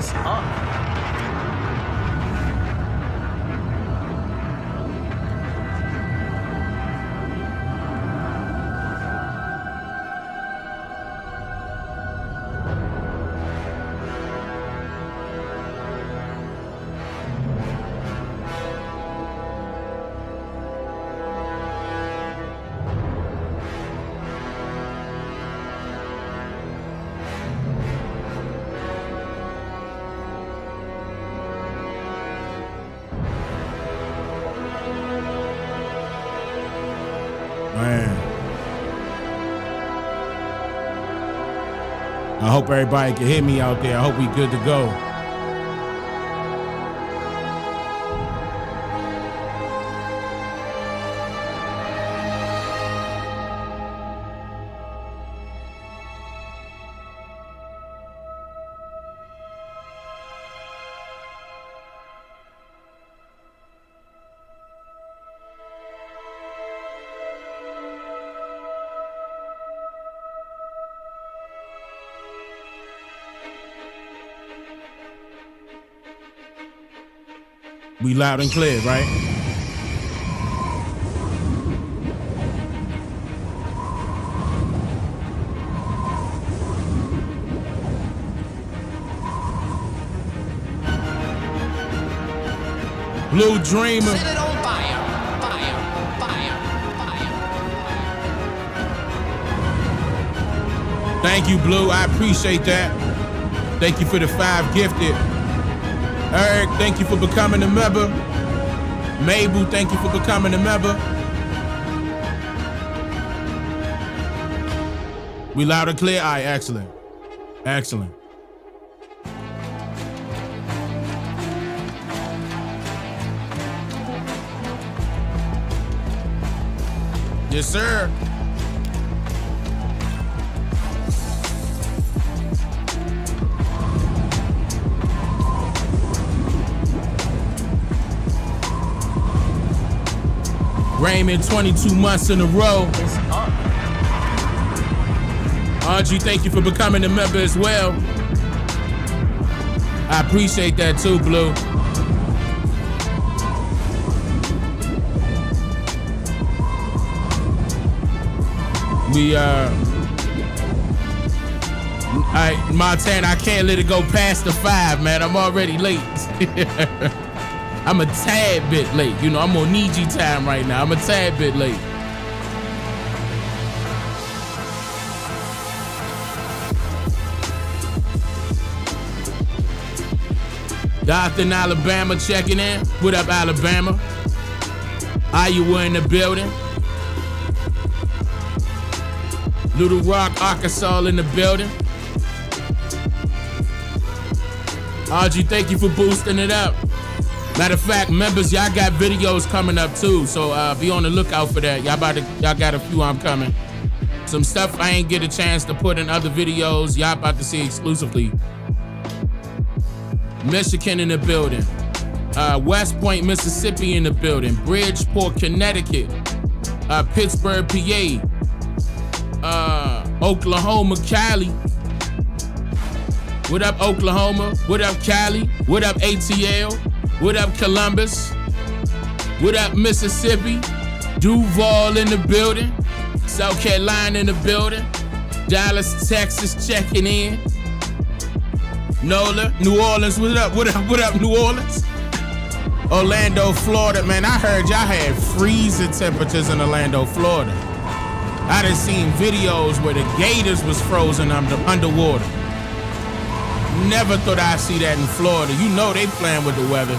is up. Man. I hope everybody can hear me out there. I hope we good to go. We loud and clear, right? Blue Dreamer. Set it on fire, fire, fire, fire. Thank you, Blue. I appreciate that. Thank you for the 5 gifted. Eric, thank you for becoming a member. Mabel, thank you for becoming a member. We loud and clear? All right, excellent. Excellent. Yes, sir. Raymond, 22 months in a row. Is up. Audrey, thank you for becoming a member as well. I appreciate that too, Blue. Montana, I can't let it go past the 5, man. I'm already late. I'm a tad bit late. You know, I'm on Niji time right now. I'm a tad bit late. Doctor in Alabama checking in. What up, Alabama? Iowa in the building. Little Rock, Arkansas in the building. Audrey, thank you for boosting it up. Matter of fact, members, y'all got videos coming up too, so be on the lookout for that. Y'all got a few I'm coming. Some stuff I ain't get a chance to put in other videos. Y'all about to see exclusively. Michigan in the building. West Point, Mississippi in the building. Bridgeport, Connecticut. Pittsburgh, PA. Oklahoma, Cali. What up, Oklahoma? What up, Cali? What up, ATL? What up, Columbus? What up, Mississippi? Duval in the building. South Carolina in the building. Dallas, Texas checking in. NOLA, New Orleans, what up? What up, New Orleans? Orlando, Florida. Man, I heard y'all had freezing temperatures in Orlando, Florida. I done seen videos where the Gators was frozen underwater. Never thought I'd see that in Florida. You know they playing with the weather.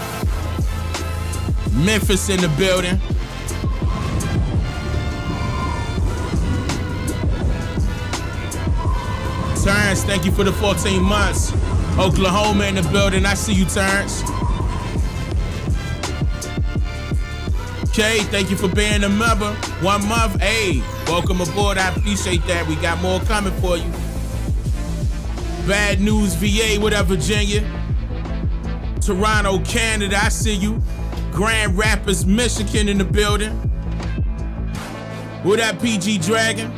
Memphis in the building. Terrence, thank you for the 14 months. Oklahoma in the building. I see you, Terrence. Okay, thank you for being a member. 1 month. Hey, welcome aboard. I appreciate that. We got more coming for you. Bad News VA, what up, Virginia? Toronto, Canada, I see you. Grand Rapids, Michigan in the building. What up, PG Dragon?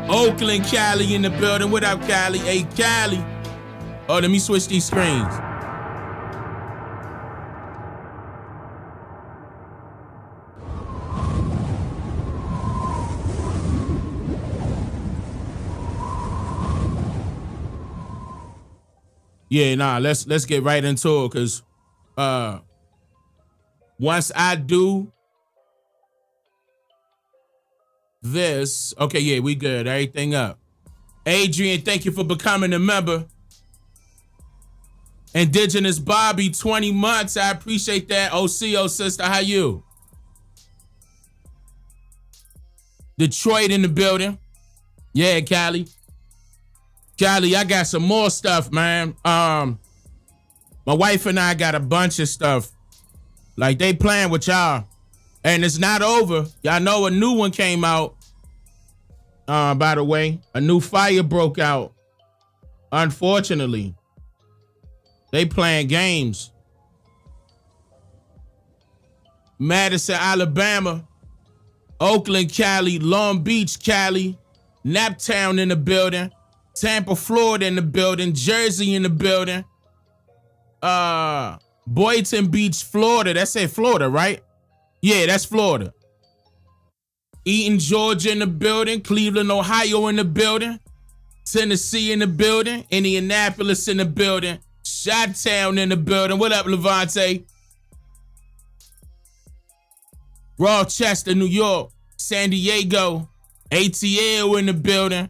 Oakland, Cali in the building. What up, Cali? Hey, Cali. Oh, let me switch these screens. Yeah, nah, let's get right into it, because once I do this, okay, yeah, we good. Everything up. Adrian, thank you for becoming a member. Indigenous Bobby, 20 months. I appreciate that. OCO sister, how you? Detroit in the building. Yeah, Cali. Cali, I got some more stuff, man. My wife and I got a bunch of stuff. Like, they playing with y'all. And it's not over. Y'all know a new one came out. By the way, a new fire broke out. Unfortunately. They playing games. Madison, Alabama. Oakland, Cali. Long Beach, Cali. Naptown in the building. Tampa, Florida in the building. Jersey in the building. Boynton Beach, Florida. That's it, Florida, right? Yeah, that's Florida. Eaton, Georgia in the building. Cleveland, Ohio in the building. Tennessee in the building. Indianapolis in the building. Chi-Town in the building. What up, Levante? Rochester, New York. San Diego. ATL in the building.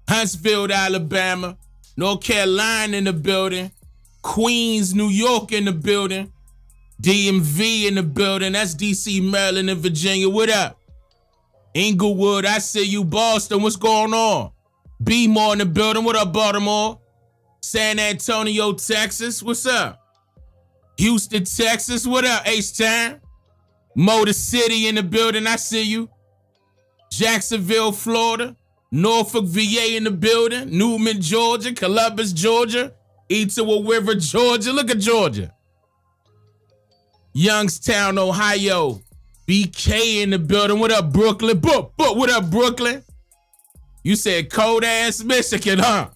Huntsville, Alabama. North Carolina in the building. Queens, New York in the building. DMV in the building. That's DC, Maryland, and Virginia. What up? Inglewood, I see you. Boston, what's going on? B-More in the building. What up, Baltimore? San Antonio, Texas. What's up? Houston, Texas. What up, H-Town? Motor City in the building. I see you. Jacksonville, Florida. Norfolk, VA in the building. Newman, Georgia. Columbus, Georgia. Etowah River, Georgia. Look at Georgia. Youngstown, Ohio. BK in the building. What up, Brooklyn? What up, Brooklyn? You said cold ass Michigan, huh?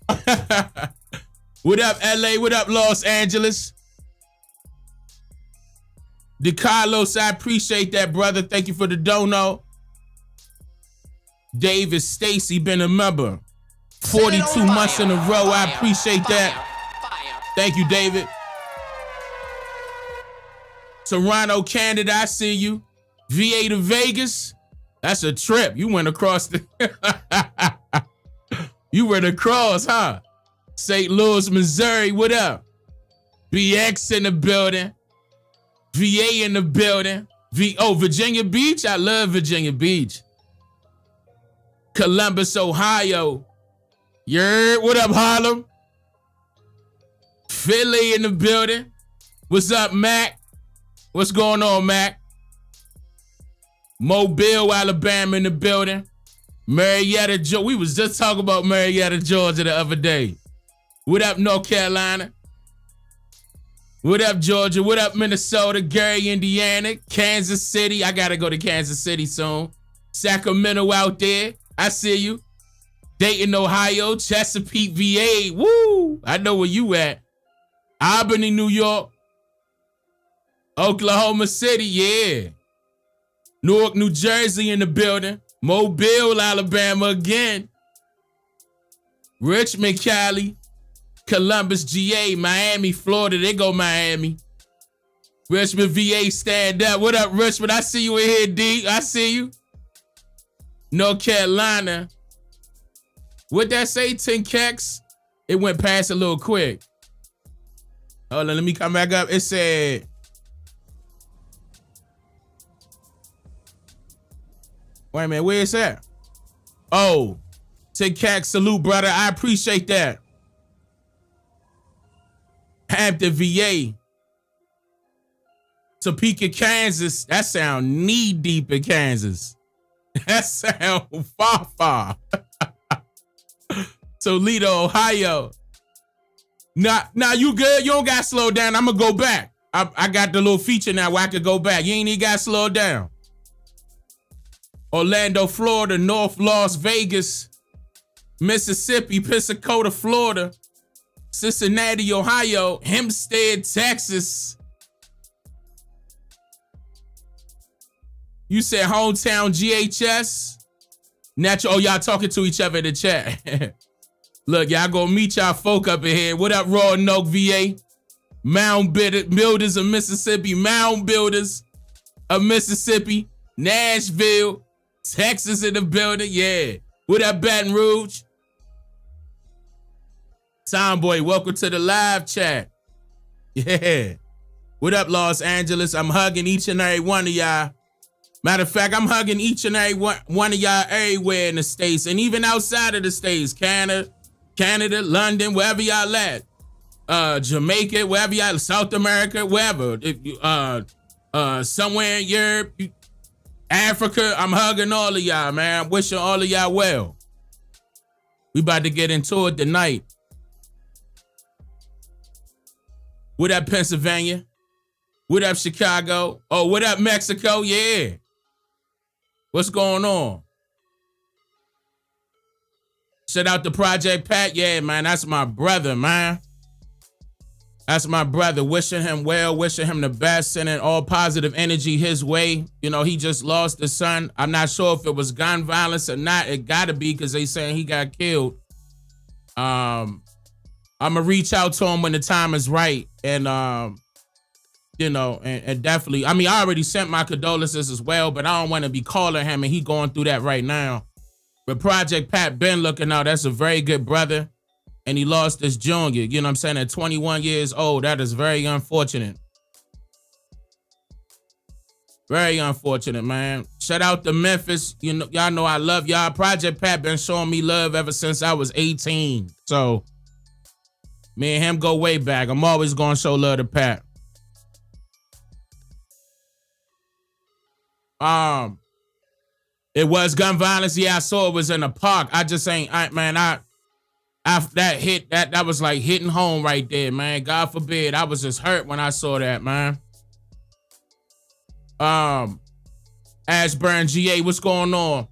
What up, LA? What up, Los Angeles? DeCarlos, I appreciate that, brother. Thank you for the dono. David Stacy, been a member 42 months in a row. I appreciate that. Thank you, David. Toronto, Canada, I see you. VA to Vegas, that's a trip. You went across the... You went across, huh? St. Louis, Missouri, what up? BX in the building. VA in the building. Virginia Beach? I love Virginia Beach. Columbus, Ohio. What up, Harlem? Philly in the building. What's up, Mac? What's going on, Mac? Mobile, Alabama in the building. Marietta, Georgia. We was just talking about Marietta, Georgia the other day. What up, North Carolina? What up, Georgia? What up, Minnesota? Gary, Indiana? Kansas City. I gotta go to Kansas City soon. Sacramento out there. I see you. Dayton, Ohio. Chesapeake, VA. Woo! I know where you at. Albany, New York. Oklahoma City, yeah. Newark, New Jersey in the building. Mobile, Alabama again. Richmond, Cali. Columbus, GA. Miami, Florida. They go Miami. Richmond, VA, stand up. What up, Richmond? I see you in here, D. I see you. North Carolina. What'd that say, 10 keks? It went past a little quick. Hold on, let me come back up. It said... Wait a minute, where is that? Oh, Tic Tac, salute, brother. I appreciate that. Hampton, VA. Topeka, Kansas. That sound knee deep in Kansas. That sound far. Toledo, Ohio. Now you good? You don't got to slow down. I'm going to go back. I got the little feature now where I could go back. You ain't even got to slow down. Orlando, Florida. North Las Vegas. Mississippi. Pensacola, Florida. Cincinnati, Ohio, Hempstead, Texas. You said hometown GHS. Natural. Oh, y'all talking to each other in the chat. Look, y'all gonna meet y'all folk up in here. What up, Roanoke, VA? Mound Builders of Mississippi. Mound Builders of Mississippi. Nashville, Texas in the building. Yeah. What up, Baton Rouge? Tomboy, welcome to the live chat. Yeah. What up, Los Angeles? I'm hugging each and every one of y'all. Matter of fact, I'm hugging each and every one of y'all everywhere in the States and even outside of the States. Canada, London, wherever y'all at. Jamaica, wherever y'all, South America, wherever. Somewhere in Europe, Africa, I'm hugging all of y'all, man. I'm wishing all of y'all well. We about to get into it tonight. What up, Pennsylvania? What up, Chicago? Oh, what up, Mexico? Yeah. What's going on? Shout out to Project Pat. Yeah, man, that's my brother, man. That's my brother. Wishing him well, wishing him the best, sending all positive energy his way. You know, he just lost his son. I'm not sure if it was gun violence or not. It gotta be because they saying he got killed. I'm gonna reach out to him when the time is right. And you know, and definitely, I mean, I already sent my condolences as well, but I don't want to be calling him and he going through that right now. But Project Pat been looking out. That's a very good brother. And he lost his junior, you know what I'm saying, at 21 years old. That is very unfortunate. Very unfortunate, man. Shout out to Memphis. You know, y'all know I love y'all. Project Pat been showing me love ever since I was 18. So me and him go way back. I'm always going to show love to Pat. It was gun violence. Yeah, I saw it was in a park. I just ain't, that was like hitting home right there, man. God forbid. I was just hurt when I saw that, man. Ashburn GA, what's going on?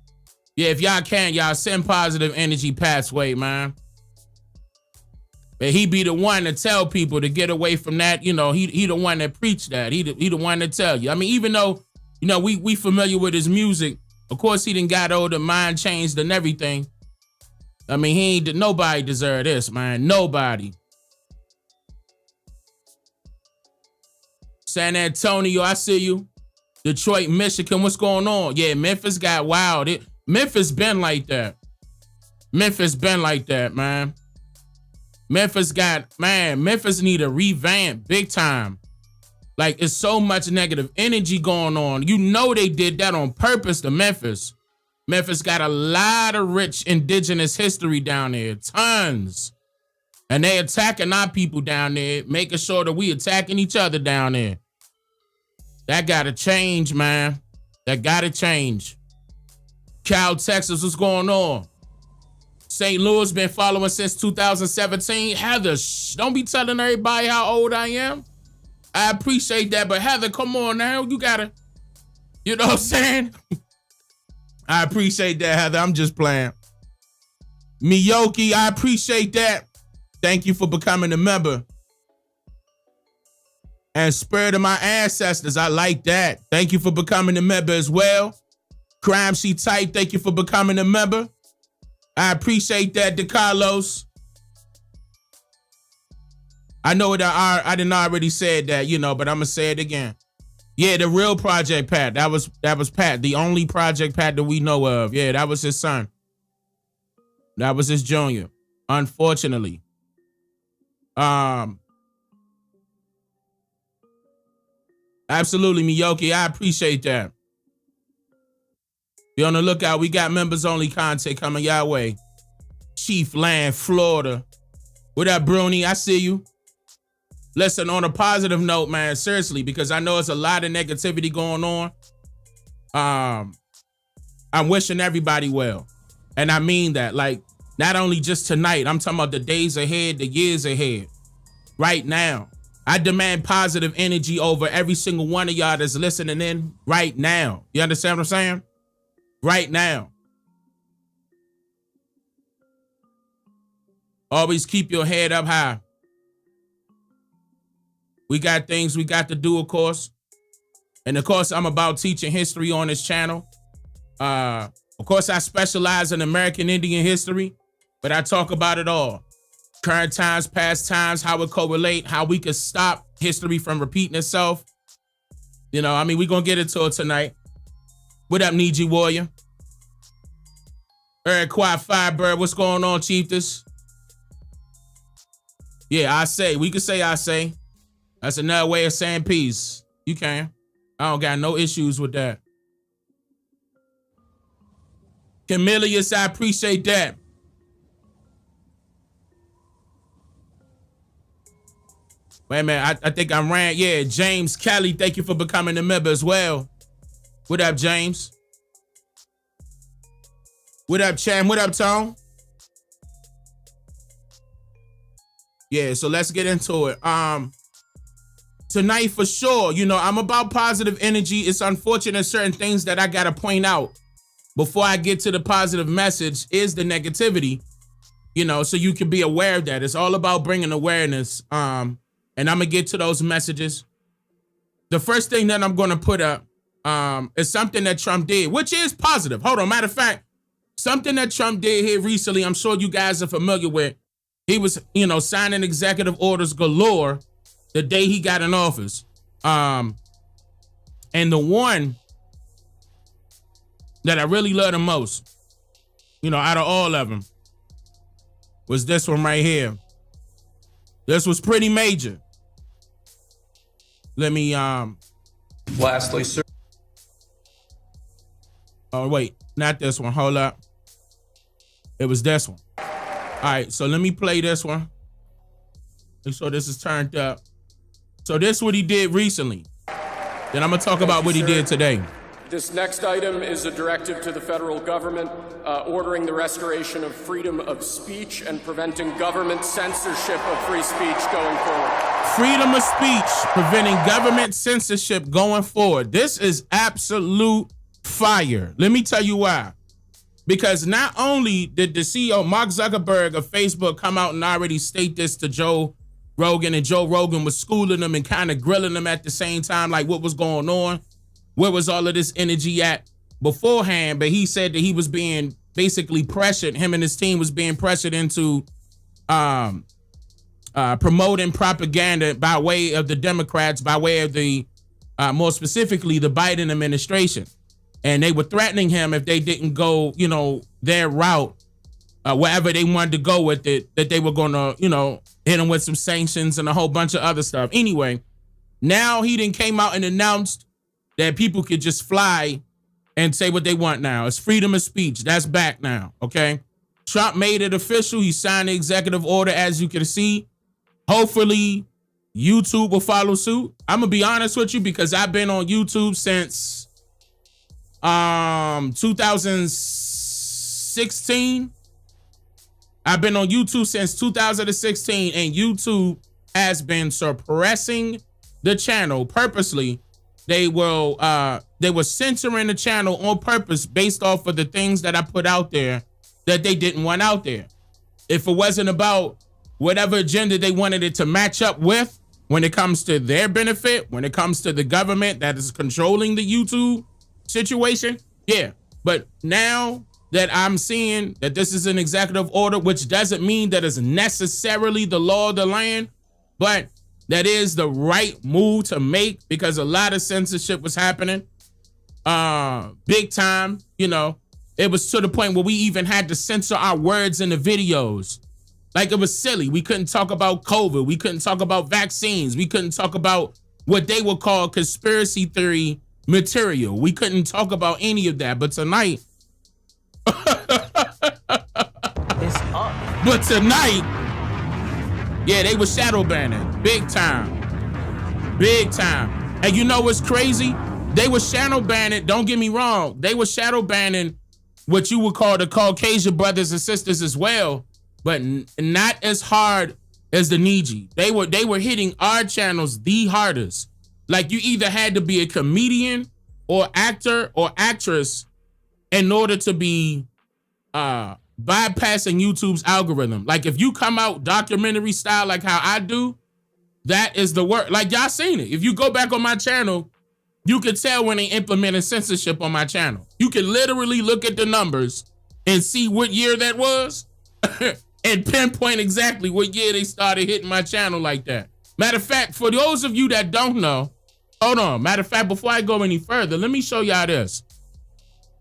Yeah, if y'all can, y'all send positive energy Pat's way, man. But he be the one to tell people to get away from that. You know, he the one that preached that. He the one to tell you. I mean, even though, you know, we familiar with his music. Of course, he done got older, mind changed and everything. I mean, nobody deserve this, man. Nobody. San Antonio, I see you. Detroit, Michigan, what's going on? Yeah, Memphis got wild. Memphis been like that. Memphis been like that, man. Memphis need a revamp big time. Like, it's so much negative energy going on. You know they did that on purpose to Memphis. Memphis got a lot of rich indigenous history down there. Tons. And they attacking our people down there, making sure that we attacking each other down there. That gotta change, man. That gotta change. Cal, Texas, what's going on? St. Louis been following since 2017. Heather, don't be telling everybody how old I am. I appreciate that, but Heather, come on now. You gotta, you know what I'm saying? I appreciate that, Heather. I'm just playing. Miyoki, I appreciate that. Thank you for becoming a member. And Spirit of My Ancestors, I like that. Thank you for becoming a member as well. Crime She Tight, thank you for becoming a member. I appreciate that, DeCarlos. I know that I didn't already said that, you know, but I'm gonna say it again. Yeah, the real Project Pat. That was Pat, the only Project Pat that we know of. Yeah, that was his son. That was his junior. Unfortunately. Absolutely, Miyoki. I appreciate that. Be on the lookout. We got members only content coming your way. Chief Land, Florida. What up, Bruni? I see you. Listen, on a positive note, man, seriously, because I know it's a lot of negativity going on. I'm wishing everybody well. And I mean that, like, not only just tonight, I'm talking about the days ahead, the years ahead. Right now. I demand positive energy over every single one of y'all that's listening in right now. You understand what I'm saying? Right now. Always keep your head up high. We got things we got to do, of course. And of course, I'm about teaching history on this channel. Of course, I specialize in American Indian history, but I talk about it all. Current times, past times, how it correlate, how we could stop history from repeating itself. You know, I mean, we're going to get into it tonight. What up, Niji Warrior? Eric Quiet Firebird, what's going on, Chiefess? Yeah, I say. We could say I say. That's another way of saying peace. You can. I don't got no issues with that. Camillus, I appreciate that. Wait a minute, I think I ran. Yeah, James Kelly, thank you for becoming a member as well. What up, James? What up, Cham? What up, Tone? Yeah, so let's get into it. Tonight for sure, you know, I'm about positive energy. It's unfortunate certain things that I gotta point out before I get to the positive message is the negativity, you know, so you can be aware of that. It's all about bringing awareness. And I'm gonna get to those messages. The first thing that I'm gonna put up is something that Trump did, which is positive. Hold on, matter of fact, something that Trump did here recently, I'm sure you guys are familiar with. He was, you know, signing executive orders galore the day he got in office. And the one that I really love the most, you know, out of all of them, was this one right here. This was pretty major. Let me Lastly, sir. Oh wait, not this one. Hold up. It was this one. All right, so let me play this one. Make sure this is turned up. So this is what he did recently. Then I'm gonna talk about what he did today. This next item is a directive to the federal government ordering the restoration of freedom of speech and preventing government censorship of free speech going forward. Freedom of speech, preventing government censorship going forward. This is absolute fire. Let me tell you why. Because not only did the CEO, Mark Zuckerberg of Facebook, come out and already state this to Joe Rogan, and Joe Rogan was schooling them and kind of grilling them at the same time, like what was going on. Where was all of this energy at beforehand? But he said that he was being basically pressured. Him and his team was being pressured into promoting propaganda by way of the Democrats, by way of the, more specifically, the Biden administration. And they were threatening him if they didn't go, you know, their route, wherever they wanted to go with it, that they were going to, you know, hit him with some sanctions and a whole bunch of other stuff. Anyway, now he then came out and announced that people could just fly and say what they want now. It's freedom of speech. That's back now, okay? Trump made it official. He signed the executive order, as you can see. Hopefully, YouTube will follow suit. I'm going to be honest with you because I've been on YouTube since 2016. I've been on YouTube since 2016, and YouTube has been suppressing the channel purposely. They were censoring the channel on purpose based off of the things that I put out there that they didn't want out there. If it wasn't about whatever agenda they wanted it to match up with when it comes to their benefit, when it comes to the government that is controlling the YouTube situation, yeah. But now that I'm seeing that this is an executive order, which doesn't mean that it's necessarily the law of the land, but that is the right move to make because a lot of censorship was happening. Big time, you know. It was to the point where we even had to censor our words in the videos. Like, it was silly. We couldn't talk about COVID. We couldn't talk about vaccines. We couldn't talk about what they would call conspiracy theory material. We couldn't talk about any of that. But tonight, It's up. but tonight, yeah, they were shadow banning. Big time. Big time. And you know what's crazy? They were shadow banning, don't get me wrong, they were shadow banning what you would call the Caucasian brothers and sisters as well, but not as hard as the Niji. They were hitting our channels the hardest. Like, you either had to be a comedian or actor or actress in order to be bypassing YouTube's algorithm. Like, if you come out documentary style like how I do, That is the word. Like, y'all seen it. If you go back on my channel, you can tell when they implemented censorship on my channel. You can literally look at the numbers and see what year that was and pinpoint exactly what year they started hitting my channel like that. Matter of fact, for those of you that don't know, hold on. Matter of fact, before I go any further, let me show y'all this.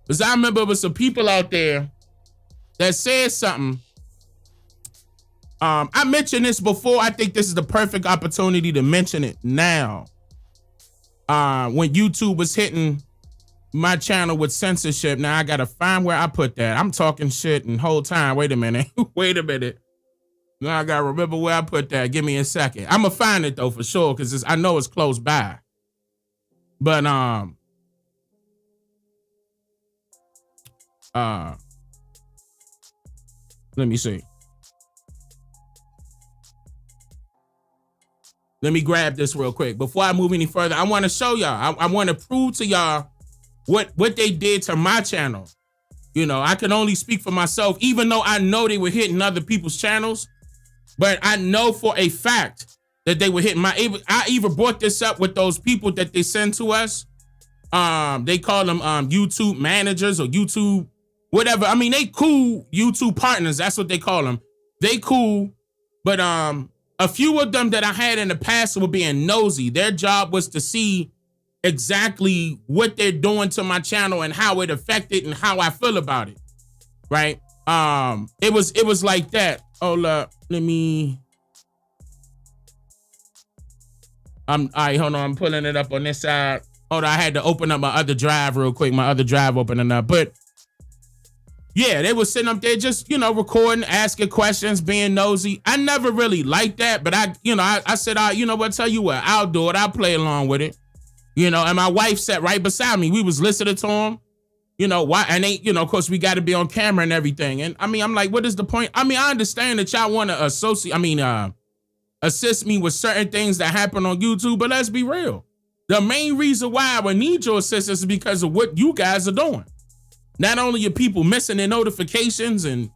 Because I remember there was some people out there that said something. I mentioned this before. I think this is the perfect opportunity to mention it now. When YouTube was hitting my channel with censorship. Now I gotta find where I put that. I'm talking shit and whole time. Wait a minute. Wait a minute. Now I gotta remember where I put that. Give me a second. I'm gonna find it though for sure because I know it's close by. But let me see. Let me grab this real quick. Before I move any further, I want to show y'all. I want to prove to y'all what they did to my channel. You know, I can only speak for myself, even though I know they were hitting other people's channels. But I know for a fact that they were hitting I even brought this up with those people that they send to us. They call them YouTube managers or YouTube whatever. I mean, they cool YouTube partners. That's what they call them. They cool, but a few of them that I had in the past were being nosy. Their job was to see exactly what they're doing to my channel and how it affected and how I feel about it. Right? It was like that. Hold up. Let me. All right, hold on. I'm pulling it up on this side. Hold on, I had to open up my other drive real quick. My other drive opening up. But yeah, they were sitting up there just, recording, asking questions, being nosy. I never really liked that, but I said, you know what, tell you what, I'll do it. I'll play along with it. And my wife sat right beside me. We was listening to them. Why? And they, of course, we got to be on camera and everything. And I mean, I'm like, what is the point? I mean, I understand that y'all want to assist me with certain things that happen on YouTube, but let's be real. The main reason why I would need your assistance is because of what you guys are doing. Not only are people missing their notifications and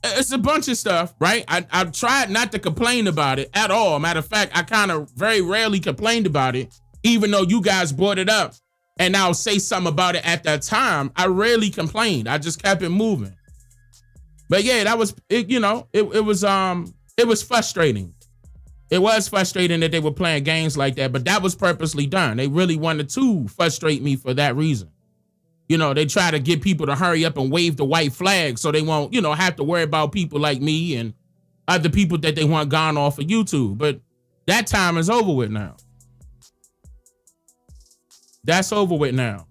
it's a bunch of stuff, right? I've tried not to complain about it at all. Matter of fact, I kind of very rarely complained about it, even though you guys brought it up and I'll say something about it at that time. I rarely complained. I just kept it moving. But yeah, that was it. It was frustrating. It was frustrating that they were playing games like that, but that was purposely done. They really wanted to frustrate me for that reason. They try to get people to hurry up and wave the white flag so they won't, have to worry about people like me and other people that they want gone off of YouTube. But that time is over with now. That's over with now.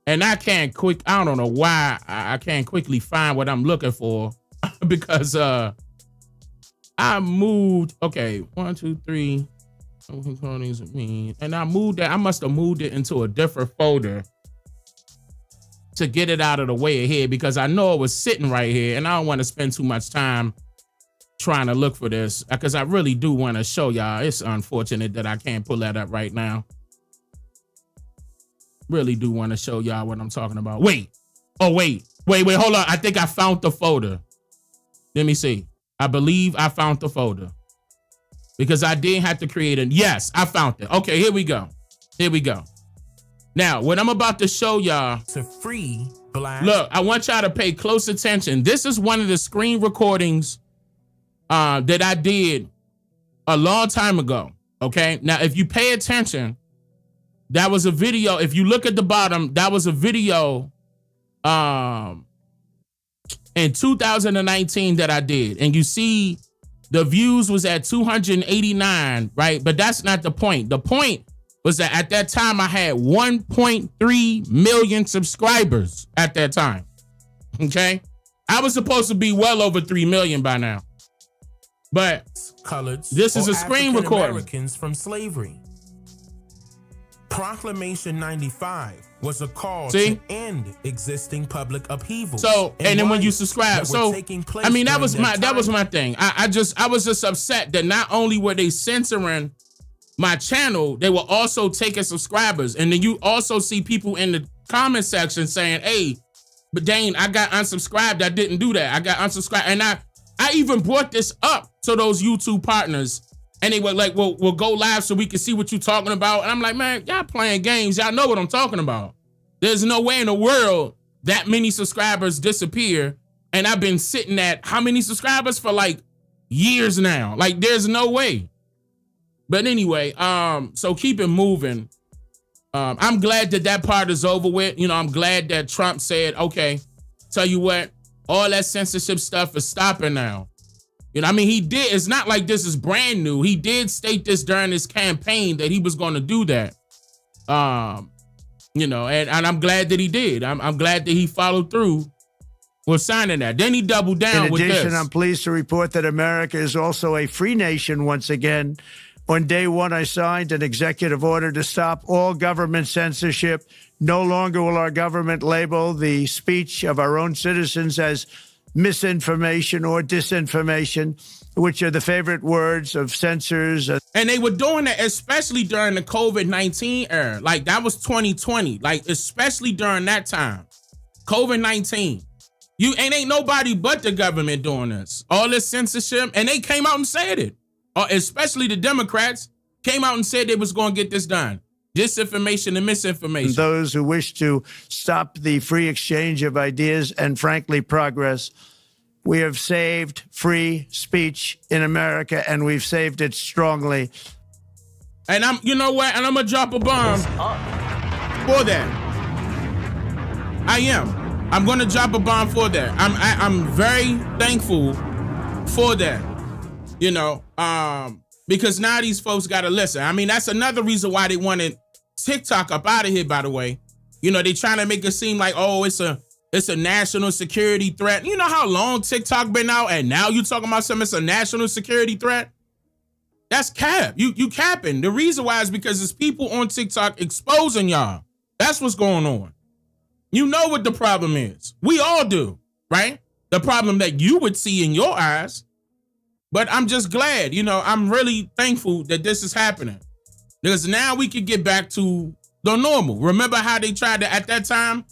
And I don't know why I can't quickly find what I'm looking for because I moved, okay, 1, 2, 3, and I moved that. I must have moved it into a different folder to get it out of the way of here because I know it was sitting right here and I don't want to spend too much time trying to look for this because I really do want to show y'all. It's unfortunate that I can't pull that up right now. Really do want to show y'all what I'm talking about. Wait, hold on. I think I found the folder. Let me see. I believe I found the folder because I did have to create it. Yes, I found it. Okay, here we go. Now, what I'm about to show y'all to free black. Look, I want y'all to pay close attention. This is one of the screen recordings that I did a long time ago. Okay, now if you pay attention, that was a video. If you look at the bottom, that was a video in 2019 that I did. And you see the views was at 289, right? But that's not the point. The point was that at that time I had 1.3 million subscribers at that time. Okay? I was supposed to be well over 3 million by now. But this is a screen recording. Americans from slavery. Proclamation 95 was a call to end existing public upheaval. So, and then when you subscribe, so I mean that was my thing. I was just upset that not only were they censoring my channel, they were also taking subscribers. And then you also see people in the comment section saying, hey, but Dane, I got unsubscribed. I didn't do that. I got unsubscribed. And I even brought this up to those YouTube partners And they were like, we'll go live so we can see what you're talking about. And I'm like, man, y'all playing games. Y'all know what I'm talking about. There's no way in the world that many subscribers disappear. And I've been sitting at how many subscribers for like years now? Like, there's no way. But anyway, so keep it moving. I'm glad that part is over with. You know, I'm glad that Trump said, okay, tell you what, all that censorship stuff is stopping now. You know, I mean, he did. It's not like this is brand new. He did state this during his campaign that he was going to do that. You know, and I'm glad that he did. I'm glad that he followed through with signing that. Then he doubled down with this. In addition, I'm pleased to report that America is also a free nation once again. On day one, I signed an executive order to stop all government censorship. No longer will our government label the speech of our own citizens as misinformation or disinformation, which are the favorite words of censors. And they were doing that especially during the COVID-19 era. Like, that was 2020. Like, especially during that time. COVID-19. Ain't nobody but the government doing this. All this censorship. And they came out and said it. Especially the Democrats came out and said they was going to get this done. Disinformation and misinformation. Those who wish to stop the free exchange of ideas and, frankly, progress. We have saved free speech in America, and we've saved it strongly. And you know what? And I'm going to drop a bomb for that. I am. I'm going to drop a bomb for that. I'm very thankful for that. You know, because now these folks got to listen. I mean, that's another reason why they wanted TikTok up out of here, by the way. You know, they trying to make it seem like, oh, it's a national security threat. You know how long TikTok been out and now you talking about something, it's a national security threat? That's cap. You capping. The reason why is because it's people on TikTok exposing y'all. That's what's going on. You know what the problem is. We all do, right? The problem that you would see in your eyes. But I'm just glad, you know, I'm really thankful that this is happening. Because now we can get back to the normal. Remember how they tried to, at that time,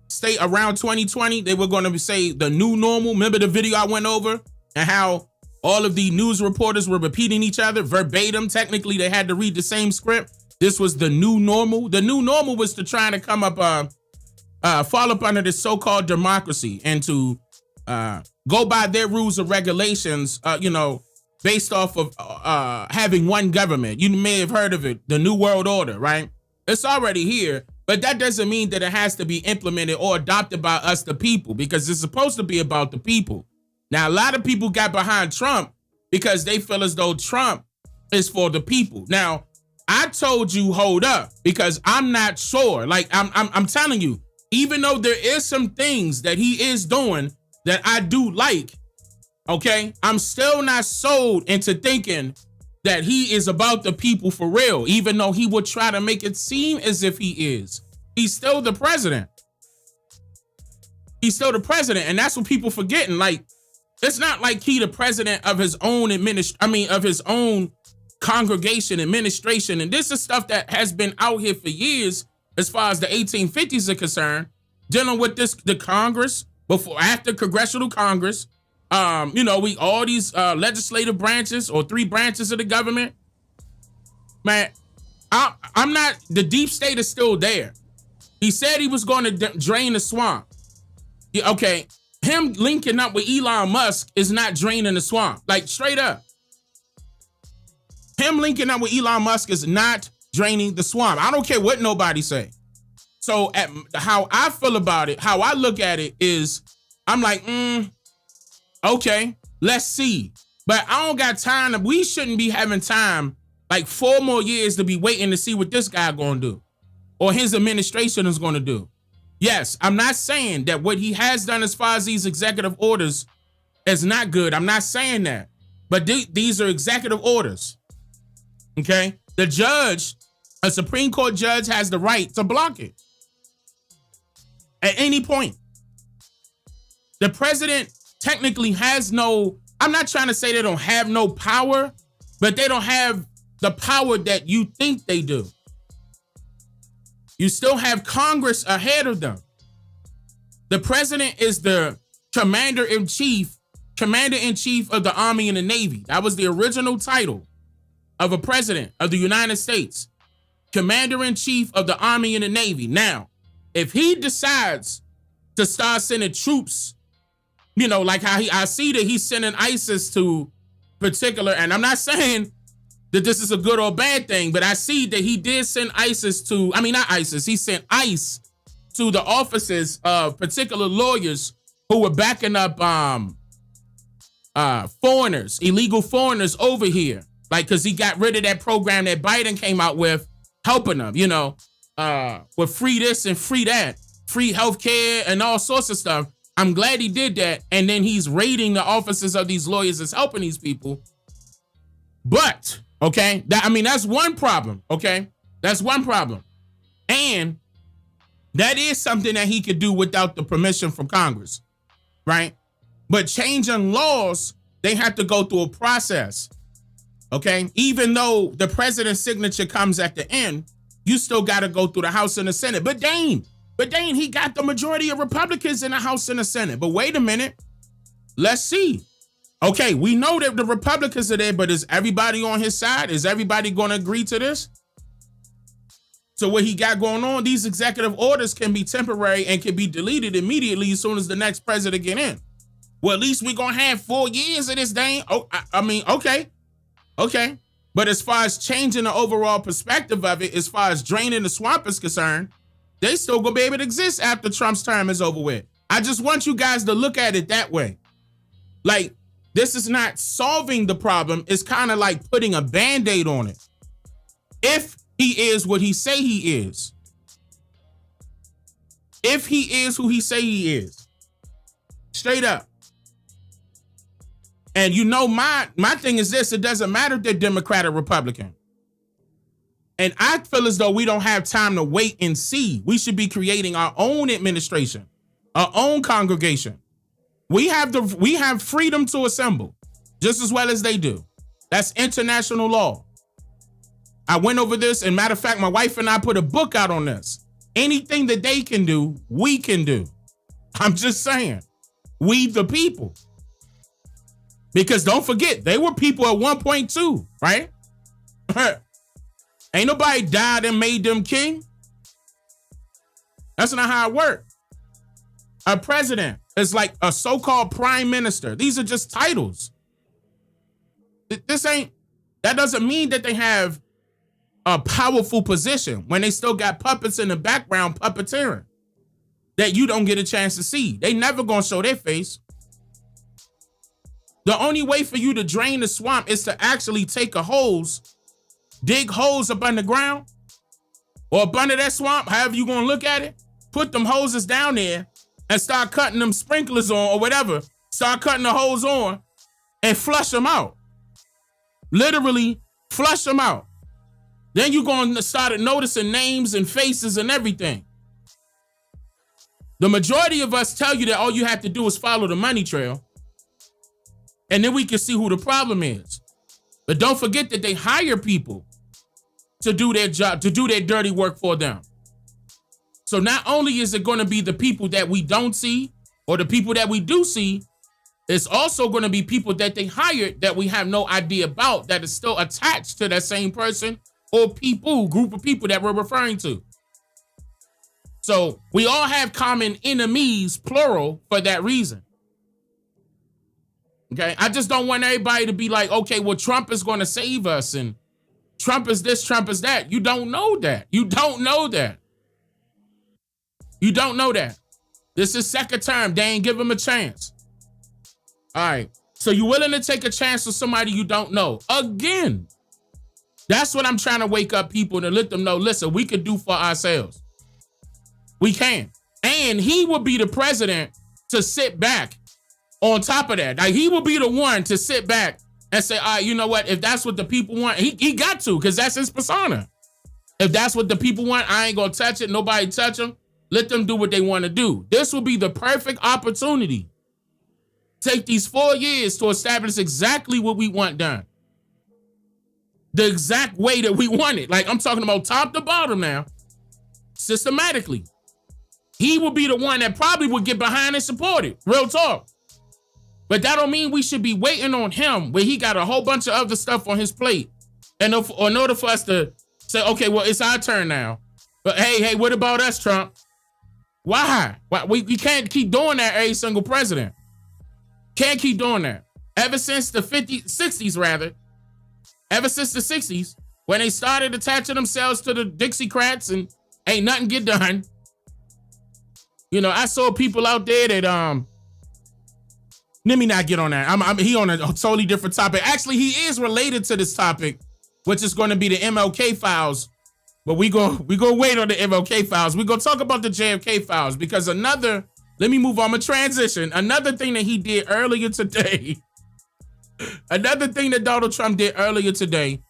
stay around 2020? They were going to say the new normal. Remember the video I went over? And how all of the news reporters were repeating each other verbatim. Technically, they had to read the same script. This was the new normal. The new normal was to try to come up, fall up under this so-called democracy and to go by their rules and regulations, you know, based off of having one government. You may have heard of it, the New World Order, right? It's already here, but that doesn't mean that it has to be implemented or adopted by us, the people, because it's supposed to be about the people. Now, a lot of people got behind Trump because they feel as though Trump is for the people. Now, I told you, hold up, because I'm not sure. Like, I'm telling you, even though there is some things that he is doing that I do like, okay, I'm still not sold into thinking that he is about the people for real, even though he would try to make it seem as if he is. He's still the president. He's still the president, and that's what people forgetting. Like, it's not like he the president of his own of his own congregation, administration, and this is stuff that has been out here for years as far as the 1850s are concerned, dealing with the Congress, after Congressional Congress, you know, we all these legislative branches or three branches of the government. Man, I'm not, the deep state is still there. He said he was going to drain the swamp. Yeah, okay, him linking up with Elon Musk is not draining the swamp. Like, straight up. Him linking up with Elon Musk is not draining the swamp. I don't care what nobody say. So how I feel about it, how I look at it is, I'm like, okay, let's see. But I don't got time. We shouldn't be having time, like 4 more years to be waiting to see what this guy gonna do or his administration is gonna do. Yes, I'm not saying that what he has done as far as these executive orders is not good. I'm not saying that. But these are executive orders. Okay? The judge, a Supreme Court judge, has the right to block it at any point. The president technically has no, I'm not trying to say they don't have no power, but they don't have the power that you think they do. You still have Congress ahead of them. The president is the commander-in-chief of the Army and the Navy. That was the original title. of a president of the United States, commander-in-chief of the Army and the Navy. Now, if he decides to start sending troops, you know, like how I see that he's sending ISIS to particular, and I'm not saying that this is a good or bad thing, but I see that he did send ISIS to, I mean, not ISIS, he sent ICE to the offices of particular lawyers who were backing up foreigners, illegal foreigners over here. Like, because he got rid of that program that Biden came out with, helping them, you know, with free this and free that, free healthcare and all sorts of stuff. I'm glad he did that. And then he's raiding the offices of these lawyers that's helping these people. But, okay, that's one problem, okay? That's one problem. And that is something that he could do without the permission from Congress, right? But changing laws, they have to go through a process, okay? Even though the president's signature comes at the end, you still got to go through the House and the Senate. But Dane, he got the majority of Republicans in the House and the Senate. But wait a minute, let's see. Okay, we know that the Republicans are there, but is everybody on his side? Is everybody going to agree to this? So what he got going on, these executive orders can be temporary and can be deleted immediately as soon as the next president get in. Well, at least we're going to have 4 years of this, Dane. Oh, okay. But as far as changing the overall perspective of it, as far as draining the swamp is concerned, they still going to be able to exist after Trump's term is over with. I just want you guys to look at it that way. Like, this is not solving the problem. It's kind of like putting a Band-Aid on it. If he is what he say he is. If he is who he say he is. Straight up. And you know, my thing is this, it doesn't matter if they're Democrat or Republican. And I feel as though we don't have time to wait and see. We should be creating our own administration, our own congregation. We have freedom to assemble just as well as they do. That's international law. I went over this, and matter of fact, my wife and I put a book out on this. Anything that they can do, we can do. I'm just saying, we the people. Because don't forget, they were people at 1.2, right? Ain't nobody died and made them king. That's not how it works. A president is like a so-called prime minister. These are just titles. That doesn't mean that they have a powerful position when they still got puppets in the background puppeteering that you don't get a chance to see. They never gonna show their face. The only way for you to drain the swamp is to actually take a hose, dig holes up underground or up under that swamp, however you gonna look at it, put them hoses down there and start cutting them sprinklers on or whatever, start cutting the hose on and flush them out. Literally flush them out. Then you're going to start noticing names and faces and everything. The majority of us tell you that all you have to do is follow the money trail. And then we can see who the problem is. But don't forget that they hire people to do their job, to do their dirty work for them. So not only is it going to be the people that we don't see or the people that we do see, it's also going to be people that they hired that we have no idea about that is still attached to that same person or group of people that we're referring to. So we all have common enemies, plural, for that reason. Okay, I just don't want everybody to be like, okay, well, Trump is going to save us and Trump is this, Trump is that. You don't know that. You don't know that. You don't know that. This is second term. They ain't give him a chance. All right. So you willing to take a chance with somebody you don't know? Again, that's what I'm trying to wake up people to let them know, listen, we can do for ourselves. We can. And he will be the president to sit back on top of that. Like, he will be the one to sit back and say, all right, you know what? If that's what the people want, he got to, because that's his persona. If that's what the people want, I ain't going to touch it. Nobody touch them. Let them do what they want to do. This will be the perfect opportunity. Take these 4 years to establish exactly what we want done. The exact way that we want it. Like, I'm talking about top to bottom now. Systematically. He will be the one that probably would get behind and support it. Real talk. But that don't mean we should be waiting on him where he got a whole bunch of other stuff on his plate And in order for us to say, okay, well, it's our turn now. But hey, what about us, Trump? Why? We can't keep doing that every single president. Can't keep doing that. Ever since the 60s, rather. Ever since the 60s, when they started attaching themselves to the Dixiecrats and ain't nothing get done. You know, I saw people out there that, let me not get on that. He on a totally different topic. Actually, he is related to this topic, which is going to be the MLK files. But we go wait on the MLK files. We go talk about the JFK files because let me move on. I'm gonna transition. Another thing that he did earlier today, another thing that Donald Trump did earlier today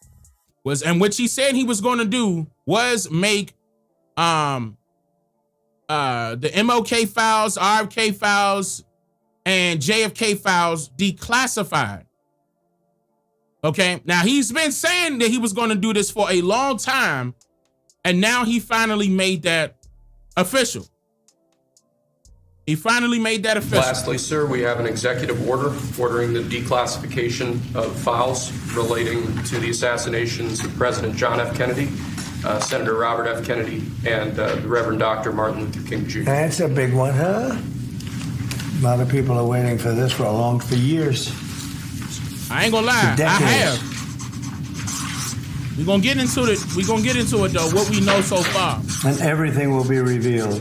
was, and what he said he was going to do was make the MLK files, RFK files, and JFK files declassified. Okay, now he's been saying that he was going to do this for a long time. And now he finally made that official. Lastly, sir, we have an executive order ordering the declassification of files relating to the assassinations of President John F. Kennedy, Senator Robert F. Kennedy, and the Reverend Dr. Martin Luther King Jr. That's a big one, huh? A lot of people are waiting for this for years. I ain't gonna lie, I have. We're gonna get into it. Though, what we know so far. And everything will be revealed.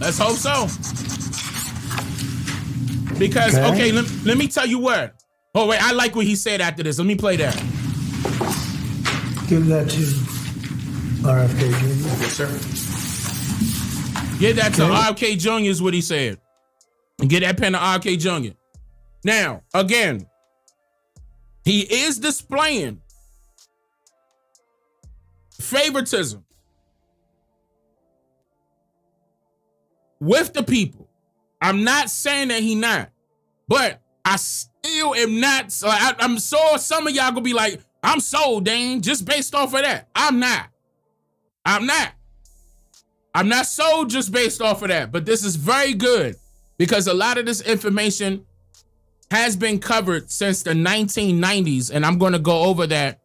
Let's hope so. Because, okay, let me tell you what. Oh, wait, I like what he said after this. Let me play that. Give that to RFK Jr. Yes, sir. Get that to RFK Jr. is what he said. And get that pen to RFK Jr. Now, again, he is displaying favoritism with the people. I'm not saying that he not, but I still am not. So I'm sure some of y'all gonna be like, I'm sold, Dane, just based off of that. I'm not sold just based off of that, but this is very good because a lot of this information has been covered since the 1990s, and I'm going to go over that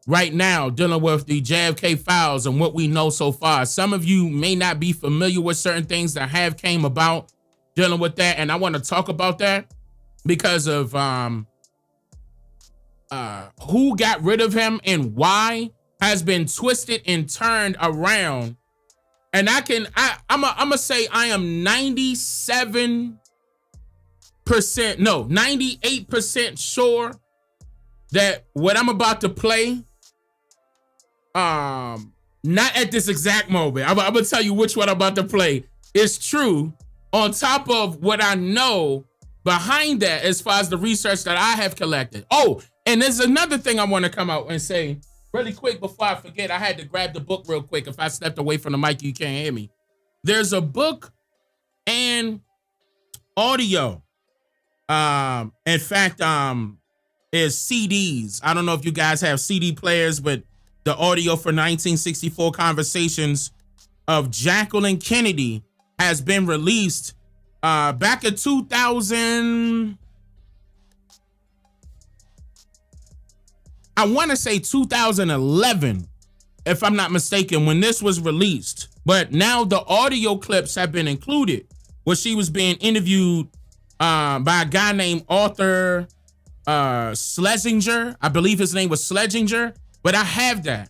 right now, dealing with the JFK files and what we know so far. Some of you may not be familiar with certain things that have came about dealing with that, and I want to talk about that because of who got rid of him and why has been twisted and turned around. And I'm gonna say I am 98% sure that what I'm about to play, not at this exact moment, I'm gonna tell you which one I'm about to play is true, on top of what I know behind that as far as the research that I have collected. Oh, and there's another thing I want to come out and say really quick before I forget. I had to grab the book real quick. If I stepped away from the mic, you can't hear me. There's a book and audio. In fact, is CDs. I don't know if you guys have CD players, but the audio for 1964 conversations of Jacqueline Kennedy has been released back in 2000. I want to say 2011, if I'm not mistaken, when this was released. But now the audio clips have been included, where she was being interviewed by a guy named Arthur Schlesinger. I believe his name was Schlesinger, but I have that.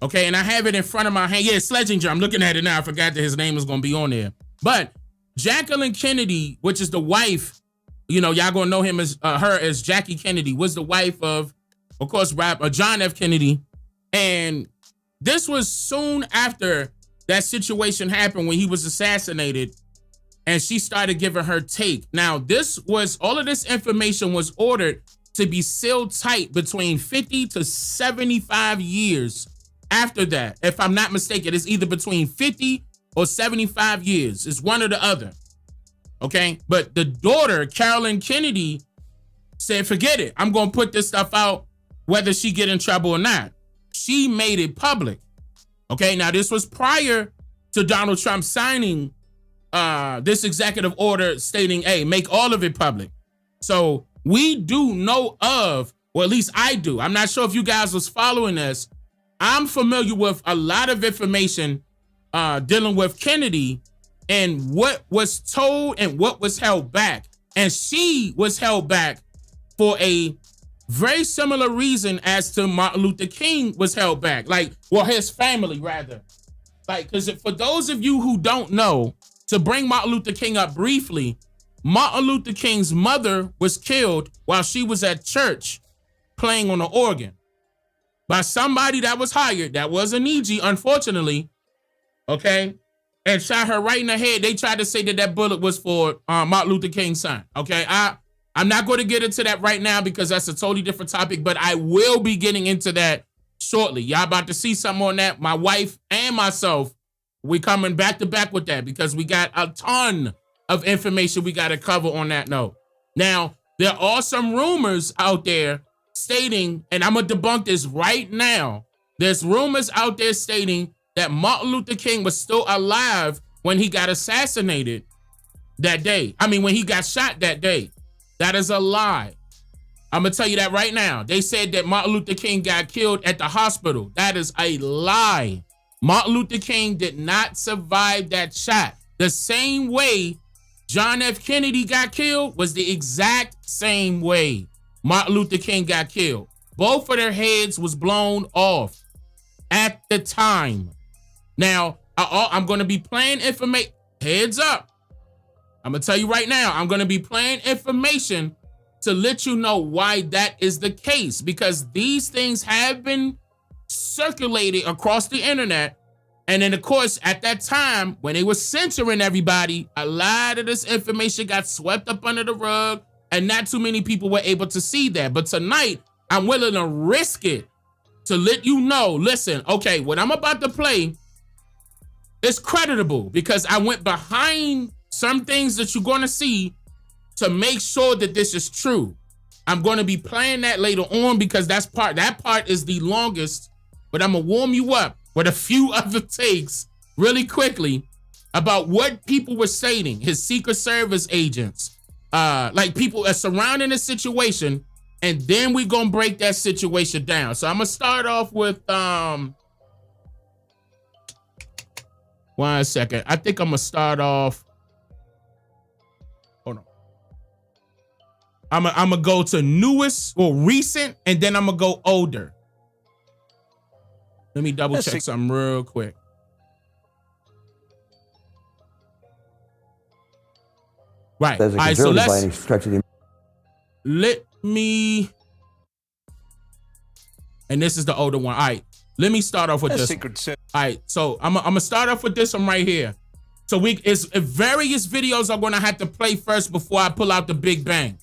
Okay, and I have it in front of my hand. Yeah, Schlesinger. I'm looking at it now. I forgot that his name was going to be on there. But Jacqueline Kennedy, which is the wife, you know, y'all going to know him as her as Jackie Kennedy, was the wife of course, John F. Kennedy. And this was soon after that situation happened when he was assassinated, and she started giving her take. Now, all of this information was ordered to be sealed tight between 50 to 75 years after that. If I'm not mistaken, it's either between 50 or 75 years. It's one or the other. Okay? But the daughter, Carolyn Kennedy, said, forget it. I'm going to put this stuff out whether she get in trouble or not. She made it public. Okay, now this was prior to Donald Trump signing this executive order stating, hey, make all of it public. So we do know of Well, at least I do. I'm not sure if you guys was following this. I'm familiar with a lot of information dealing with Kennedy and what was told and what was held back. And she was held back for a very similar reason as to Martin Luther King was held back. Like, well, his family rather. Like, because for those of you who don't know, to bring Martin Luther King up briefly, Martin Luther King's mother was killed while she was at church playing on the organ by somebody that was hired. That was a Niji, unfortunately. Okay. And shot her right in the head. They tried to say that that bullet was for Martin Luther King's son. Okay. I'm not going to get into that right now because that's a totally different topic, but I will be getting into that shortly. Y'all about to see something on that. My wife and myself, we coming back to back with that because we got a ton of information we got to cover on that note. Now, there are some rumors out there stating, and I'm going to debunk this right now. There's rumors out there stating that Martin Luther King was still alive when he got assassinated that day. I mean, when he got shot that day. That is a lie. I'm going to tell you that right now. They said that Martin Luther King got killed at the hospital. That is a lie. Martin Luther King did not survive that shot. The same way John F. Kennedy got killed was the exact same way Martin Luther King got killed. Both of their heads was blown off at the time. Now, I'm going to be playing information. Heads up. I'm going to tell you right now, I'm going to be playing information to let you know why that is the case, because these things have been circulated across the internet. And then, of course, at that time, when they were censoring everybody, a lot of this information got swept up under the rug, and not too many people were able to see that. But tonight, I'm willing to risk it to let you know, listen, okay, what I'm about to play is creditable because I went behind some things that you're going to see to make sure that this is true. I'm going to be playing that later on because that part is the longest, but I'm going to warm you up with a few other takes really quickly about what people were stating, his Secret Service agents, like people are surrounding the situation, and then we're going to break that situation down. So I'm going to start off with, 1 second. I think I'm going to start off. Hold on. I'm going to go to newest or recent, and then I'm going to go older. Let me double check something real quick. Right. All right, so let me, and this is the older one. All right, let me start off with this one. All right, so I'm gonna start off with this one right here. So various videos I'm gonna have to play first before I pull out the big bang.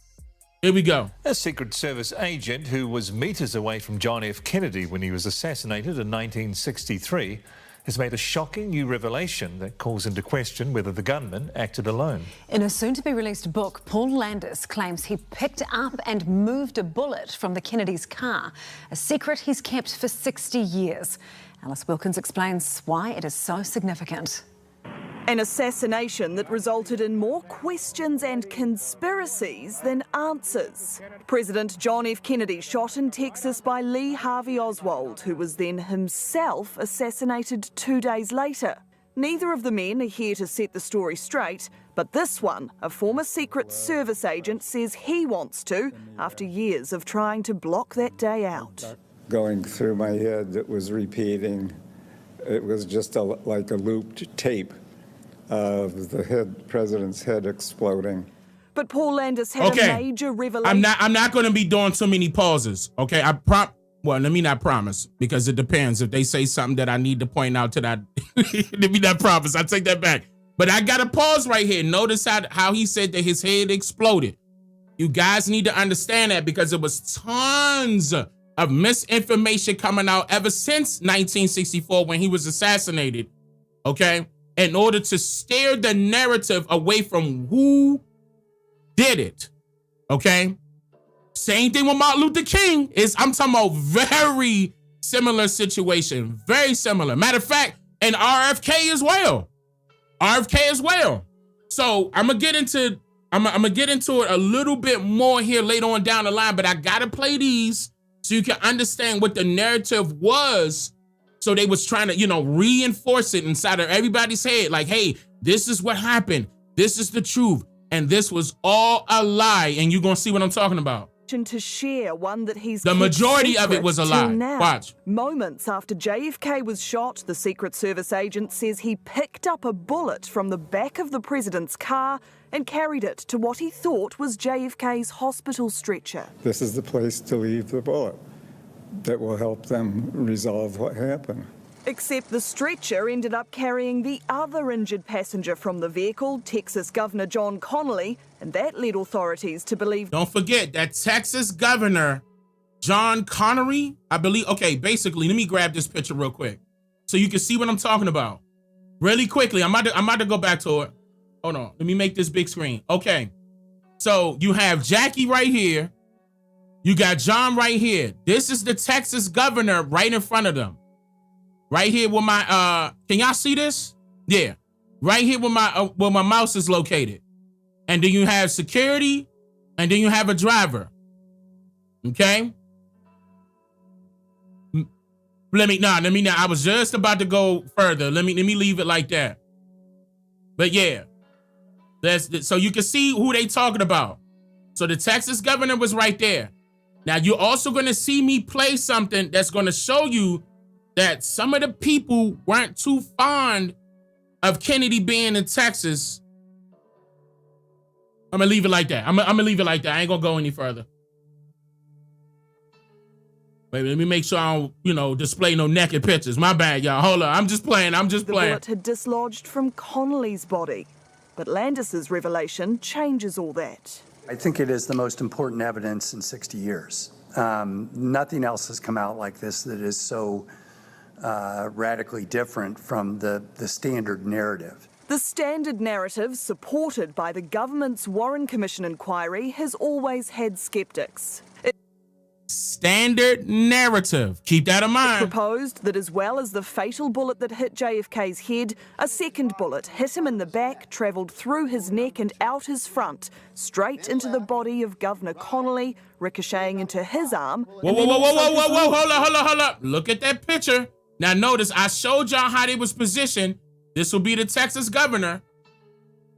Here we go. A Secret Service agent who was meters away from John F. Kennedy when he was assassinated in 1963 has made a shocking new revelation that calls into question whether the gunman acted alone. In a soon-to-be-released book, Paul Landis claims he picked up and moved a bullet from the Kennedy's car, a secret he's kept for 60 years. Alice Wilkins explains why it is so significant. An assassination that resulted in more questions and conspiracies than answers. President John F. Kennedy shot in Texas by Lee Harvey Oswald, who was then himself assassinated 2 days later. Neither of the men are here to set the story straight, but this one, a former Secret Service agent, says he wants to, after years of trying to block that day out. Going through my head, it was repeating. It was just like a looped tape of the president's head exploding. But Paul Landis had a major revelation. I'm not going to be doing too many pauses. Okay, well, let me not promise, because it depends. If they say something that I need to point out to that, let me not promise. I take that back. But I got to pause right here. Notice how he said that his head exploded. You guys need to understand that because there was tons of misinformation coming out ever since 1964 when he was assassinated. Okay. In order to steer the narrative away from who did it, okay? Same thing with Martin Luther King. I'm talking about very similar situation, very similar. Matter of fact, and RFK as well. So I'm gonna get into I'm gonna get into it a little bit more here later on down the line, but I gotta play these so you can understand what the narrative was. So they was trying to, reinforce it inside of everybody's head. Like, hey, this is what happened. This is the truth. And this was all a lie. And you're gonna see what I'm talking about. To share one that he's the majority of it was a lie. Now. Watch. Moments after JFK was shot, the Secret Service agent says he picked up a bullet from the back of the president's car and carried it to what he thought was JFK's hospital stretcher. This is the place to leave the bullet that will help them resolve what happened. Except the stretcher ended up carrying the other injured passenger from the vehicle, Texas Governor John Connolly, and that led authorities to believe... Don't forget that Texas Governor John Connolly, I believe... Okay, basically, let me grab this picture real quick so you can see what I'm talking about. Really quickly, I'm about to go back to it. Hold on, let me make this big screen. Okay, so you have Jackie right here. You got John right here. This is the Texas governor right in front of them. Right here with my, can y'all see this? Yeah, right here with my, where my mouse is located. And then you have security, and then you have a driver. Okay? Let me, I was just about to go further. Let me leave it like that. But yeah, so you can see who they talking about. So the Texas governor was right there. Now you're also gonna see me play something that's gonna show you that some of the people weren't too fond of Kennedy being in Texas. I'm gonna leave it like that. I'm gonna leave it like that. I ain't gonna go any further. Wait, let me make sure I don't, display no naked pictures. My bad, y'all. Hold on. I'm just playing. The bullet had dislodged from Connolly's body. But Landis's revelation changes all that. I think it is the most important evidence in 60 years. Nothing else has come out like this that is so radically different from the standard narrative. The standard narrative, supported by the government's Warren Commission inquiry, has always had skeptics. Standard narrative. Keep that in mind. It proposed that as well as the fatal bullet that hit JFK's head, a second bullet hit him in the back, travelled through his neck and out his front, straight into the body of Governor Connolly, ricocheting into his arm. Whoa, hold up. Look at that picture. Now notice, I showed y'all how they was positioned. This will be the Texas governor.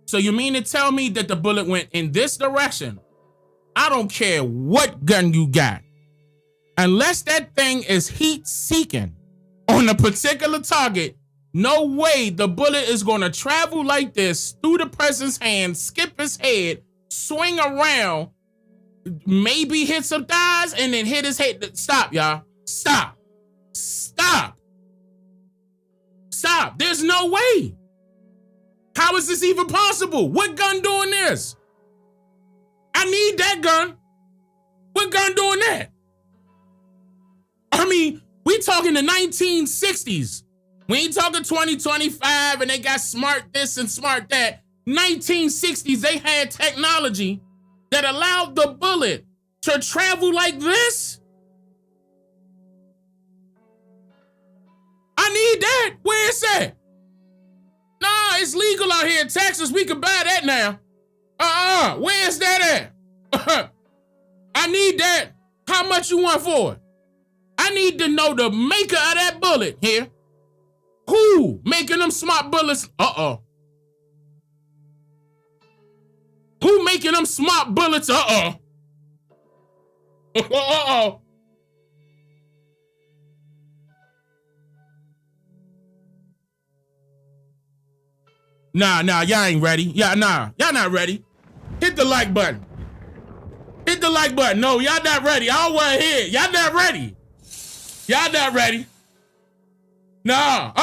So you mean to tell me that the bullet went in this direction? I don't care what gun you got. Unless that thing is heat-seeking on a particular target, no way the bullet is going to travel like this through the president's hand, skip his head, swing around, maybe hit some thighs, and then hit his head. Stop, y'all. Stop. There's no way. How is this even possible? What gun doing this? I need that gun. What gun doing that? I mean, we talking the 1960s. We ain't talking 2025 and they got smart this and smart that. 1960s, they had technology that allowed the bullet to travel like this. I need that. Where is that? Nah, it's legal out here in Texas. We can buy that now. Where's that at? I need that. How much you want for it? I need to know the maker of that bullet here. Who making them smart bullets? Who making them smart bullets? Nah, y'all ain't ready. Y'all not ready. Hit the like button. Hit the like button. No, y'all not ready. I don't want to hear it. Y'all not ready. Y'all not ready. Nah,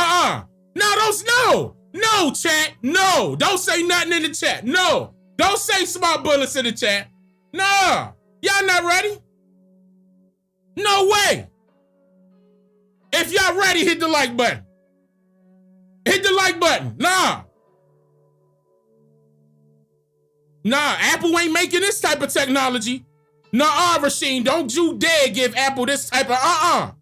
no, chat. No, don't say nothing in the chat. No, don't say smart bullets in the chat. Nah, y'all not ready. No way. If y'all ready, hit the like button. Hit the like button. Nah, Apple ain't making this type of technology. Rasheen, don't you dare give Apple this type of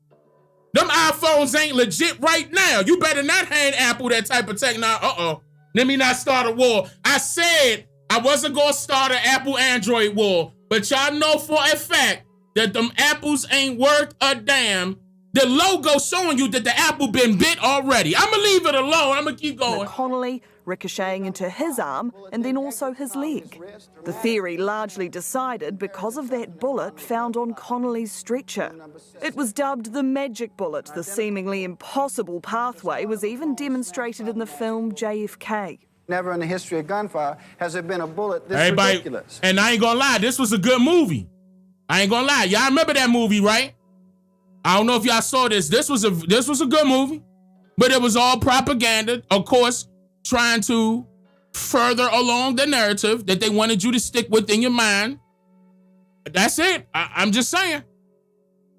Them iPhones ain't legit right now. You better not hand Apple that type of technology. Let me not start a war. I said I I wasn't gonna start an Apple Android war, but y'all know for a fact that them apples ain't worth a damn. The logo showing you that the apple been bit already. I'm gonna leave it alone. I'm gonna keep going. Connolly ricocheting into his arm and then also his leg. The theory largely decided because of that bullet found on Connolly's stretcher. It was dubbed the magic bullet. The seemingly impossible pathway was even demonstrated in the film JFK. Never in the history of gunfire has there been a bullet this ridiculous. And I ain't gonna lie, this was a good movie. I ain't gonna lie. Y'all remember that movie, right? I don't know if y'all saw this. This was a good movie, but it was all propaganda, of course, trying to further along the narrative that they wanted you to stick within your mind. That's it. I'm just saying. Has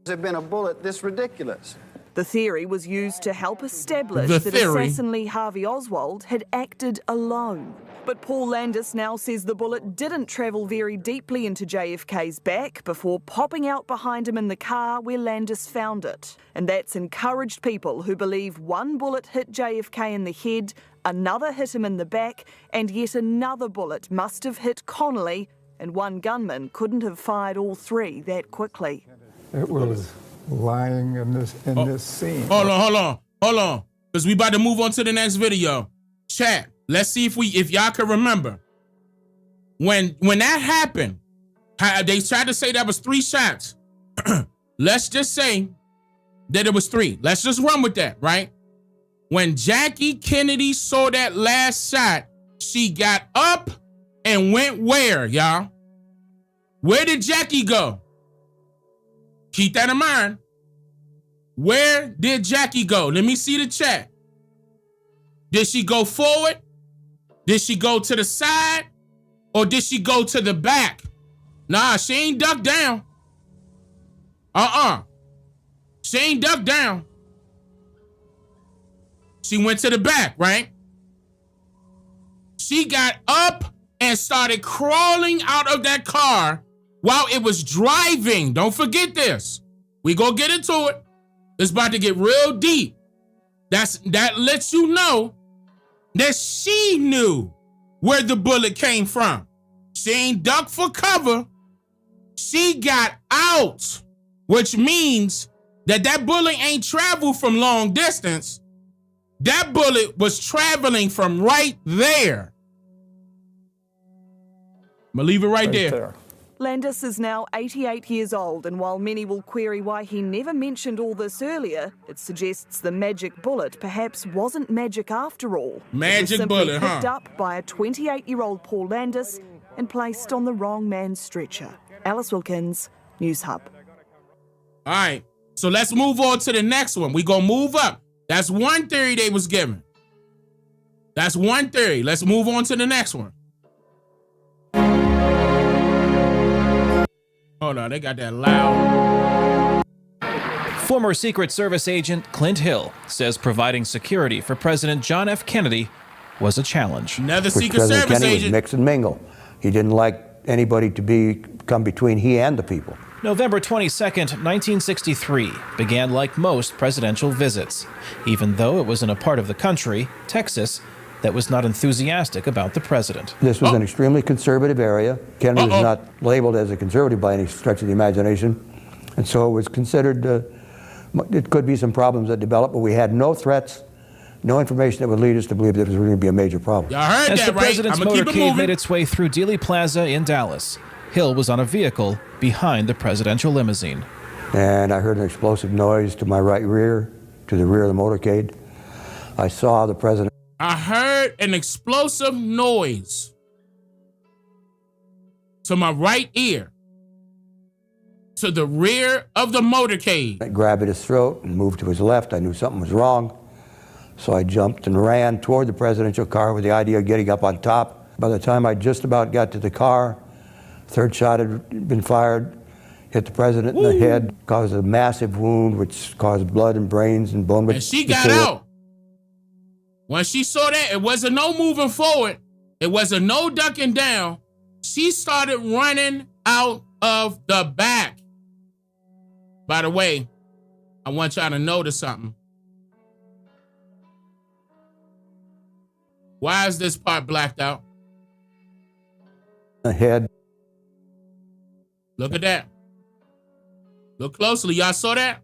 there been a bullet this ridiculous? The theory was used to help establish that assassin Lee Harvey Oswald had acted alone. But Paul Landis now says the bullet didn't travel very deeply into JFK's back before popping out behind him in the car where Landis found it. And that's encouraged people who believe one bullet hit JFK in the head, another hit him in the back, and yet another bullet must have hit Connolly, and one gunman couldn't have fired all three that quickly. It was lying in this scene. Hold on. Because we about to move on to the next video. Chat, let's see if y'all can remember. When that happened, they tried to say that was 3 shots. Let's just say that it was 3. Let's just run with that, right? When Jackie Kennedy saw that last shot, she got up and went where, y'all? Where did Jackie go? Keep that in mind. Where did Jackie go? Let me see the chat. Did she go forward? Did she go to the side? Or did she go to the back? Nah, she ain't ducked down. She ain't ducked down. She went to the back, right? She got up and started crawling out of that car while it was driving. Don't forget this. We gonna get into it. It's about to get real deep. That lets you know that she knew where the bullet came from. She ain't ducked for cover. She got out, which means that bullet ain't traveled from long distance. That bullet was traveling from right there. I'm gonna leave it right there. Landis is now 88 years old, and while many will query why he never mentioned all this earlier, it suggests the magic bullet perhaps wasn't magic after all. Magic bullet, picked up by a 28-year-old Paul Landis and placed on the wrong man's stretcher. Alice Wilkins, News Hub. All right, so let's move on to the next one. We gonna move up. That's one theory they was given. That's one theory. Let's move on to the next one. Hold on, they got that loud. Former Secret Service agent Clint Hill says providing security for President John F. Kennedy was a challenge. Another Secret Service Kennedy agent. Was mix and mingle. He didn't like anybody to come between he and the people. November 22nd, 1963 began like most presidential visits, even though it was in a part of the country, Texas, that was not enthusiastic about the president. This was an extremely conservative area. Kennedy was not labeled as a conservative by any stretch of the imagination, and so it was considered, it could be some problems that developed, but we had no threats, no information that would lead us to believe that it was going to be a major problem. Y'all heard As that, the right? president's motorcade made its way through Dealey Plaza in Dallas, Hill was on a vehicle behind the presidential limousine. And I heard an explosive noise to my right rear, to the rear of the motorcade. I saw the president. I heard an explosive noise to my right ear, to the rear of the motorcade. I grabbed at his throat and moved to his left. I knew something was wrong. So I jumped and ran toward the presidential car with the idea of getting up on top. By the time I just about got to the car, third shot had been fired, hit the president in the head, caused a massive wound, which caused blood and brains and bone. And she got out. When she saw that, it wasn't no moving forward. It wasn't no ducking down. She started running out of the back. By the way, I want y'all to notice something. Why is this part blacked out? Head. Look at that. Look closely. Y'all saw that?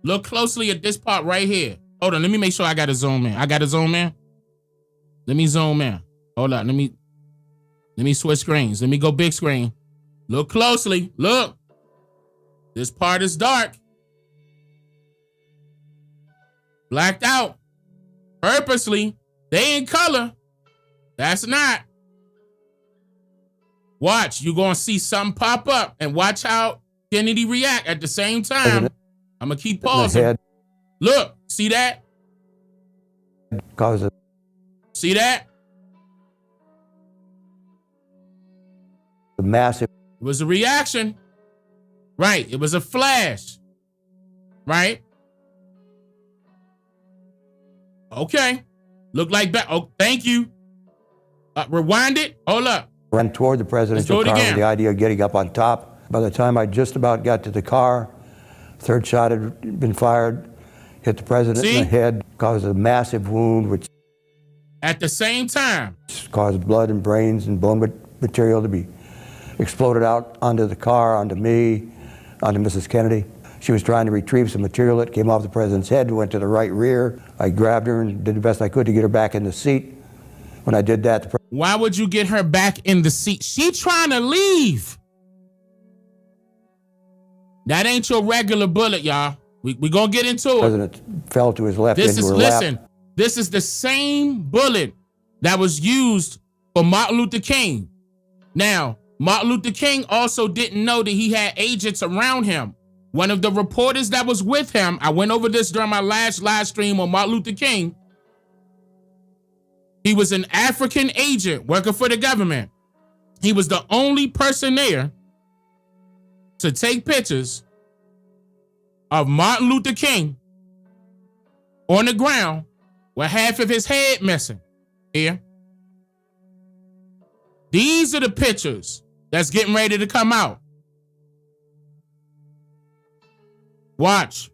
Look closely at this part right here. Hold on. Let me make sure I got to zoom in. I got to zoom in. Let me zoom in. Hold on. Let me switch screens. Let me go big screen. Look closely. Look. This part is dark. Blacked out. Purposely. They in color. That's not. Watch. You're going to see something pop up. And watch how Kennedy react at the same time. I'm going to keep pausing. Look. See that? See that? The massive. It was a reaction. Right. It was a flash. Right? Okay. Look like that. Oh, thank you. Rewind it. Hold up. Ran toward the presidential car with the idea of getting up on top. By the time I just about got to the car, third shot had been fired, hit the president in the head, caused a massive wound, which at the same time caused blood and brains and bone material to be exploded out onto the car, onto me, onto Mrs. Kennedy. She was trying to retrieve some material that came off the president's head and went to the right rear. I grabbed her and did the best I could to get her back in the seat. When I did that, why would you get her back in the seat? She trying to leave. That ain't your regular bullet, y'all. We gonna get into it. The president fell to his left into her lap. This is the same bullet that was used for Martin Luther King. Now, Martin Luther King also didn't know that he had agents around him. One of the reporters that was with him, I went over this during my last live stream on Martin Luther King. He was an African agent working for the government. He was the only person there to take pictures of Martin Luther King on the ground with half of his head missing. Here. These are the pictures that's getting ready to come out. Watch.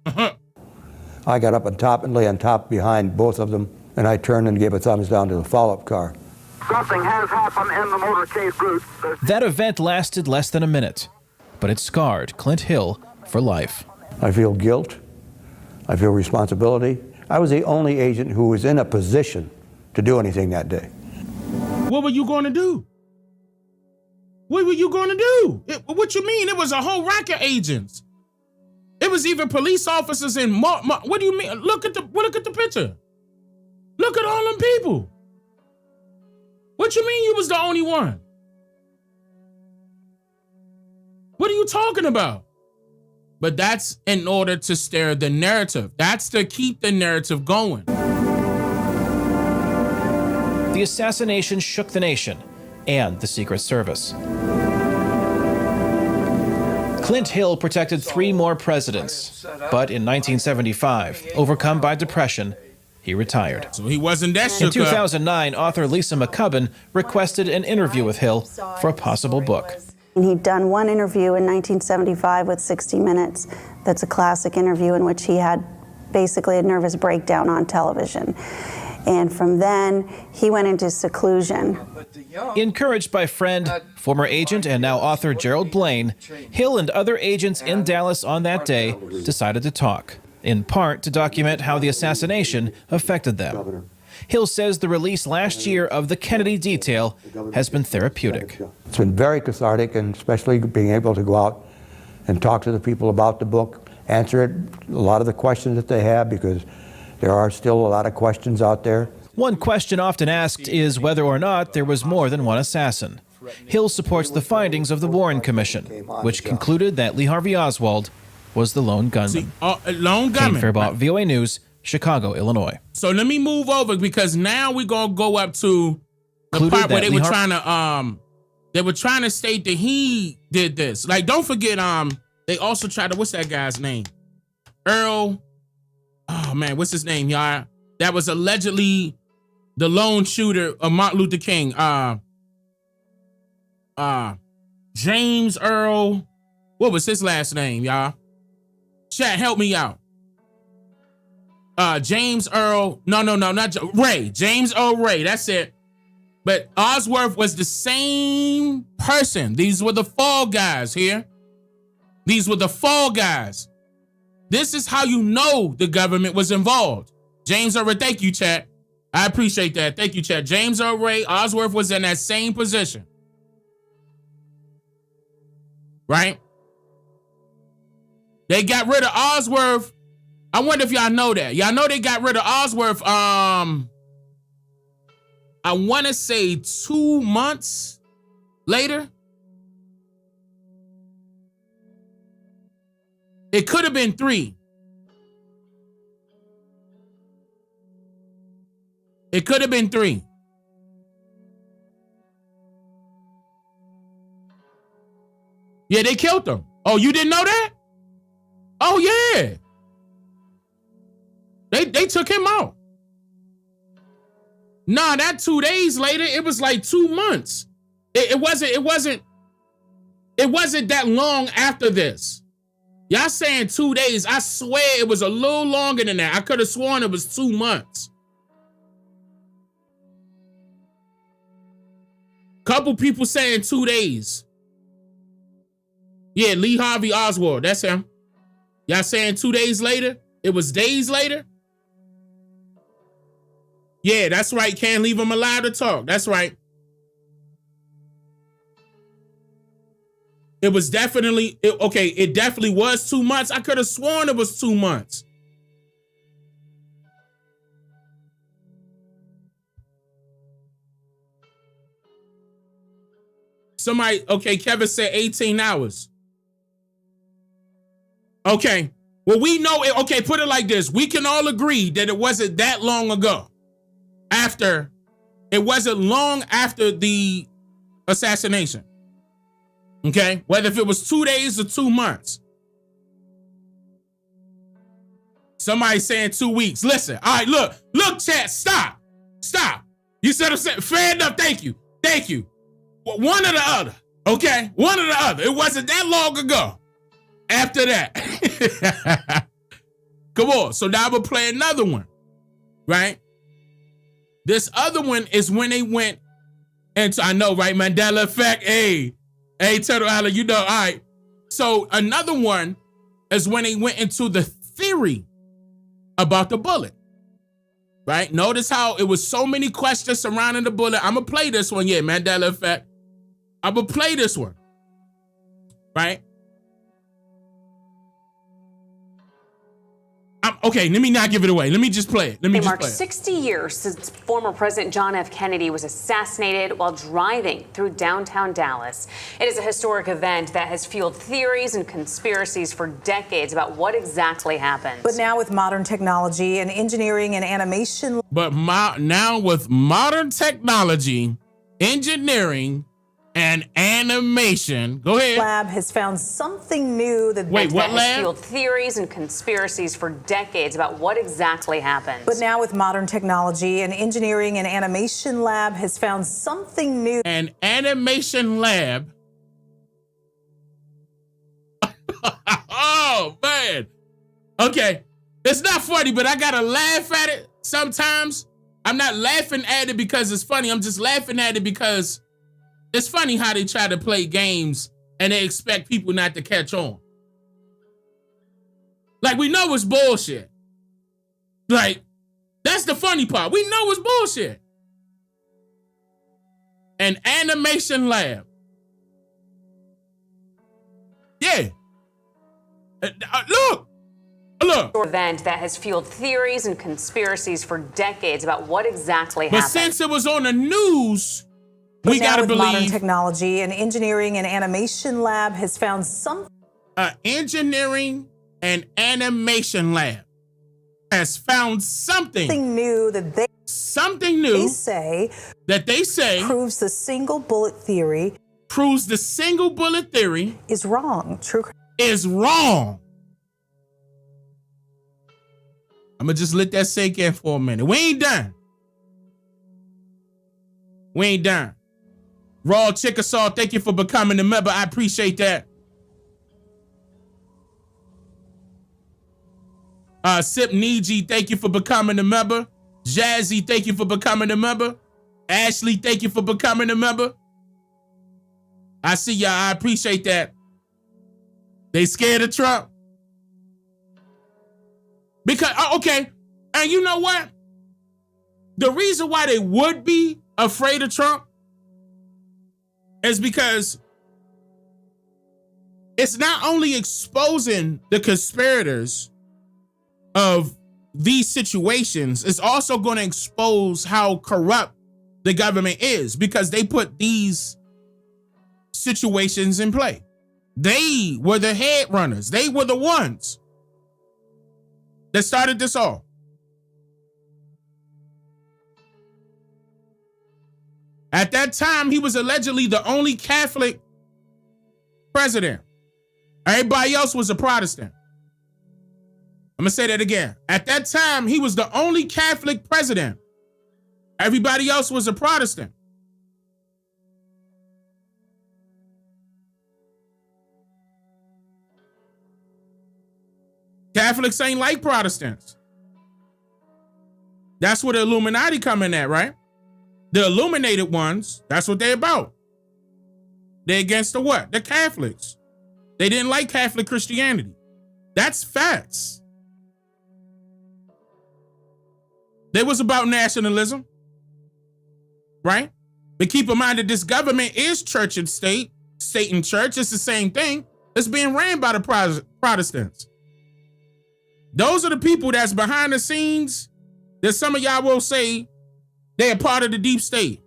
I got up on top and lay on top behind both of them, and I turned and gave a thumbs down to the follow-up car. Something has happened in the motorcade route. That event lasted less than a minute, but it scarred Clint Hill for life. I feel guilt. I feel responsibility. I was the only agent who was in a position to do anything that day. What were you going to do? What were you going to do? What you mean? It was a whole rack of agents. It was even police officers and what do you mean? Look at the picture. Look at all them people. What you mean you was the only one? What are you talking about? But that's in order to stir the narrative. That's to keep the narrative going. The assassination shook the nation and the Secret Service. Clint Hill protected 3 more presidents, but in 1975, overcome by depression, he retired. So he wasn't that shook up. In 2009, author Lisa McCubbin requested an interview with Hill for a possible book. He'd done one interview in 1975 with 60 Minutes. That's a classic interview in which he had basically a nervous breakdown on television. And from then, he went into seclusion. Encouraged by friend, former agent and now author Gerald Blaine, Hill and other agents in Dallas on that day decided to talk, in part to document how the assassination affected them. Hill says the release last year of the Kennedy detail has been therapeutic. It's been very cathartic, and especially being able to go out and talk to the people about the book, answer a lot of the questions that they have, because there are still a lot of questions out there. One question often asked is whether or not there was more than one assassin. Hill supports the findings of the Warren Commission, which concluded that Lee Harvey Oswald was the lone gunman. Lone gunman. Kane Faribault, VOA News, Chicago, Illinois. So let me move over, because now we're gonna go up to the part where they were trying to state that he did this. Like, don't forget, they also tried to, what's that guy's name? Earl. Oh man, what's his name, y'all? That was allegedly the lone shooter of Martin Luther King. James Earl. What was his last name, y'all? Chat, help me out. James Earl. No, not Ray. James Earl Ray. That's it. But Osworth was the same person. These were the fall guys here. These were the fall guys. This is how you know the government was involved. James O'Ray, thank you, chat. I appreciate that. Thank you, chat. James O'Ray, Osworth was in that same position. Right? They got rid of Osworth. I wonder if y'all know that. Y'all know they got rid of Osworth, I want to say 2 months later. It could have been 3. It could have been 3. Yeah, they killed him. Oh, you didn't know that? Oh, yeah. They took him out. Nah, that 2 days later, it was like 2 months. It wasn't that long after this. Y'all saying 2 days. I swear it was a little longer than that. I could have sworn it was 2 months. Couple people saying 2 days. Yeah, Lee Harvey Oswald, that's him. Y'all saying 2 days later? It was days later? Yeah, that's right. Can't leave him alive to talk. That's right. It was definitely, it definitely was 2 months. I could have sworn it was 2 months. Somebody, Kevin said 18 hours. Okay, well, we know it. Okay, put it like this. We can all agree that it wasn't that long ago. It wasn't long after the assassination. Okay, whether if it was 2 days or 2 months. Somebody saying 2 weeks. Listen, all right, look, chat, stop. You said I'm saying, fair enough, thank you. One or the other, okay? One or the other. It wasn't that long ago. After that. Come on, so now we'll play another one, right? This other one is when they went into, I know, right? Mandela effect. Hey, Turtle Island, you know, all right. So another one is when they went into the theory about the bullet, right? Notice how it was so many questions surrounding the bullet. I'm going to play this one. Yeah, Mandela effect. I'm going to play this one, right? Okay, let me not give it away. Let me just play it. It marks 60 years since former President John F. Kennedy was assassinated while driving through downtown Dallas. It is a historic event that has fueled theories and conspiracies for decades about what exactly happened. But now with modern technology and engineering and animation. Now with modern technology, engineering, and animation. Go ahead. Lab has found something new that has fueled theories and conspiracies for decades about what exactly happened. But now with modern technology, an engineering and animation lab has found something new. An animation lab. Oh, man. Okay. It's not funny, but I gotta laugh at it sometimes. I'm not laughing at it because it's funny. I'm just laughing at it because it's funny how they try to play games and they expect people not to catch on. Like, we know it's bullshit. Like, that's the funny part. We know it's bullshit. An animation lab. Yeah. Look. Event that has fueled theories and conspiracies for decades about what exactly happened. But since it was on the news, we gotta believe modern technology, an engineering and animation lab has found some. Engineering and animation lab has found something new that they say proves the single bullet theory. Proves the single bullet theory is wrong. Is wrong. I'm gonna just let that sink in for a minute. We ain't done. Raw Chickasaw, thank you for becoming a member. I appreciate that. Sip Niji, thank you for becoming a member. Jazzy, thank you for becoming a member. Ashley, thank you for becoming a member. I see y'all. I appreciate that. They scared of Trump. Because, okay, and you know what? The reason why they would be afraid of Trump is because it's not only exposing the conspirators of these situations, it's also going to expose how corrupt the government is because they put these situations in play. They were the head runners. They were the ones that started this all. At that time, he was allegedly the only Catholic president. Everybody else was a Protestant. I'm going to say that again. At that time, he was the only Catholic president. Everybody else was a Protestant. Catholics ain't like Protestants. That's where the Illuminati come in at, right? The illuminated ones, that's what they're about. They're against the what? The Catholics. They didn't like Catholic Christianity. That's facts. They was about nationalism, right? But keep in mind that this government is church and state, state and church. It's the same thing. It's being ran by the Protestants. Those are the people that's behind the scenes that some of y'all will say they are part of the deep state.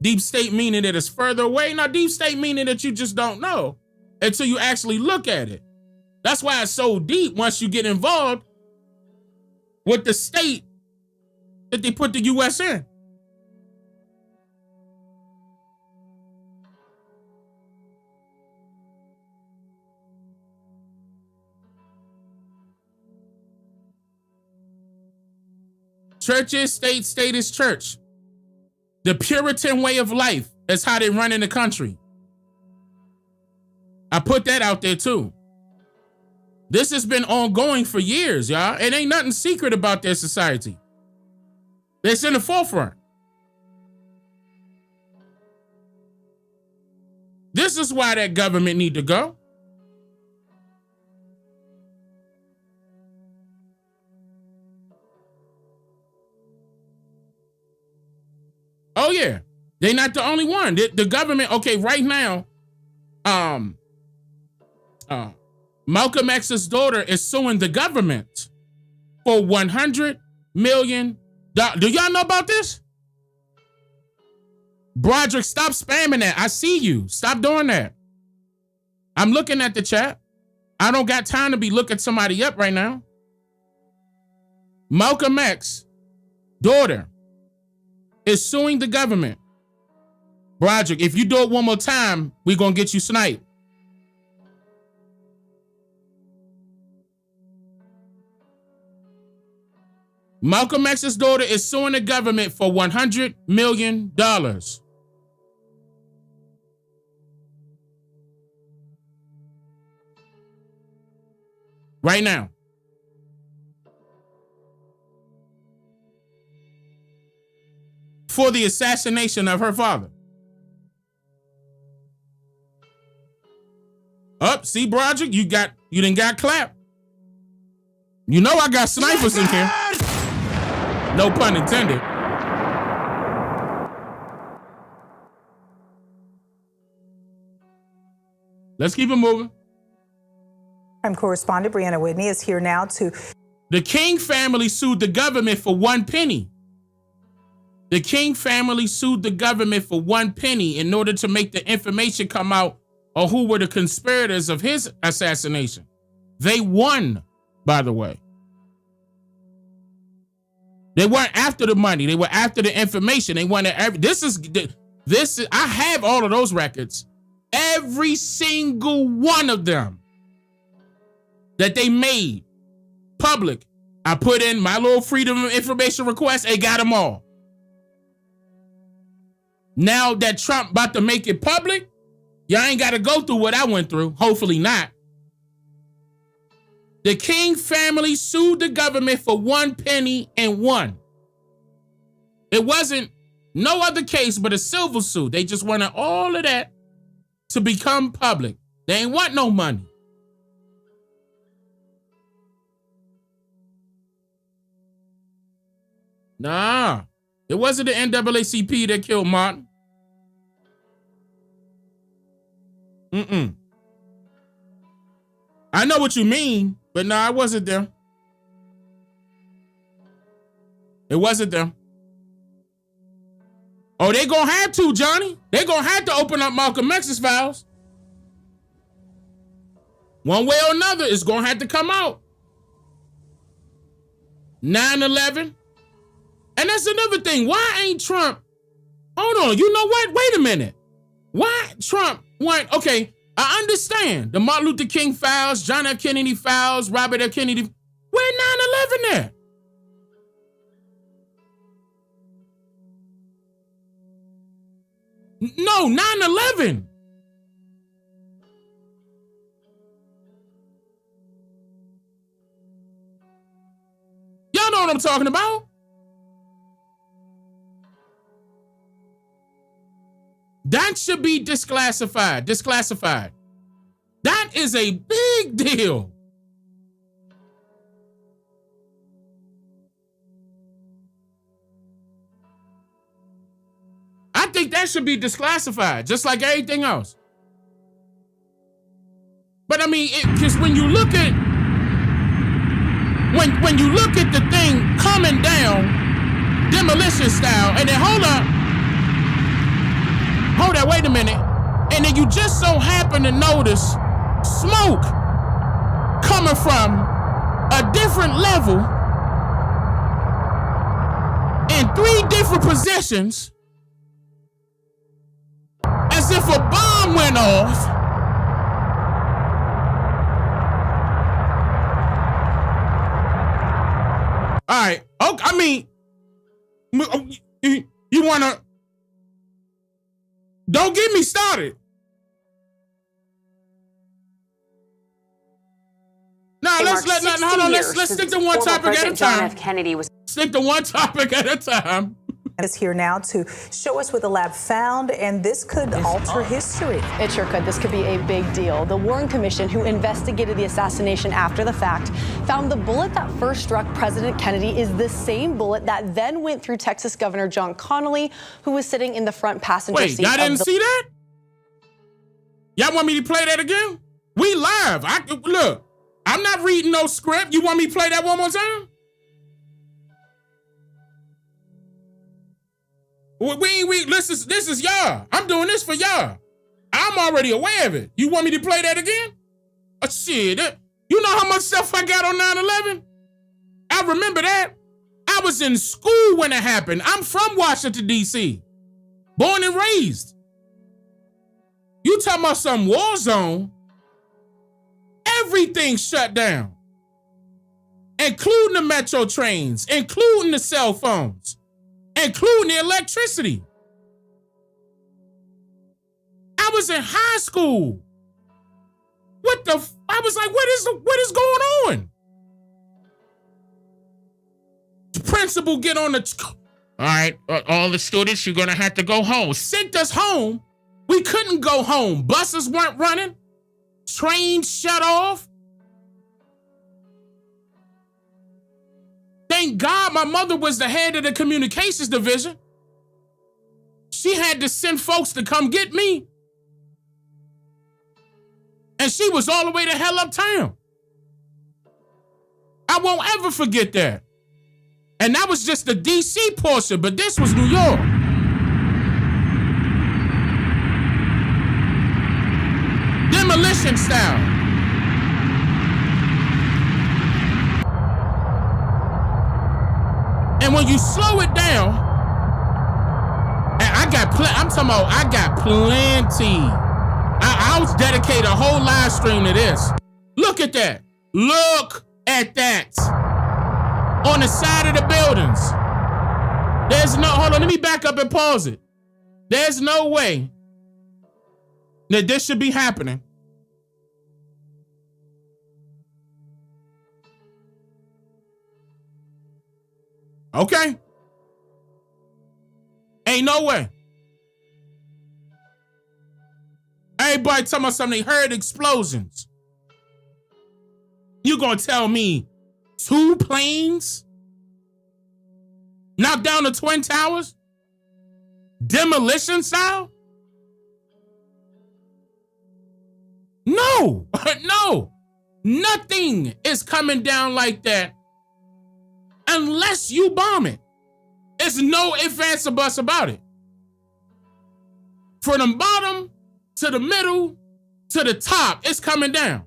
Deep state meaning that it's further away. Now, deep state meaning that you just don't know until you actually look at it. That's why it's so deep once you get involved with the state that they put the U.S. in. Church is state, state is church. The Puritan way of life is how they run in the country. I put that out there too. This has been ongoing for years, y'all. It ain't nothing secret about their society. It's in the forefront. This is why that government need to go. Oh yeah, they're not the only one. The government, okay, right now, Malcolm X's daughter is suing the government for $100 million. Do y'all know about this? Broderick, stop spamming that. I see you. Stop doing that. I'm looking at the chat. I don't got time to be looking somebody up right now. Malcolm X's daughter is suing the government. Broderick, if you do it one more time, we're going to get you sniped. Malcolm X's daughter is suing the government for $100 million. Right now. For the assassination of her father. Up, see, Broderick, you done got clapped. You know I got snipers in here. No pun intended. Let's keep it moving. I'm correspondent Brianna Whitney is here now to... The King family sued the government for one penny. The King family sued the government for one penny in order to make the information come out on who were the conspirators of his assassination. They won, by the way. They weren't after the money. They were after the information. They wanted I have all of those records. Every single one of them that they made public. I put in my little freedom of information request. They got them all. Now that Trump about to make it public, y'all ain't got to go through what I went through. Hopefully not. The King family sued the government for one penny and won. It wasn't no other case but a civil suit. They just wanted all of that to become public. They ain't want no money. Nah, it wasn't the NAACP that killed Martin. I know what you mean, but nah, it wasn't them. It wasn't them. Oh, they gonna have to, Johnny. They gonna have to open up Malcolm X's files. One way or another, it's gonna have to come out. 9/11. And that's another thing. Why ain't Trump? Hold on. You know what? Wait a minute. Why Trump went? Okay, I understand the Martin Luther King files, John F. Kennedy files, Robert F. Kennedy. Where 9/11 at? No, 9/11. Y'all know what I'm talking about. That should be disclassified. That is a big deal. I think that should be disclassified, just like everything else. But I mean, because when you look at the thing coming down, demolition style, and then hold on, wait a minute, and then you just so happen to notice smoke coming from a different level in 3 different positions, as if a bomb went off. All right. Oh, I mean, you wanna? Don't get me started. Now let's stick to one topic at a time. Stick to one topic at a time. Is here now to show us what the lab found, and this could alter history. It sure could. This could be a big deal. The Warren Commission, who investigated the assassination after the fact, found the bullet that first struck President Kennedy is the same bullet that then went through Texas Governor John Connally, who was sitting in the front passenger seat. Wait, y'all didn't see that? Y'all want me to play that again? We live. Look, I'm not reading no script. You want me to play that one more time? This is y'all. I'm doing this for y'all. I'm already aware of it. You want me to play that again? Oh, shit. You know how much stuff I got on 9/11? I remember that. I was in school when it happened. I'm from Washington, D.C. Born and raised. You talking about some war zone? Everything shut down. Including the metro trains, including the cell phones, including the electricity. I was in high school. I was like, what is going on? The principal get on the, all right, all the students, you're gonna have to go home. Sent us home. We couldn't go home. Buses weren't running. Trains shut off. Thank God my mother was the head of the communications division. She had to send folks to come get me. And she was all the way to hell uptown. I won't ever forget that. And that was just the DC portion, but this was New York. Demolition style. And when you slow it down, and I got plenty. I'll dedicate a whole live stream to this. Look at that. Look at that. On the side of the buildings. Hold on, let me back up and pause it. There's no way that this should be happening. Okay. Ain't no way. Everybody talking about something, they heard explosions. You gonna tell me 2 planes knocked down the Twin Towers? Demolition style? No, no. Nothing is coming down like that unless you bomb it. There's no ifs, ands, or buts about it. From the bottom to the middle to the top, it's coming down.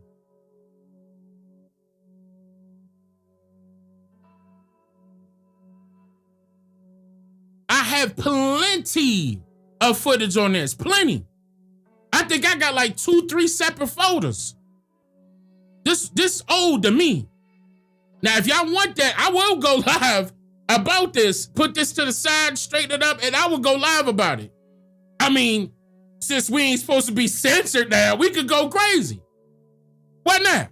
I have plenty of footage on this. Plenty. I think I got like 2-3 separate folders. This old to me. Now, if y'all want that, I will go live about this. Put this to the side, straighten it up, and I will go live about it. I mean, since we ain't supposed to be censored now, we could go crazy. What now?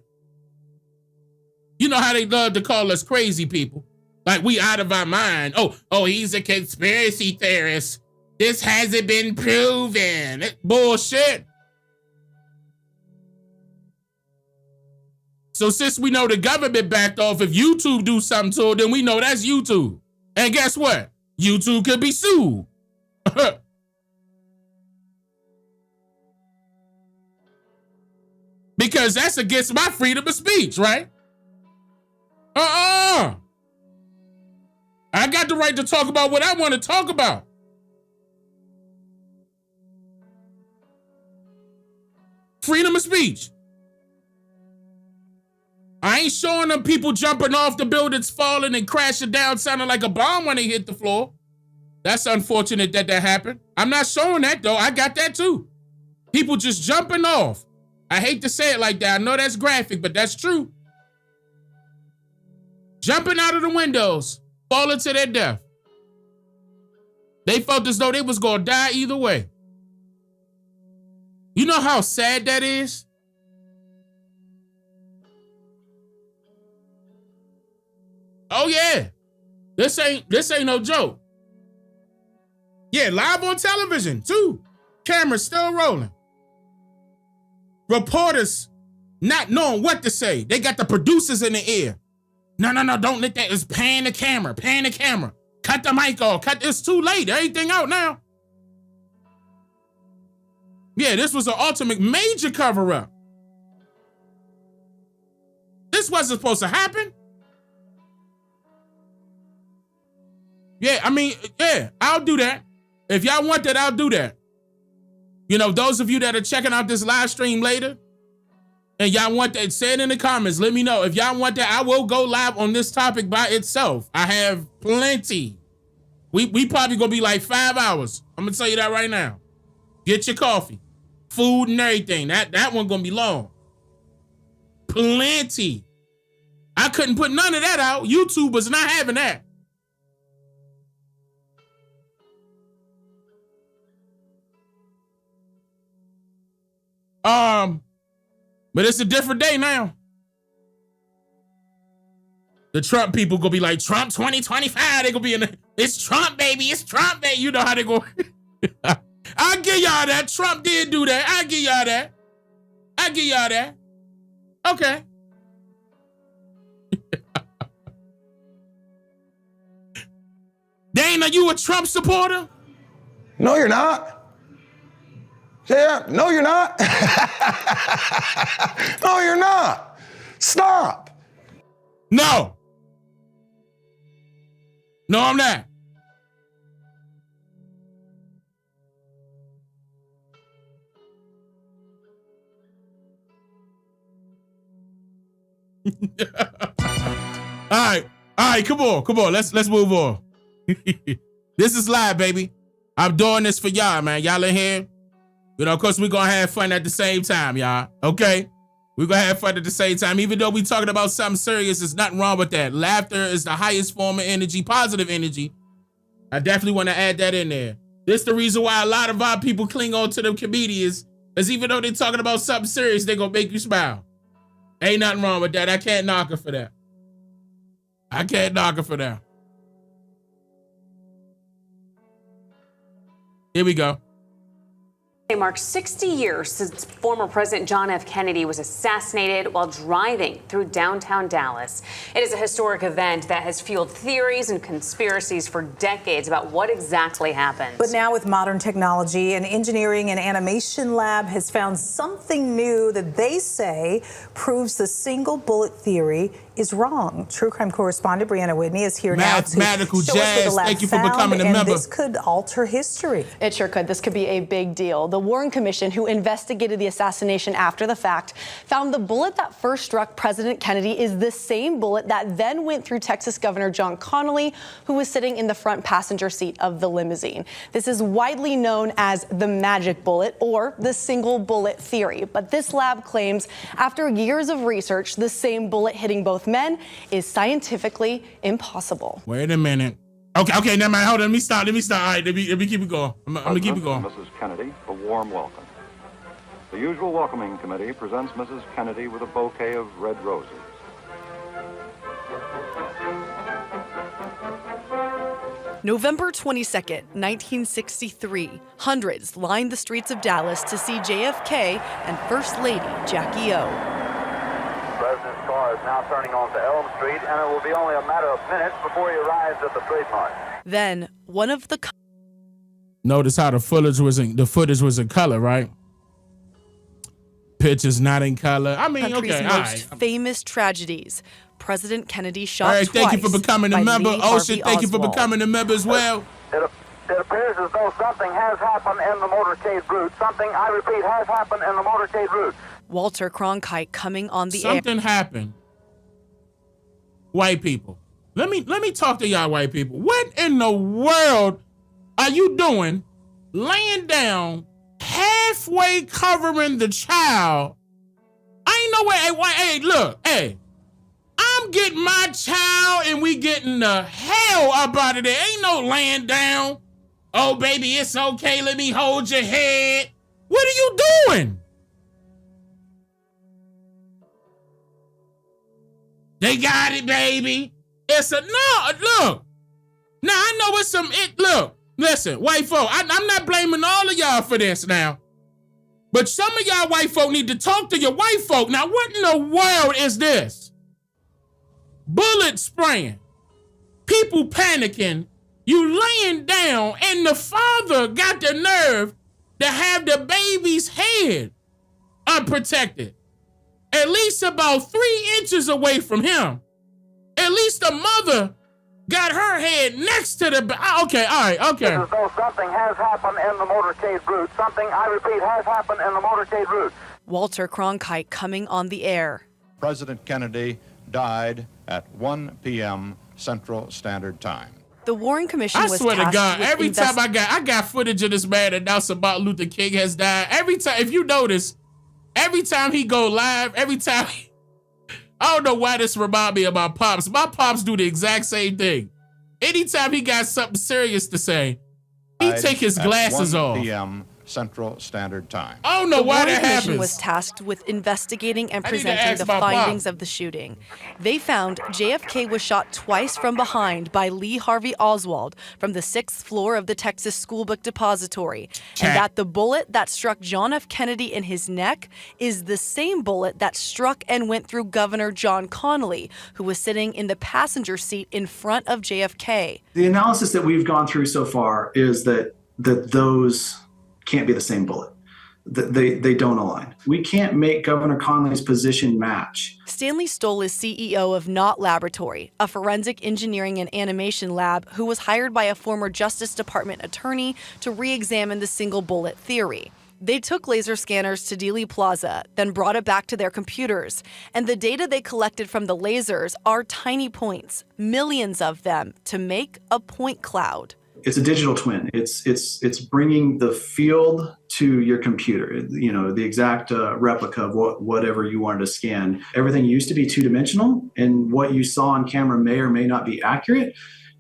You know how they love to call us crazy people. Like we out of our mind. Oh, he's a conspiracy theorist. This hasn't been proven. Bullshit. So since we know the government backed off, if YouTube do something to it, then we know that's YouTube. And guess what? YouTube could be sued. Because that's against my freedom of speech, right? I got the right to talk about what I want to talk about. Freedom of speech. I ain't showing them people jumping off the buildings, falling and crashing down, sounding like a bomb when they hit the floor. That's unfortunate that happened. I'm not showing that, though. I got that, too. People just jumping off. I hate to say it like that. I know that's graphic, but that's true. Jumping out of the windows, falling to their death. They felt as though they was going to die either way. You know how sad that is? Oh yeah, this ain't no joke. Yeah, live on television too. Cameras still rolling. Reporters not knowing what to say. They got the producers in the ear. No, don't let that. It's pan the camera. Cut the mic off. It's too late. Everything out now. Yeah, this was an ultimate major cover-up. This wasn't supposed to happen. Yeah, I mean, yeah, I'll do that. If y'all want that, I'll do that. You know, those of you that are checking out this live stream later, and y'all want that, say it in the comments. Let me know. If y'all want that, I will go live on this topic by itself. I have plenty. We probably gonna be like 5 hours. I'm gonna tell you that right now. Get your coffee, food, and everything. That one gonna be long. Plenty. I couldn't put none of that out. YouTube was not having that. But it's a different day now. The Trump people gonna be like, Trump 2025. They gonna be it's Trump, baby. It's Trump, baby. You know how they go. I'll give y'all that. Trump did do that. I'll give y'all that. Okay. Dane, are you a Trump supporter? No, you're not. Yeah, no, you're not. No, you're not. Stop. No, I'm not. All right, come on. Let's move on. This is live, baby. I'm doing this for y'all, man. Y'all in here? You know, of course, we're going to have fun at the same time, y'all. Okay? We're going to have fun at the same time. Even though we're talking about something serious, there's nothing wrong with that. Laughter is the highest form of energy, positive energy. I definitely want to add that in there. This is the reason why a lot of our people cling on to them comedians, is even though they're talking about something serious, they're going to make you smile. Ain't nothing wrong with that. I can't knock her for that. Here we go. It marks 60 years since former President John F. Kennedy was assassinated while driving through downtown Dallas. It is a historic event that has fueled theories and conspiracies for decades about what exactly happened. But now with modern technology, an engineering and animation lab has found something new that they say proves the single bullet theory is wrong. True crime correspondent Brianna Whitney is here now to Mathematical show us what Jazz. the lab Thank you for found, becoming a and member. this could alter history. It sure could. This could be a big deal. The Warren Commission, who investigated the assassination after the fact, found the bullet that first struck President Kennedy is the same bullet that then went through Texas Governor John Connally, who was sitting in the front passenger seat of the limousine. This is widely known as the magic bullet or the single bullet theory. But this lab claims after years of research, the same bullet hitting both men is scientifically impossible. Wait a minute. Okay, never mind. Hold on. Let me stop. All right, let me keep it going. I'm going to keep it going. Mrs. Kennedy, a warm welcome. The usual welcoming committee presents Mrs. Kennedy with a bouquet of red roses. November 22nd, 1963, hundreds lined the streets of Dallas to see JFK and First Lady Jackie O. The president's car is now turning onto Elm Street, and it will be only a matter of minutes before he arrives at the trademark. Then, one of the... Notice how the footage was in color, right? Pictures not in color. I mean, country's okay, all most right. famous tragedies. President Kennedy shot All right, twice. thank you for becoming a member. Lee Ocean, Harvey thank you for Oswald. becoming a member as well. It appears as though something has happened in the motorcade route. Something, I repeat, has happened in the motorcade route. Walter Cronkite coming on the Something happened. White people. Let me talk to y'all white people. What in the world are you doing laying down halfway covering the child? I ain't no way. Hey, look, hey. I'm getting my child and we getting the hell up out of there. Ain't no laying down. Oh, baby, it's okay. Let me hold your head. What are you doing? They got it, baby. It's a no. Look. Now I know it's some. Look. Listen, white folk. I'm not blaming all of y'all for this now, but some of y'all white folk need to talk to your white folk. Now, what in the world is this? Bullet spraying, people panicking, you laying down, and the father got the nerve to have the baby's head unprotected, at least about 3 inches away from him. At least the mother got her head next to the okay, all right, okay. It's as though something has happened in the motorcade route. Something, I repeat, has happened in the motorcade route. Walter Cronkite coming on the air. President Kennedy died at 1 p.m. Central Standard Time. The Warren Commission I was swear to tasked God, with every time I got footage of this man announce about Luther King has died. Every time, if you notice, every time he go live, I don't know why this remind me of my pops. My pops do the exact same thing. Anytime he got something serious to say, he take his glasses off. 1 p.m. Central Standard Time. I don't know why that The Warren Commission happens. was tasked with investigating and I need to presenting ask the my findings pop. of the shooting. They found JFK was shot twice from behind by Lee Harvey Oswald from the 6th floor of the Texas School Book Depository, and that the bullet that struck John F. Kennedy in his neck is the same bullet that struck and went through Governor John Connally, who was sitting in the passenger seat in front of JFK. The analysis that we've gone through so far is that those can't be the same bullet. They don't align. We can't make Governor Connolly's position match. Stanley Stoll is CEO of Knott Laboratory, a forensic engineering and animation lab who was hired by a former Justice Department attorney to re-examine the single bullet theory. They took laser scanners to Dealey Plaza, then brought it back to their computers. And the data they collected from the lasers are tiny points, millions of them, to make a point cloud. It's a digital twin. It's bringing the field to your computer. You know, the exact replica of whatever you wanted to scan. Everything used to be two-dimensional, and what you saw on camera may or may not be accurate.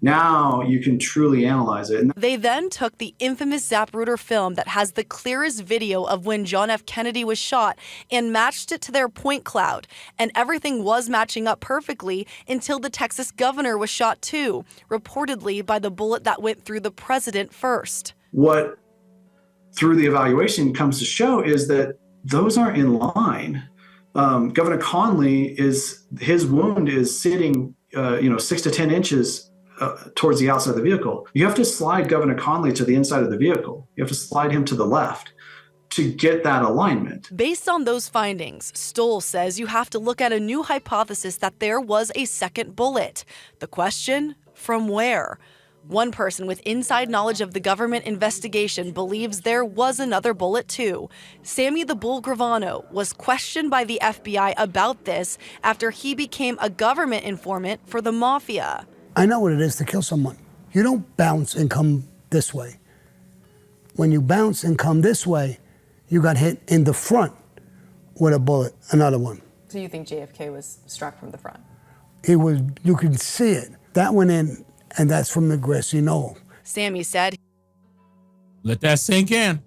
Now you can truly analyze it. They then took the infamous Zapruder film that has the clearest video of when John F. Kennedy was shot and matched it to their point cloud. And everything was matching up perfectly until the Texas governor was shot too, reportedly by the bullet that went through the president first. What through the evaluation comes to show is that those aren't in line. Governor Conley his wound is sitting, 6 to 10 inches towards the outside of the vehicle. You have to slide Governor Conley to the inside of the vehicle. You have to slide him to the left to get that alignment. Based on those findings, Stoll says you have to look at a new hypothesis that there was a second bullet. The question, from where? One person with inside knowledge of the government investigation believes there was another bullet too. Sammy the Bull Gravano was questioned by the FBI about this after he became a government informant for the mafia. I know what it is to kill someone. You don't bounce and come this way. When you bounce and come this way, you got hit in the front with a bullet, another one. So you think JFK was struck from the front? You can see it. That went in, and that's from the grassy knoll. Sammy said, let that sink in.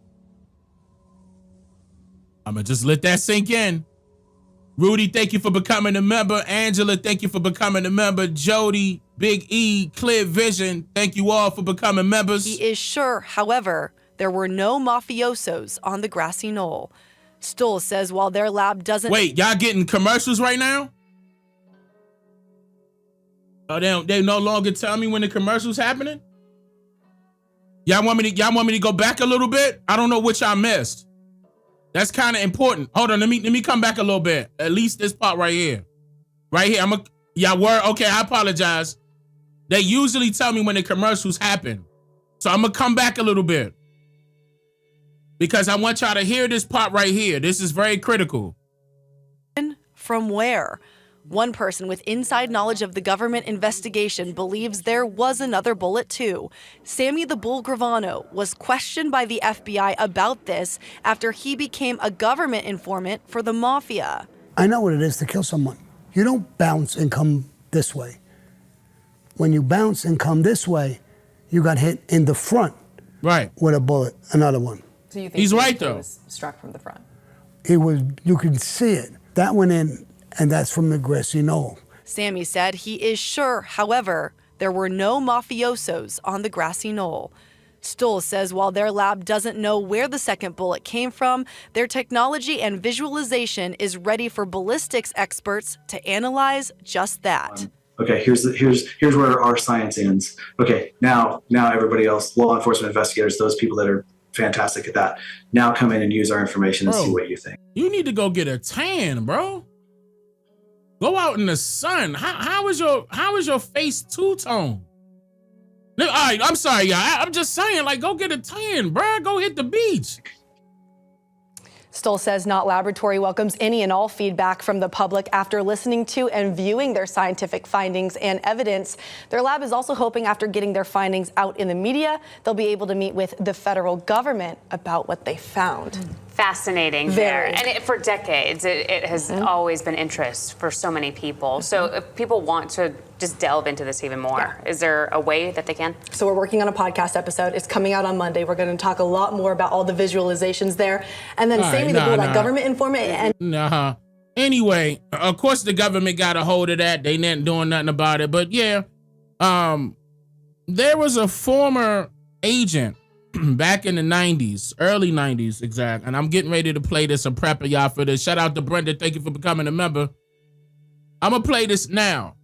I'm going to just let that sink in. Rudy, thank you for becoming a member. Angela, thank you for becoming a member. Jody, Big E, Clear Vision, thank you all for becoming members. He is sure, however, there were no mafiosos on the grassy knoll. Stoll says while their lab doesn't... Wait, y'all getting commercials right now? Oh, they no longer tell me when the commercial's happening? Y'all want me to go back a little bit? I don't know what y'all missed. That's kind of important. Hold on, let me come back a little bit. At least this part right here. Right here. Okay, I apologize. They usually tell me when the commercials happen. So I'm gonna come back a little bit. Because I want y'all to hear this part right here. This is very critical. From where? One person with inside knowledge of the government investigation believes there was another bullet too. Sammy the Bull Gravano was questioned by the FBI about this after he became a government informant for the mafia. I know what it is to kill someone. You don't bounce and come this way. When you bounce and come this way, you got hit in the front. Right. With a bullet, another one. So you think he's right though. Was struck from the front? You can see it. That went in, and that's from the grassy knoll. Sammy said he is sure, however, there were no mafiosos on the grassy knoll. Stoll says while their lab doesn't know where the second bullet came from, their technology and visualization is ready for ballistics experts to analyze just that. Okay, here's where our science ends. Okay, now everybody else, law enforcement investigators, those people that are fantastic at that, now come in and use our information and see what you think. You need to go get a tan, bro. Go out in the sun. How is your face two-tone? All right, I'm sorry, y'all. I'm just saying, like, go get a tan, bro. Go hit the beach. Stoll says Not Laboratory welcomes any and all feedback from the public after listening to and viewing their scientific findings and evidence. Their lab is also hoping after getting their findings out in the media, they'll be able to meet with the federal government about what they found. Fascinating there. And for decades, it has always been interest for so many people. So if people want to just delve into this even more, is there a way that they can? So we're working on a podcast episode. It's coming out on Monday. We're going to talk a lot more about all the visualizations there. And then Sammy the Bull, that government informant. And Anyway, of course the government got a hold of that. They not doing nothing about it. But yeah, there was a former agent back in the 90s, early 90s, exact. And I'm getting ready to play this and prep y'all for this. Shout out to Brenda. Thank you for becoming a member. I'm going to play this now.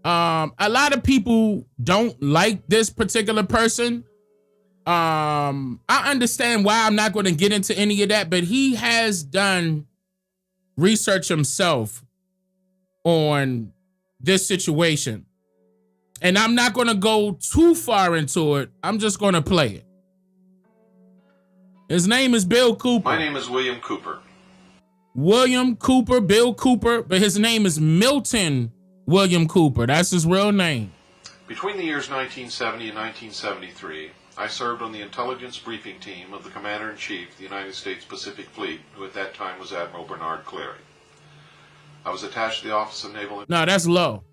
A lot of people don't like this particular person. I understand why. I'm not going to get into any of that, but he has done research himself on this situation. And I'm not going to go too far into it. I'm just going to play it. His name is Bill Cooper. My name is William Cooper. William Cooper, Bill Cooper, but his name is Milton William Cooper. That's his real name. Between the years 1970 and 1973, I served on the intelligence briefing team of the Commander-in-Chief of the United States Pacific Fleet, who at that time was Admiral Bernard Cleary. I was attached to the Office of Naval... No, that's low.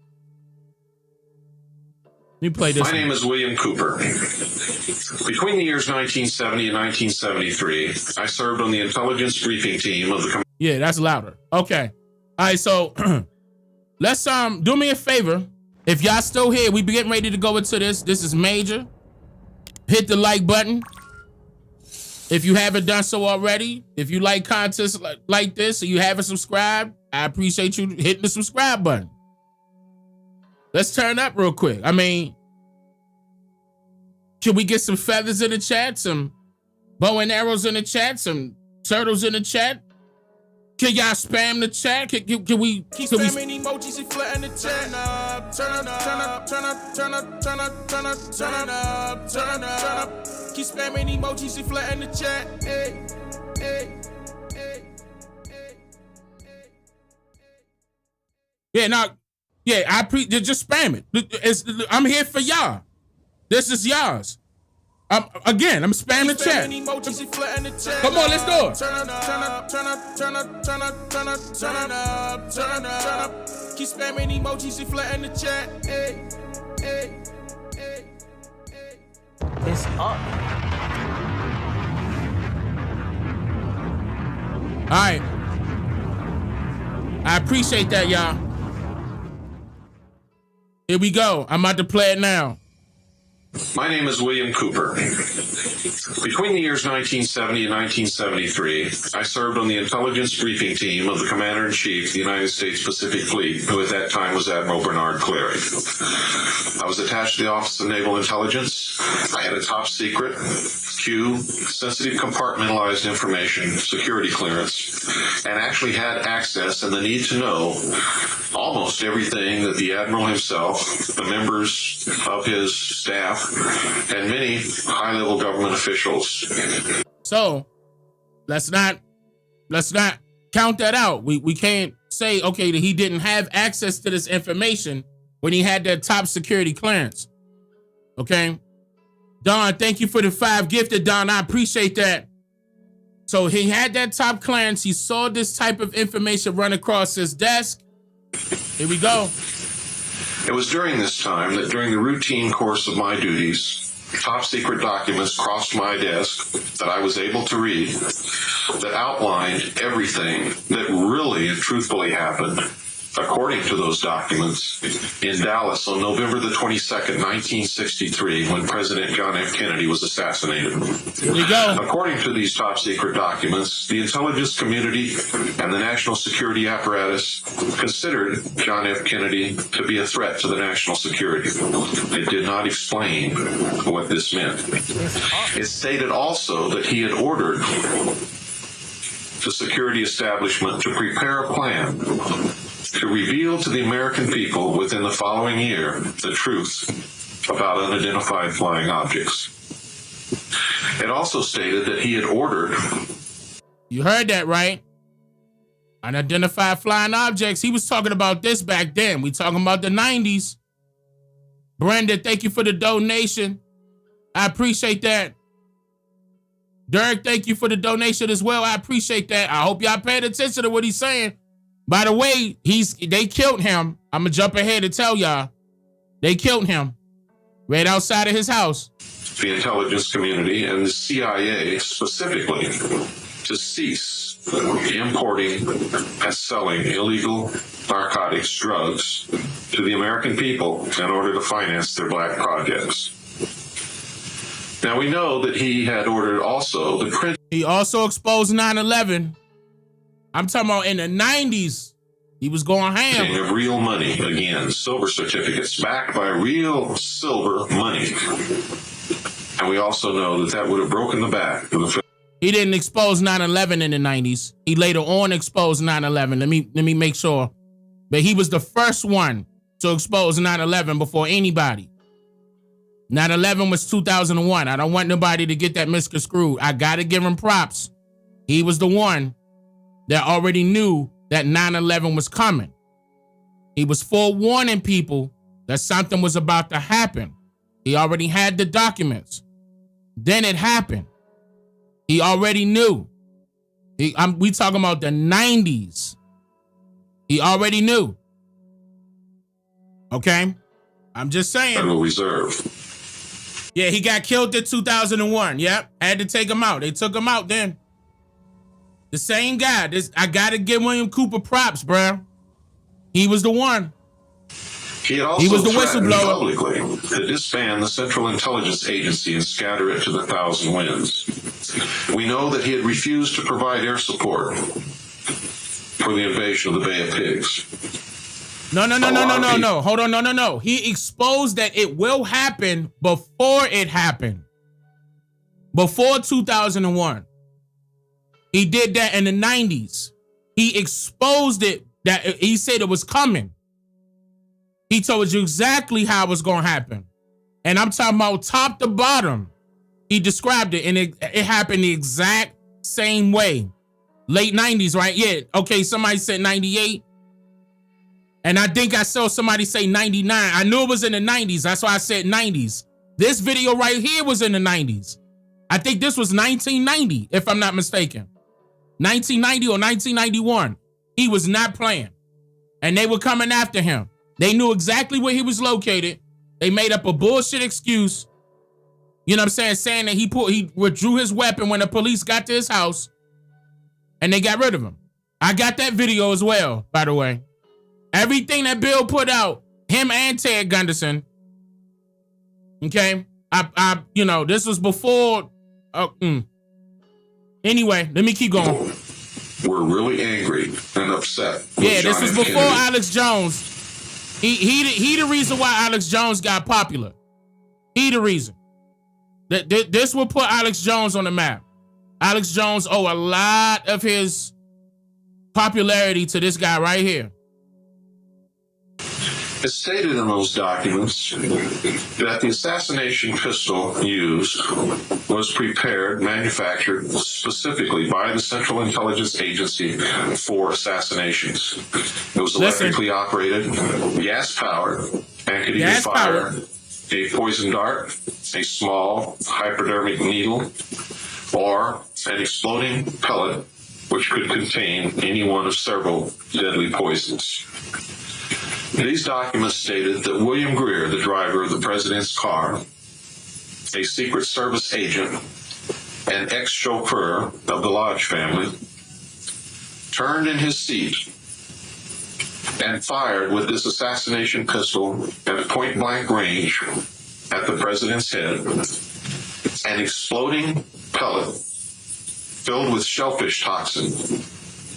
Let me play this. My name is William Cooper. Between the years 1970 and 1973, I served on the intelligence briefing team of the... Yeah, that's louder. Okay. All right, so let's do me a favor. If y'all still here, we be getting ready to go into this. This is major. Hit the like button. If you haven't done so already, if you like content like this and you haven't subscribed, I appreciate you hitting the subscribe button. Let's turn up real quick. I mean, can we get some feathers in the chat? Some bow and arrows in the chat? Some turtles in the chat? Can y'all spam the chat? Can we keep spamming emojis and flatten the chat? Turn up. Keep spamming emojis and flatten the chat. Hey. Just spam it. I'm here for y'all. This is y'all's. I'm spamming the chat. Come on, let's do it. Turn up. Keep spamming emojis and flatten the chat. It's up. All right. I appreciate that, y'all. Here we go. I'm about to play it now. My name is William Cooper. Between the years 1970 and 1973, I served on the intelligence briefing team of the Commander-in-Chief of the United States Pacific Fleet, who at that time was Admiral Bernard Cleary. I was attached to the Office of Naval Intelligence. I had a top secret, sensitive compartmentalized information, security clearance, and actually had access and the need to know almost everything that the Admiral himself, the members of his staff, and many high-level government officials. So let's not count that out. We can't say, okay, that he didn't have access to this information when he had that top security clearance. Okay? Don, thank you for the 5 gifted, Don. I appreciate that. So he had that top clearance. He saw this type of information run across his desk. Here we go. It was during this time that during the routine course of my duties, top secret documents crossed my desk that I was able to read that outlined everything that really and truthfully happened, according to those documents, in Dallas on November the 22nd, 1963, when President John F. Kennedy was assassinated. Here we go. According to these top secret documents, the intelligence community and the national security apparatus considered John F. Kennedy to be a threat to the national security. It did not explain what this meant. It stated also that he had ordered the security establishment to prepare a plan to reveal to the American people within the following year the truth about unidentified flying objects. It also stated that he had ordered... You heard that, right? Unidentified flying objects. He was talking about this back then. We talking about the 90s. Brenda, thank you for the donation. I appreciate that. Derek, thank you for the donation as well. I appreciate that. I hope y'all paid attention to what he's saying. By the way, they killed him. I'm going to jump ahead and tell y'all. They killed him right outside of his house. The intelligence community and the CIA specifically to cease importing and selling illegal narcotics, drugs to the American people in order to finance their black projects. Now, we know that he had ordered also the print. He also exposed 9/11. I'm talking about in the 90s. He was going ham. Of real money, again, silver certificates backed by real silver money. And we also know that would have broken the back of the... He didn't expose 9/11 in the 90s. He later on exposed 9/11. Let me make sure. But he was the first one to expose 9/11 before anybody. 9/11 was 2001. I don't want nobody to get that misconstrued. I got to give him props. He was the one that already knew that 9/11 was coming. He was forewarning people that something was about to happen. He already had the documents. Then it happened. He already knew. We talking about the 90s. He already knew. Okay? I'm just saying. Federal Reserve. Yeah, he got killed in 2001. Yep, had to take him out. They took him out then. The same guy. I gotta give William Cooper props, bro. He was the one. He was the whistleblower. Publicly to disband the Central Intelligence Agency and scatter it to the thousand winds. We know that he had refused to provide air support for the invasion of the Bay of Pigs. No. Hold on, no. He exposed that it will happen before it happened. Before 2001. He did that in the 90s. He exposed it, that he said it was coming. He told you exactly how it was going to happen. And I'm talking about top to bottom. He described it, and it happened the exact same way. Late 90s, right? Yeah. Okay, somebody said 98. And I think I saw somebody say 99. I knew it was in the 90s. That's why I said 90s. This video right here was in the 90s. I think this was 1990, if I'm not mistaken. 1990 or 1991. He was not playing. And they were coming after him. They knew exactly where he was located. They made up a bullshit excuse. You know what I'm saying? Saying that he withdrew his weapon when the police got to his house. And they got rid of him. I got that video as well, by the way. Everything that Bill put out, him and Ted Gunderson. Okay? This was before. Anyway, let me keep going. We're really angry and upset. Yeah, this was before Alex Jones. He the reason why Alex Jones got popular. He the reason. This will put Alex Jones on the map. Alex Jones owe a lot of his popularity to this guy right here. It's stated in those documents that the assassination pistol used was prepared, manufactured specifically by the Central Intelligence Agency for assassinations. It was electrically operated, gas-powered, and could either fire a poison dart, a small hypodermic needle, or an exploding pellet, which could contain any one of several deadly poisons. These documents stated that William Greer, the driver of the president's car, a Secret Service agent, and ex-chauffeur of the Lodge family, turned in his seat and fired with this assassination pistol at point-blank range at the president's head, an exploding pellet filled with shellfish toxin,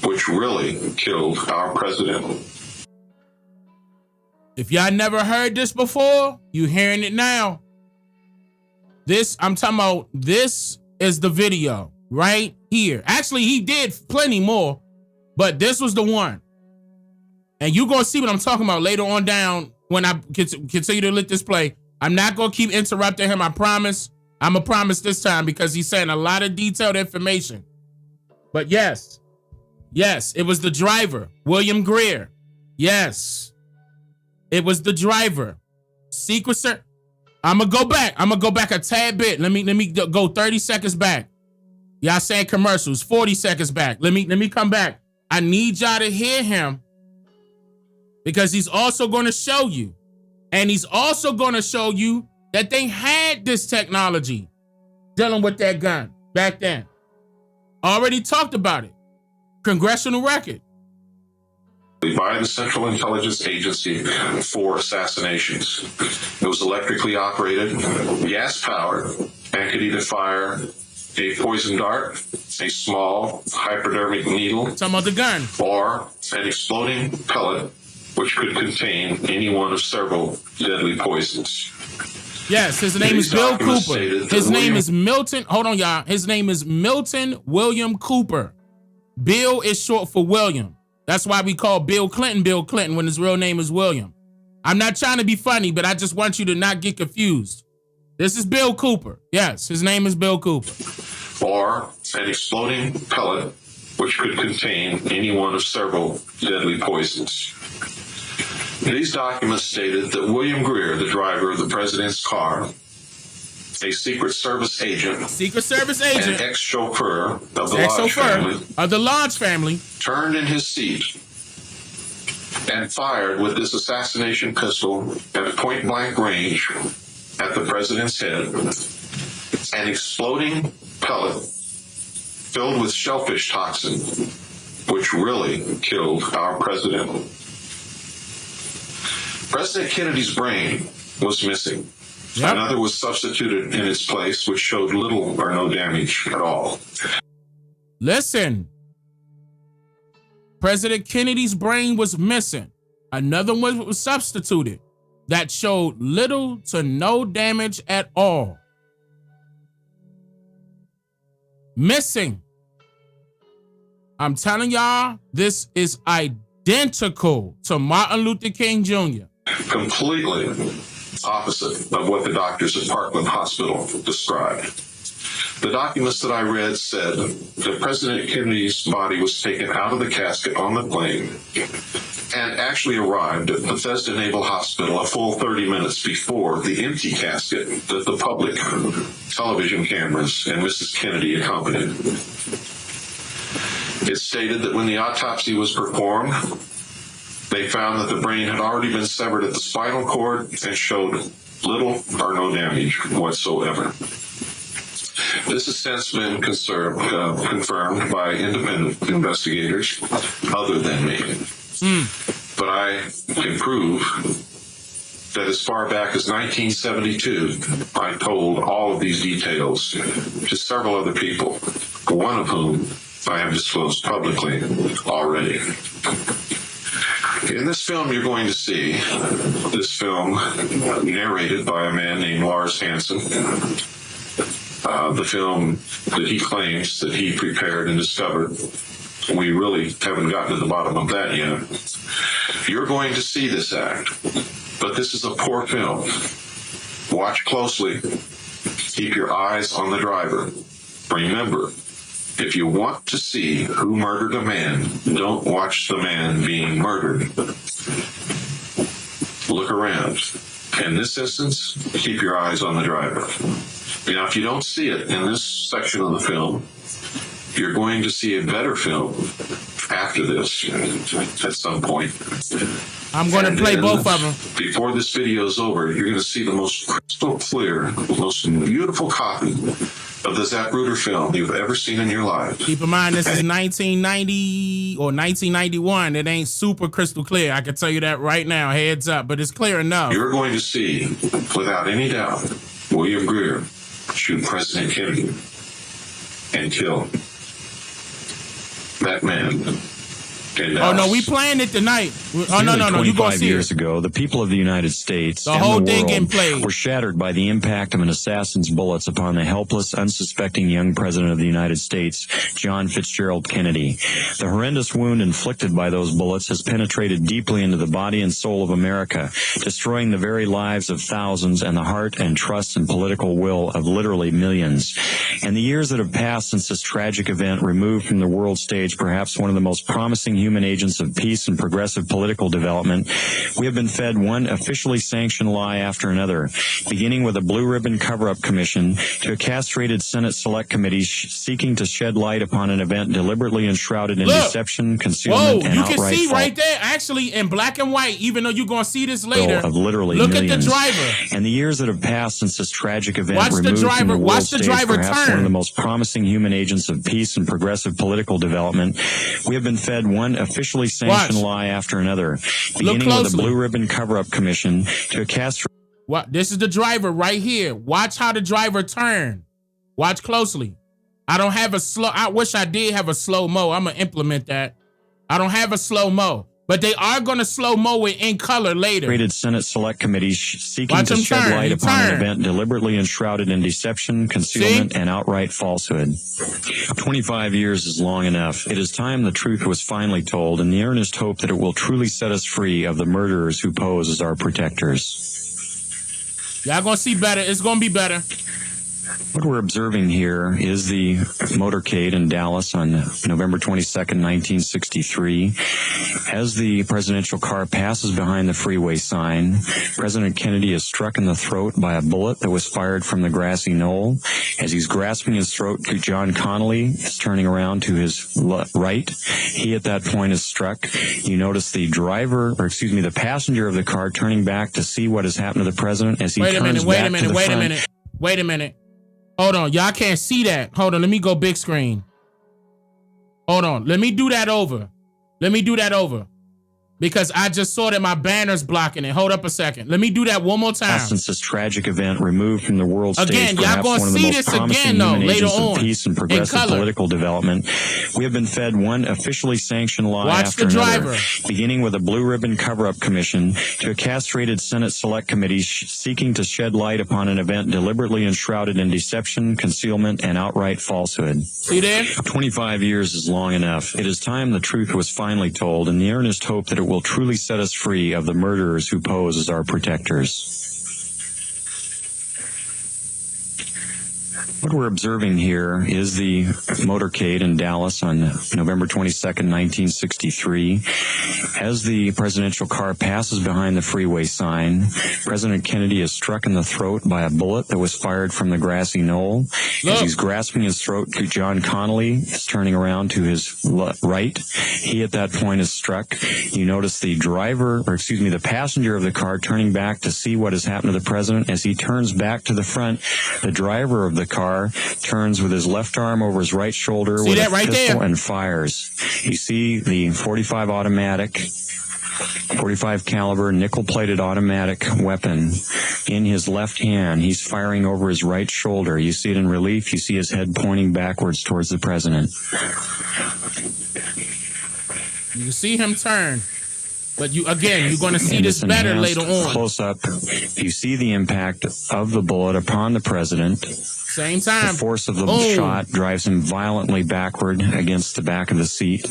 which really killed our president. If y'all never heard this before, you hearing it now. I'm talking about, this is the video right here. Actually, he did plenty more, but this was the one. And you're going to see what I'm talking about later on down when I continue to let this play. I'm not going to keep interrupting him, I promise. I'm going to promise this time because he's saying a lot of detailed information. But yes, it was the driver, William Greer. Yes. It was the driver. Secret Service. I'm gonna go back a tad bit. Let me go 30 seconds back. Y'all saying commercials. 40 seconds back. Let me come back. I need y'all to hear him because he's also going to show you, and he's also going to show you that they had this technology dealing with that gun back then. Already talked about it. Congressional record. By the Central Intelligence Agency for assassinations. It was electrically operated, gas-powered, and could either fire a poison dart, a small hypodermic needle, talking about the gun, or an exploding pellet, which could contain any one of several deadly poisons. Yes, his name is Bill Cooper. His name is Milton. Hold on, y'all. His name is Milton William Cooper. Bill is short for William. That's why we call Bill Clinton when his real name is William. I'm not trying to be funny, but I just want you to not get confused. This is Bill Cooper. Yes, his name is Bill Cooper. Or an exploding pellet, which could contain any one of several deadly poisons. These documents stated that William Greer, the driver of the president's car, a Secret Service agent, and ex-chauffeur of the Lodge family, turned in his seat and fired with this assassination pistol at point-blank range at the president's head, an exploding pellet filled with shellfish toxin, which really killed our president. President Kennedy's brain was missing. Yep. Another was substituted in its place, which showed little or no damage at all. Listen. President Kennedy's brain was missing. Another one was substituted that showed little to no damage at all. Missing. I'm telling y'all, this is identical to Martin Luther King Jr. Completely opposite of what the doctors at Parkland Hospital described. The documents that I read said that President Kennedy's body was taken out of the casket on the plane and actually arrived at Bethesda Naval Hospital a full 30 minutes before the empty casket that the public television cameras and Mrs. Kennedy accompanied. It stated that when the autopsy was performed, they found that the brain had already been severed at the spinal cord and showed little or no damage whatsoever. This has since been confirmed by independent investigators other than me. But I can prove that as far back as 1972, I told all of these details to several other people, one of whom I have disclosed publicly already. In this film, you're going to see this film narrated by a man named Lars Hansen. The film that he claims that he prepared and discovered. We really haven't gotten to the bottom of that yet. You're going to see this act, but this is a poor film. Watch closely. Keep your eyes on the driver. Remember, if you want to see who murdered a man, don't watch the man being murdered. Look around. In this instance, keep your eyes on the driver. Now, if you don't see it in this section of the film, you're going to see a better film after this at some point. I'm going to play both of them. Before this video is over, you're going to see the most crystal clear, most beautiful copy of the Zapruder film you've ever seen in your life. Keep in mind, this is 1990 or 1991. It ain't super crystal clear. I can tell you that right now. Heads up, but it's clear enough. You're going to see, without any doubt, William Greer shoot President Kennedy and kill that man. Oh no, we playing it tonight. Oh no, you gonna see years it. ago, the people of the United States The and whole the thing getting world played. were shattered by the impact of an assassin's bullets upon the helpless, unsuspecting young president of the United States, John Fitzgerald Kennedy. The horrendous wound inflicted by those bullets has penetrated deeply into the body and soul of America, destroying the very lives of thousands and the heart and trust and political will of literally millions. And the years that have passed since this tragic event removed from the world stage perhaps one of the most promising human agents of peace and progressive political development, we have been fed one officially sanctioned lie after another, beginning with a blue ribbon cover-up commission to a castrated Senate Select Committee seeking to shed light upon an event deliberately enshrouded in deception, concealment, and you outright can see false. right there, actually in black and white, even though you're going to see this later. Of literally Look millions. at the driver. And the years that have passed since this tragic event Watch the removed from driver. the world Watch the stage driver perhaps turn. one of the most promising human agents of peace and progressive political development, we have been fed one officially sanctioned lie after another, beginning with a blue ribbon cover-up commission to a castrated. What? This is the driver right here. Watch how the driver turn. Watch closely. I don't have a slow. I wish I did have a slow-mo. I'm going to implement that. I don't have a slow-mo. But they are going to slow-mo it in color later. Created Senate Select Committees seeking Watch to him shed turn. light He upon an turn. event deliberately enshrouded in deception, concealment, and outright falsehood. 25 years is long enough. It is time the truth was finally told, in the earnest hope that it will truly set us free of the murderers who pose as our protectors. Y'all going to see better. It's going to be better. What we're observing here is the motorcade in Dallas on November 22nd, 1963. As the presidential car passes behind the freeway sign, President Kennedy is struck in the throat by a bullet that was fired from the grassy knoll. As he's grasping his throat, John Connolly is turning around to his right. He at that point is struck. You notice the the passenger of the car turning back to see what has happened to the president as he turns back to the front. Wait a minute. Hold on. Y'all can't see that. Hold on. Let me go big screen. Hold on. Let me do that over. Because I just saw that my banner's blocking it. Hold up a second. Let me do that one more time. Since this tragic event removed from the world stage, Again, y'all perhaps gonna one of the see most this promising again, though, human later agents on, of peace and in progressive color. political development, we have been fed one officially sanctioned lie Watch after the another, driver. beginning with a blue ribbon cover-up commission to a castrated Senate Select Committee seeking to shed light upon an event deliberately enshrouded in deception, concealment, and outright falsehood. See there? 25 years is long enough. It is time the truth was finally told, in the earnest hope that it will truly set us free of the murderers who pose as our protectors. What we're observing here is the motorcade in Dallas on November 22nd, 1963. As the presidential car passes behind the freeway sign, President Kennedy is struck in the throat by a bullet that was fired from the grassy knoll. As he's grasping his throat, John Connolly is turning around to his right. He at that point is struck. You notice the the passenger of the car turning back to see what has happened to the president. As he turns back to the front, the driver of the car turns with his left arm over his right shoulder with a pistol and fires. You see the 45 caliber nickel-plated automatic weapon in his left hand. He's firing over his right shoulder. You see it in relief. You see his head pointing backwards towards the president. You see him turn. But you're going to see this better later on. Close up, you see the impact of the bullet upon the president. Same time. The force of the shot drives him violently backward against the back of the seat.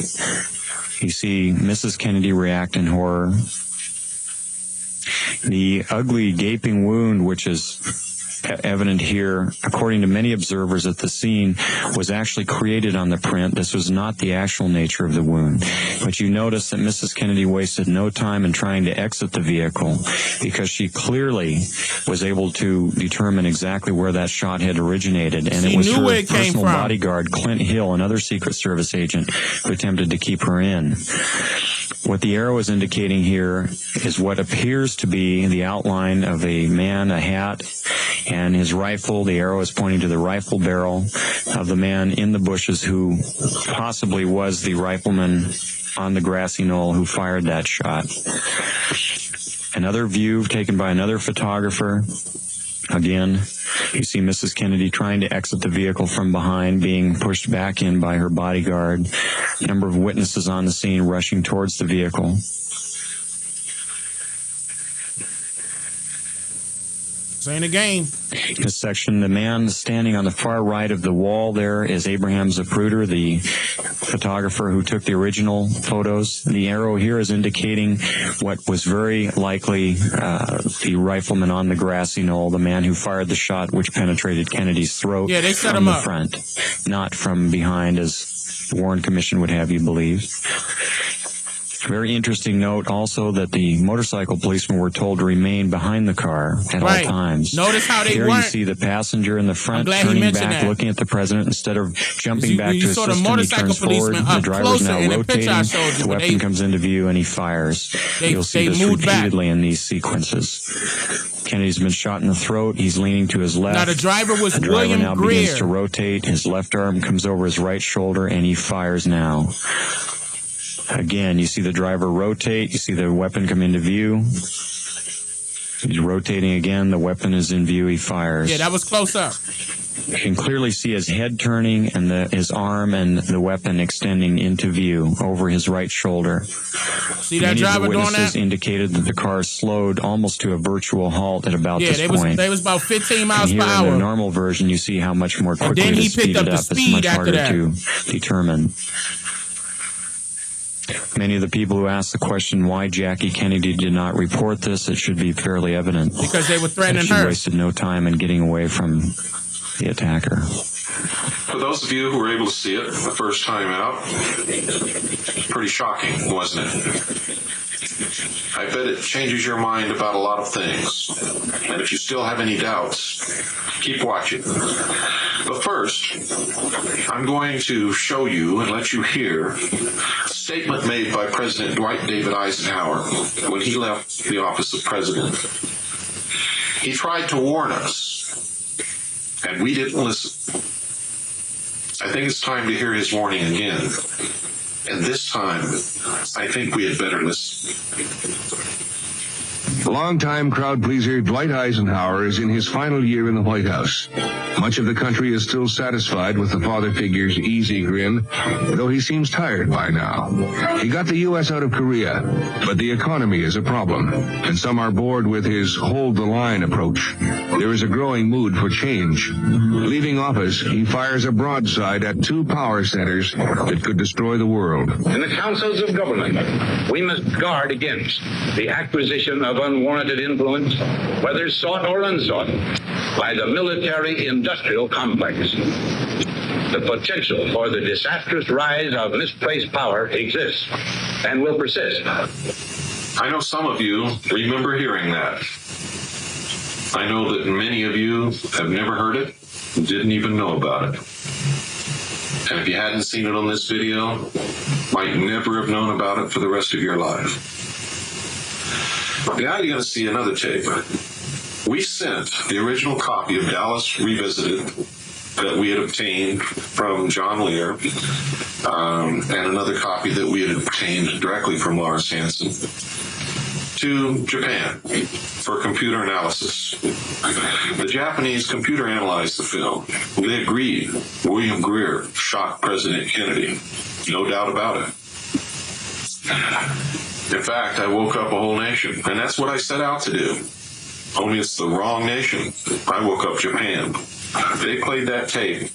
You see Mrs. Kennedy react in horror. The ugly gaping wound, which is evident here, according to many observers at the scene, was actually created on the print. This was not the actual nature of the wound. But you notice that Mrs. Kennedy wasted no time in trying to exit the vehicle because she clearly was able to determine exactly where that shot had originated. And it was her personal bodyguard, Clint Hill, another Secret Service agent, who attempted to keep her in. What the arrow is indicating here is what appears to be the outline of a man, a hat, and his rifle. The arrow is pointing to the rifle barrel of the man in the bushes who possibly was the rifleman on the grassy knoll who fired that shot. Another view taken by another photographer. Again, you see Mrs. Kennedy trying to exit the vehicle from behind, being pushed back in by her bodyguard. A number of witnesses on the scene rushing towards the vehicle. This ain't a game. This section, the man standing on the far right of the wall there is Abraham Zapruder, the photographer who took the original photos. The arrow here is indicating what was very likely the rifleman on the grassy knoll, the man who fired the shot which penetrated Kennedy's throat they set from him the up. front, not from behind, as the Warren Commission would have you believe. Very interesting note also that the motorcycle policemen were told to remain behind the car at all times. Notice how they Here weren't. you see the passenger in the front glad he turning mentioned back, that. looking at the president instead of jumping back to you assist saw the him. He motorcycle turns forward. policeman The up driver's closer now in the rotating. picture I showed you, The but weapon comes into view and he fires. You'll see this moved back. repeatedly in these sequences. Kennedy's been shot in the throat. He's leaning to his left. Now the driver was The driver William now Greer. begins to rotate. His left arm comes over his right shoulder and he fires now. Again, you see the driver rotate. You see the weapon come into view. He's rotating again. The weapon is in view. He fires. Yeah, that was close up. You can clearly see his head turning and his arm and the weapon extending into view over his right shoulder. See that Many driver of the doing witnesses that? indicated that the car slowed almost to a virtual halt at about this point. They was about 15 And miles here per in the hour. normal version, you see how much more quickly then it he is picked speeded up the up. It's speed much after harder that. to determine. Many of the people who asked the question why Jackie Kennedy did not report this, it should be fairly evident. Because they were threatening She her. wasted no time in getting away from the attacker. For those of you who were able to see it the first time out, pretty shocking, wasn't it? I bet it changes your mind about a lot of things. And if you still have any doubts, keep watching. But first, I'm going to show you and let you hear a statement made by President Dwight David Eisenhower when he left the office of president. He tried to warn us, and we didn't listen. I think it's time to hear his warning again. And this time, I think we had better listen. Longtime crowd pleaser Dwight Eisenhower is in his final year in the White House. Much of the country is still satisfied with the father figure's easy grin, though he seems tired by now. He got the U.S. out of Korea, but the economy is a problem, and some are bored with his hold-the-line approach. There is a growing mood for change. Leaving office, he fires a broadside at 2 power centers that could destroy the world. In the councils of government, we must guard against the acquisition of unwarranted influence, whether sought or unsought, by the military-industrial complex. The potential for the disastrous rise of misplaced power exists and will persist. I know some of you remember hearing that. I know that many of you have never heard it, didn't even know about it. And if you hadn't seen it on this video, might never have known about it for the rest of your life. Now you're going to see another tape. We sent the original copy of Dallas Revisited that we had obtained from John Lear, and another copy that we had obtained directly from Lars Hansen, to Japan for computer analysis. The Japanese computer analyzed the film. They agreed William Greer shot President Kennedy. No doubt about it. In fact, I woke up a whole nation, and that's what I set out to do. Only it's the wrong nation. I woke up Japan. They played that tape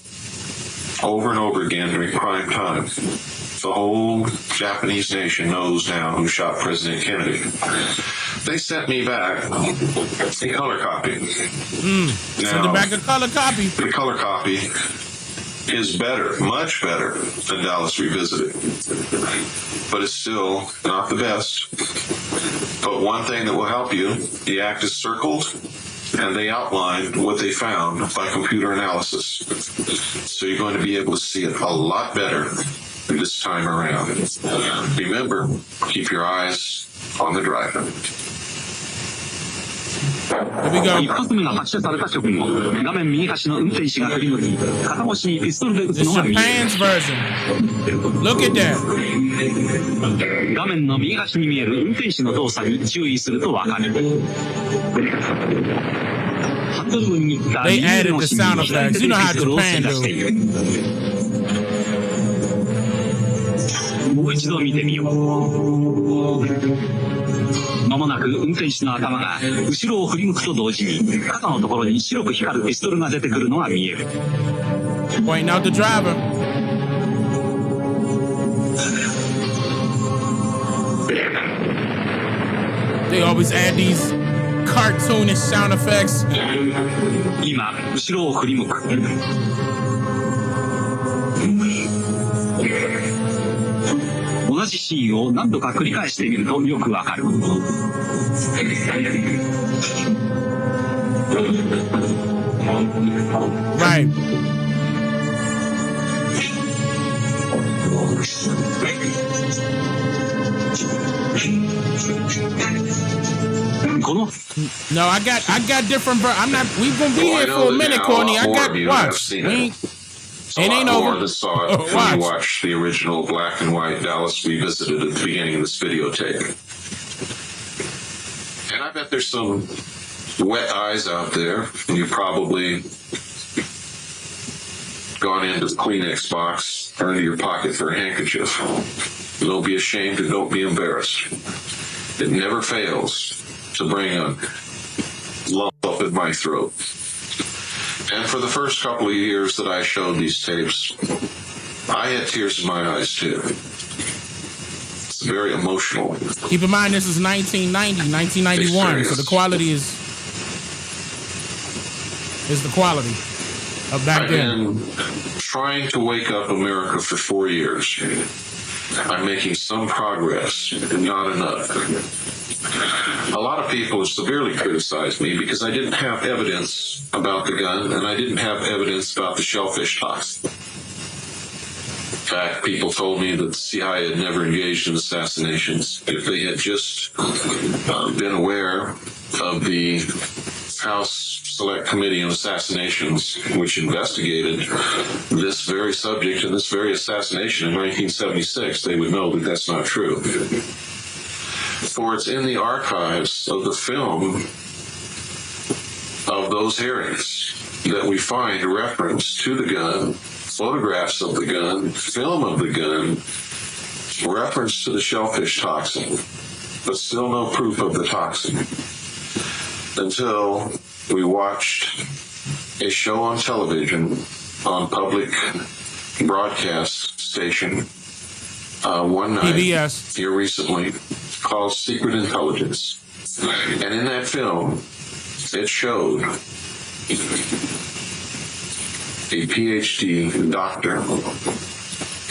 over and over again during prime time. The whole Japanese nation knows now who shot President Kennedy. They sent me back a color copy. Send it back a color copy. The color copy is better, much better than Dallas Revisited. But it's still not the best. But one thing that will help you, the act is circled, and they outlined what they found by computer analysis. So you're going to be able to see it a lot better this time around. Remember, keep your eyes on the driver. Here we go. 一発目が発射された直後、画面右端の運転士が振り向き、片腰にピストルで撃つのが見える。 Japan's version. Look at that. 画面の右端に見える運転士の動作に注意するとわかる。ハンドルを握った右手の指に左手でピストルを選択している。もう一度見てみよう。間もなく運転手の頭が後ろを振り向くと同時に肩のところに白く光るピストルが出てくるのが見える。Pointing out the driver. They always add these cartoonish sound effects. 今後ろを振り向く。同じシーンを何度か繰り返してみるとよくわかる。Right. No, I got different. I'm not. We gonna be here for a minute, Courtney. I got watch. We ain't. It ain't over. More that saw it before you watched the original black and white Dallas Revisited at the beginning of this videotape. And I bet there's some wet eyes out there, and you've probably gone into the Kleenex box or into your pocket for a handkerchief. Don't be ashamed and don't be embarrassed. It never fails to bring a lump up in my throat. And for the first couple of years that I showed these tapes, I had tears in my eyes too. It's very emotional. Keep in mind, this is 1990, 1991, so the quality is the quality of back then. I've been trying to wake up America for 4 years. I'm making some progress, not enough. A lot of people severely criticized me because I didn't have evidence about the gun and I didn't have evidence about the shellfish toxin. In fact, people told me that the CIA had never engaged in assassinations. If they had just been aware of the House Select Committee on Assassinations, which investigated this very subject and this very assassination in 1976, they would know that that's not true. For it's in the archives of the film of those hearings that we find reference to the gun, photographs of the gun, film of the gun, reference to the shellfish toxin, but still no proof of the toxin. Until we watched a show on television on public broadcast station one night PBS. here recently called Secret Intelligence. And in that film, it showed a PhD doctor,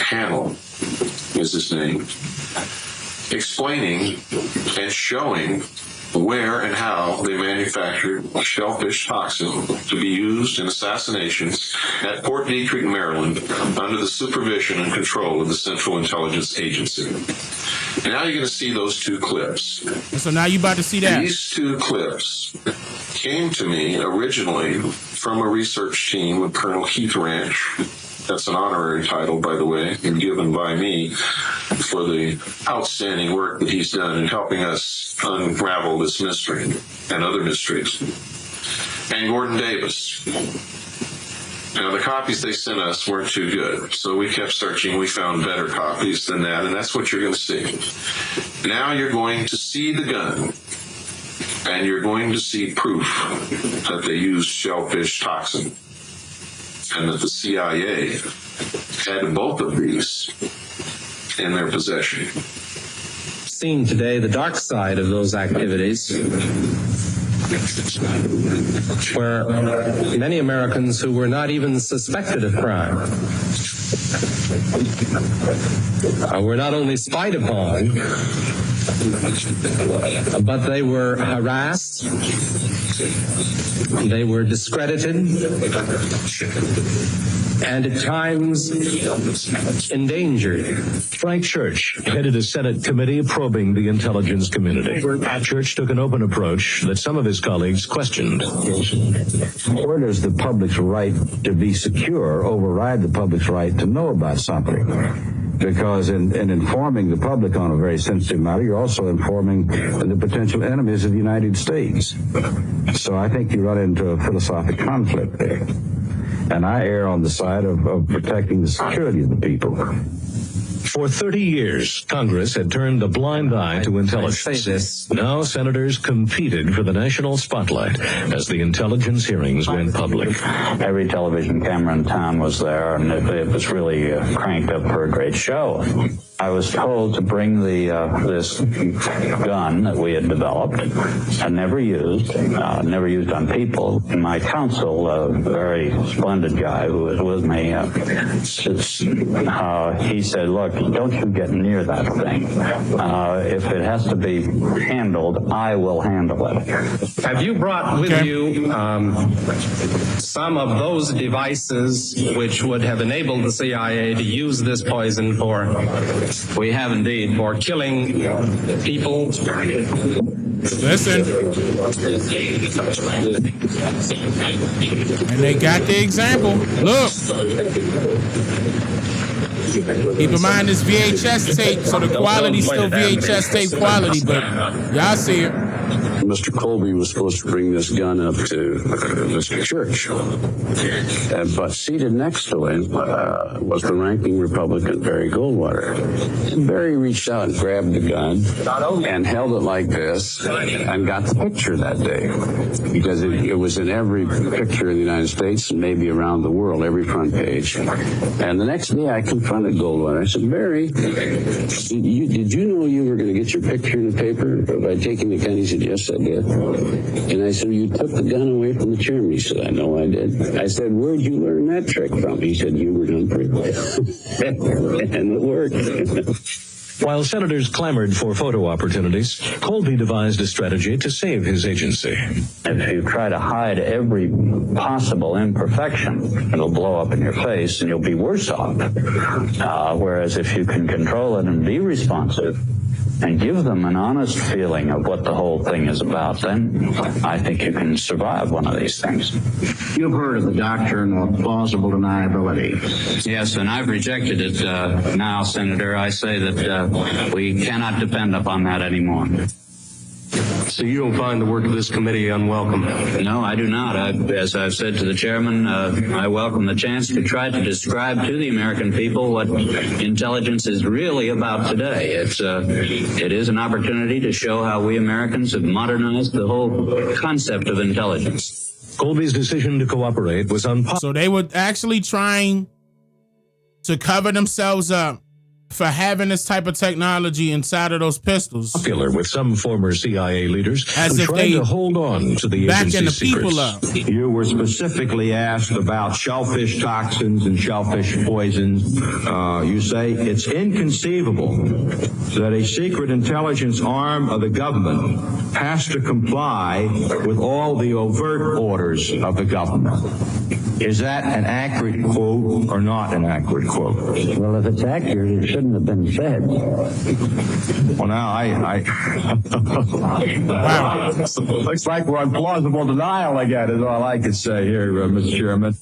Hannell is his name, explaining and showing where and how they manufactured shellfish toxin to be used in assassinations at Fort Detrick, Maryland, under the supervision and control of the Central Intelligence Agency. And now you're going to see those two clips. So now you're about to see that. These two clips came to me originally from a research team of Colonel Keith Ranch. That's an honorary title, by the way, and given by me for the outstanding work that he's done in helping us unravel this mystery and other mysteries. And Gordon Davis. Now, the copies they sent us weren't too good, so we kept searching. We found better copies than that, and that's what you're going to see. Now you're going to see the gun, and you're going to see proof that they used shellfish toxin, and that the CIA had both of these in their possession. Seen today the dark side of those activities, where many Americans who were not even suspected of crime were not only spied upon, but they were harassed, they were discredited, and at times endangered. Frank Church headed a Senate committee probing the intelligence community. Church took an open approach that some of his colleagues questioned. Where does the public's right to be secure override the public's right to know about something? Because in informing the public on a very sensitive matter, you're also informing the potential enemies of the United States. So I think you run into a philosophic conflict there. And I err on the side of protecting the security of the people. For 30 years, Congress had turned a blind eye to intelligence. Now senators competed for the national spotlight as the intelligence hearings went public. Every television camera in town was there, and it was really cranked up for a great show. I was told to bring this gun that we had developed and never used on people. And my counsel, a very splendid guy who was with me, he said, "Look, don't you get near that thing. If it has to be handled, I will handle it." Have you brought with you some of those devices which would have enabled the CIA to use this poison for? We have indeed. For killing people. Listen. And they got the example. Look. Keep in mind this VHS tape, so the quality's still VHS tape quality, but y'all see it. Mr. Colby was supposed to bring this gun up to Mr. Church. But seated next to him was the ranking Republican, Barry Goldwater. And Barry reached out and grabbed the gun and held it like this and got the picture that day. Because it was in every picture in the United States and maybe around the world, every front page. And the next day I confronted Goldwater. I said, "Barry, did you know you were going to get your picture in the paper by taking the gun?" He said, "Yes, I did." And I said, "You took the gun away from the chairman?" He said, "I know I did." I said, "Where'd you learn that trick from?" He said, "Hubert Humphrey." And it worked. While senators clamored for photo opportunities, Colby devised a strategy to save his agency. If you try to hide every possible imperfection, it'll blow up in your face and you'll be worse off. Whereas if you can control it and be responsive, and give them an honest feeling of what the whole thing is about, then I think you can survive one of these things. You've heard of the doctrine of plausible deniability. Yes, and I've rejected it now, Senator. I say that we cannot depend upon that anymore. So you don't find the work of this committee unwelcome? No, I do not. As I've said to the chairman, I welcome the chance to try to describe to the American people what intelligence is really about today. It is an opportunity to show how we Americans have modernized the whole concept of intelligence. Colby's decision to cooperate was unpopular. So they were actually trying to cover themselves up for having this type of technology inside of those pistols. Popular with some former CIA leaders as who if tried they to hold on to the backing the agency's people secrets. up. You were specifically asked about shellfish toxins and shellfish poisons. You say it's inconceivable that a secret intelligence arm of the government has to comply with all the overt orders of the government. Is that an accurate quote or not an accurate quote? Well, if it's accurate, it shouldn't have been said. Well, now looks like we're on plausible denial again, is all I could say here, Mr. Chairman.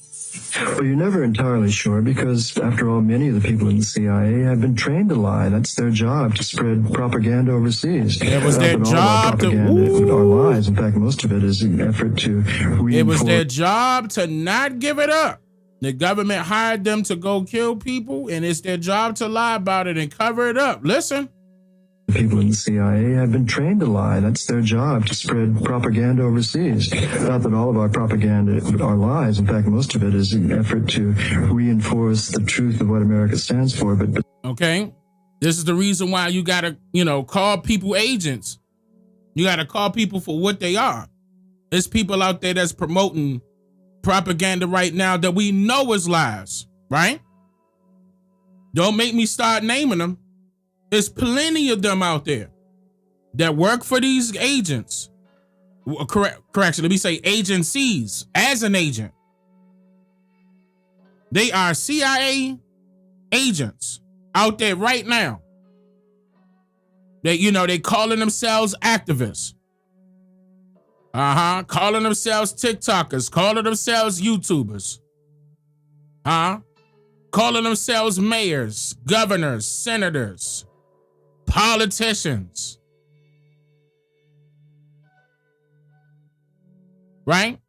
Well, you're never entirely sure because, after all, many of the people in the CIA have been trained to lie. That's their job, to spread propaganda overseas. It was their job to our lies. In fact, most of it is an effort to reinforce. It was their job to not give it up. The government hired them to go kill people, and it's their job to lie about it and cover it up. Listen. People in the CIA have been trained to lie. That's their job, to spread propaganda overseas. Not that all of our propaganda are lies. In fact, most of it is an effort to reinforce the truth of what America stands for. But okay, this is the reason why you gotta, call people agents. You gotta call people for what they are. There's people out there that's promoting propaganda right now that we know is lies, right? Don't make me start naming them. There's plenty of them out there that work for these agents. Correction, let me say agencies as an agent. They are CIA agents out there right now. They calling themselves activists. Calling themselves TikTokers, calling themselves YouTubers. Calling themselves mayors, governors, senators, politicians. Right?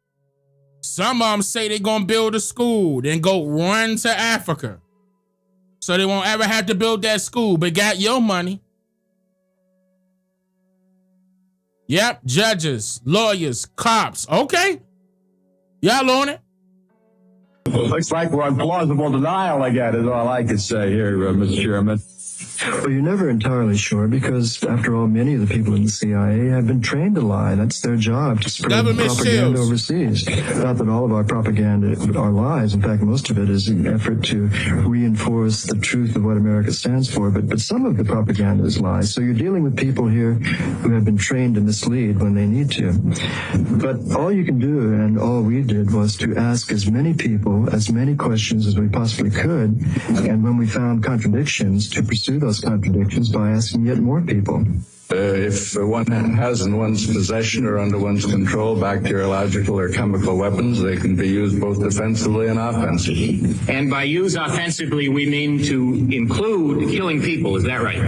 Some of them say they're going to build a school, then go run to Africa. So they won't ever have to build that school, but got your money. Yep, judges, lawyers, cops. Okay. Y'all on it? Looks like we're on plausible denial again, is all I could say here, Mr. Chairman. Well, you're never entirely sure because, after all, many of the people in the CIA have been trained to lie. That's their job, to spread propaganda overseas. Not that all of our propaganda are lies. In fact, most of it is an effort to reinforce the truth of what America stands for. But some of the propaganda is lies. So you're dealing with people here who have been trained to mislead when they need to. But all you can do, and all we did, was to ask as many people, as many questions as we possibly could. And when we found contradictions, to pursue those contradictions by asking yet more people. If one has in one's possession or under one's control bacteriological or chemical weapons, they can be used both defensively and offensively. And by use offensively, we mean to include killing people. Is that right?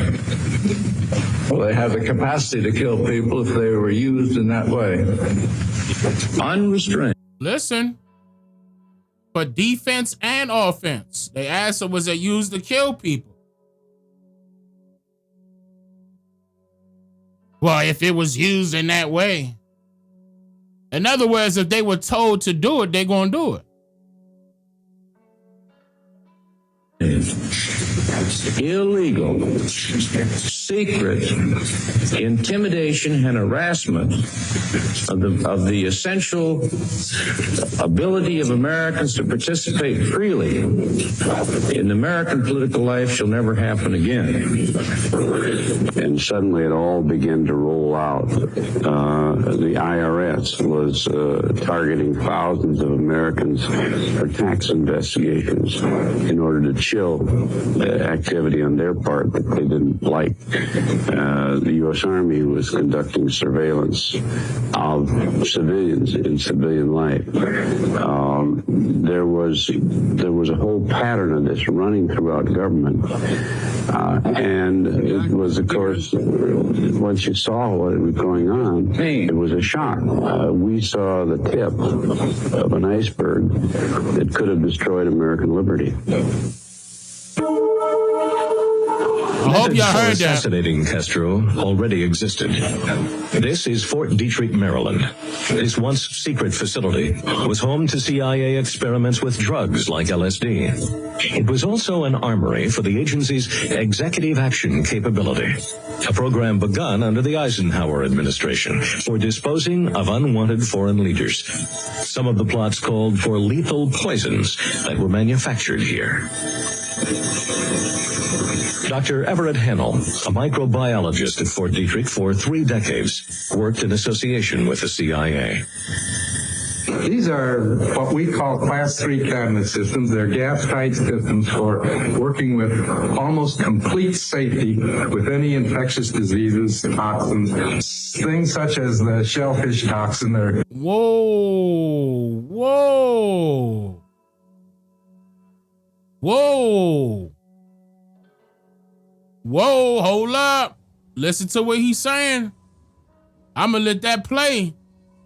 Well, they have the capacity to kill people if they were used in that way. Unrestrained. Listen. For defense and offense. They asked them, was it used to kill people? Well, if it was used in that way. In other words, if they were told to do it, they're going to do it. Illegal, secret intimidation and harassment of the essential ability of Americans to participate freely in American political life shall never happen again. And suddenly it all began to roll out. The IRS was targeting thousands of Americans for tax investigations in order to chill activity on their part that they didn't like. the U.S. Army was conducting surveillance of civilians in civilian life. There was a whole pattern of this running throughout government, and it was, of course, once you saw what was going on, it was a shock. We saw the tip of an iceberg that could have destroyed American liberty. I hope y'all heard that. Assassinating Castro already existed. This is Fort Detrick, Maryland. This once secret facility was home to CIA experiments with drugs like LSD. It was also an armory for the agency's executive action capability, a program begun under the Eisenhower administration for disposing of unwanted foreign leaders. Some of the plots called for lethal poisons that were manufactured here. Dr. Everett Hennell, a microbiologist at Fort Detrick for 3 decades, worked in association with the CIA. These are what we call Class 3 cabinet systems. They're gas-tight systems for working with almost complete safety with any infectious diseases, toxins, things such as the shellfish toxin. Whoa. Whoa, hold up. Listen to what he's saying. I'm gonna let that play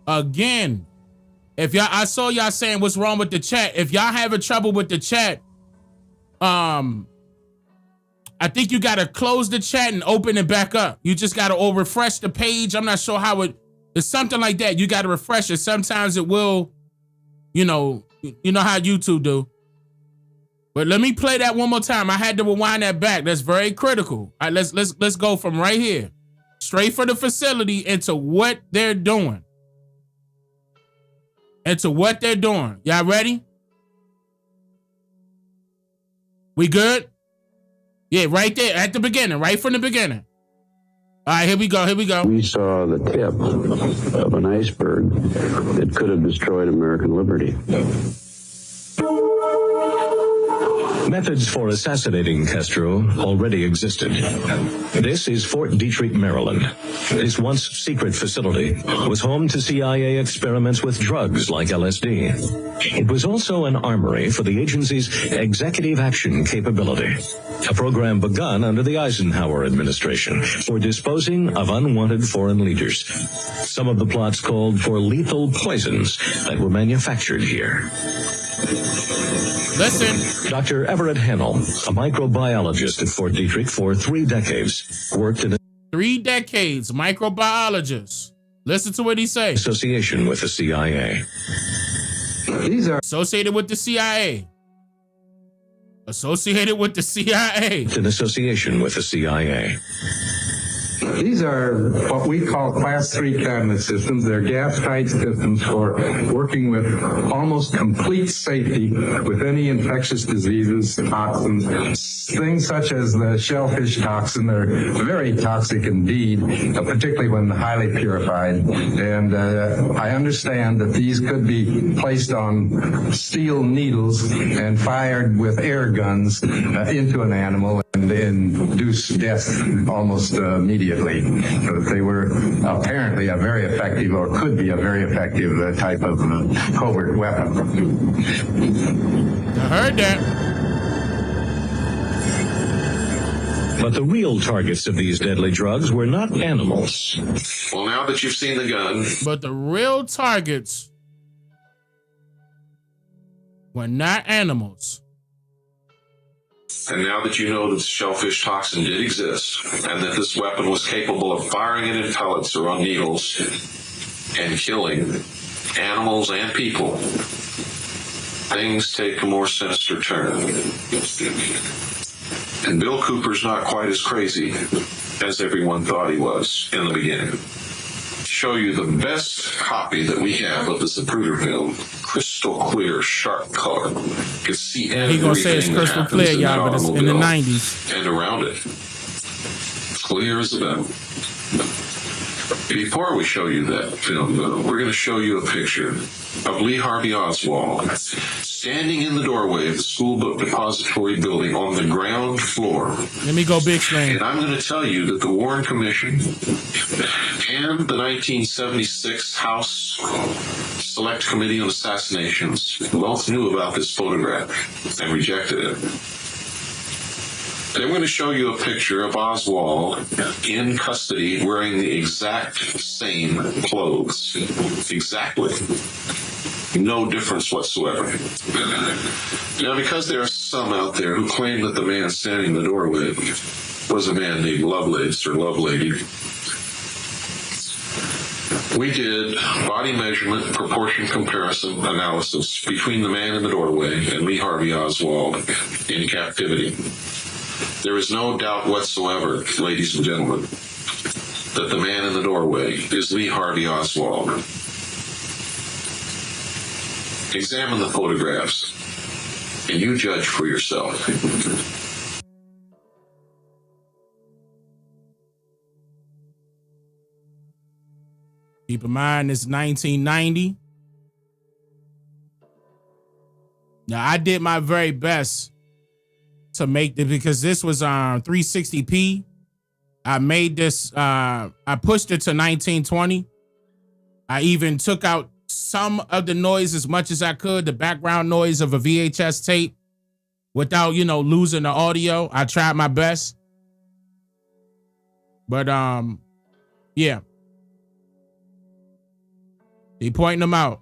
again. If y'all, I saw y'all saying what's wrong with the chat. If y'all having trouble with the chat, I think you gotta close the chat and open it back up. You just gotta refresh the page. I'm not sure how it's something like that. You gotta refresh it. Sometimes it will, you know how YouTube do. But let me play that one more time. I had to rewind that back. That's very critical. All right, let's go from right here, straight for the facility into what they're doing. Y'all ready? We good? Yeah, right there at the beginning, right from the beginning. All right, here we go. We saw the tip of an iceberg that could have destroyed American liberty. Methods for assassinating Castro already existed. This is Fort Detrick, Maryland. This once secret facility was home to CIA experiments with drugs like LSD. It was also an armory for the agency's executive action capability, a program begun under the Eisenhower administration for disposing of unwanted foreign leaders. Some of the plots called for lethal poisons that were manufactured here. Listen. Dr. Everett Hennell, a microbiologist at Fort Detrick for 3 decades, worked in 3 decades, microbiologist. Listen to what he says. Association with the CIA. These are associated with the CIA. Associated with the CIA. In association with the CIA. These are what we call Class 3 cabinet systems. They're gas-tight systems for working with almost complete safety with any infectious diseases, toxins, things such as the shellfish toxin. They're very toxic indeed, particularly when highly purified. And I understand that these could be placed on steel needles and fired with air guns into an animal and induce death almost immediately. They were apparently a very effective, or could be a very effective type of covert weapon. I heard that. But the real targets of these deadly drugs were not animals. Well, now that you've seen the gun. But the real targets were not animals. And now that you know that the shellfish toxin did exist, and that this weapon was capable of firing it in pellets or on needles and killing animals and people, things take a more sinister turn. And Bill Cooper's not quite as crazy as everyone thought he was in the beginning. Show you the best copy that we have of the Zapruder film, crystal clear, sharp color. You can see everything. He gonna say it's crystal clear, y'all, but it's in the 90s. And around it, clear as a bell. Before we show you that film, though, we're going to show you a picture of Lee Harvey Oswald standing in the doorway of the school book depository building on the ground floor. Let me go big screen. And I'm going to tell you that the Warren Commission and the 1976 House Select Committee on Assassinations both knew about this photograph and rejected it. I'm going to show you a picture of Oswald in custody wearing the exact same clothes. Exactly. No difference whatsoever. Now, because there are some out there who claim that the man standing in the doorway was a man named Lovelace or Lovelady, we did body measurement proportion comparison analysis between the man in the doorway and Lee Harvey Oswald in captivity. There is no doubt whatsoever, ladies and gentlemen, that the man in the doorway is Lee Harvey Oswald. Examine the photographs, and you judge for yourself. Keep in mind, it's 1990. Now, I did my very best to make this because this was on 360p. I made this, I pushed it to 1920. I even took out some of the noise as much as I could, the background noise of a VHS tape, without, losing the audio. I tried my best. But, yeah. He pointing them out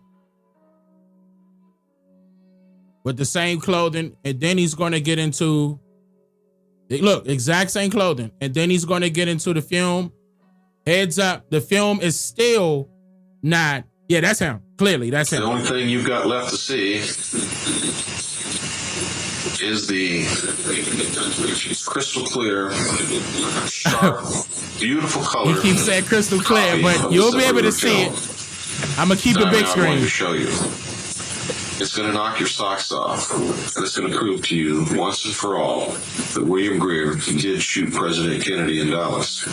with the same clothing, and then he's going to get into, look, exact same clothing, and then he's going to get into the film. Heads up, the film is still not, yeah, that's him. Clearly, that's him. The only thing you've got left to see is the crystal clear, sharp, beautiful color. He keeps saying crystal clear, but you'll be able to see it. I'm going to keep it big screen. I'm going to show you. It's going to knock your socks off. And it's going to prove to you once and for all that William Greer did shoot President Kennedy in Dallas.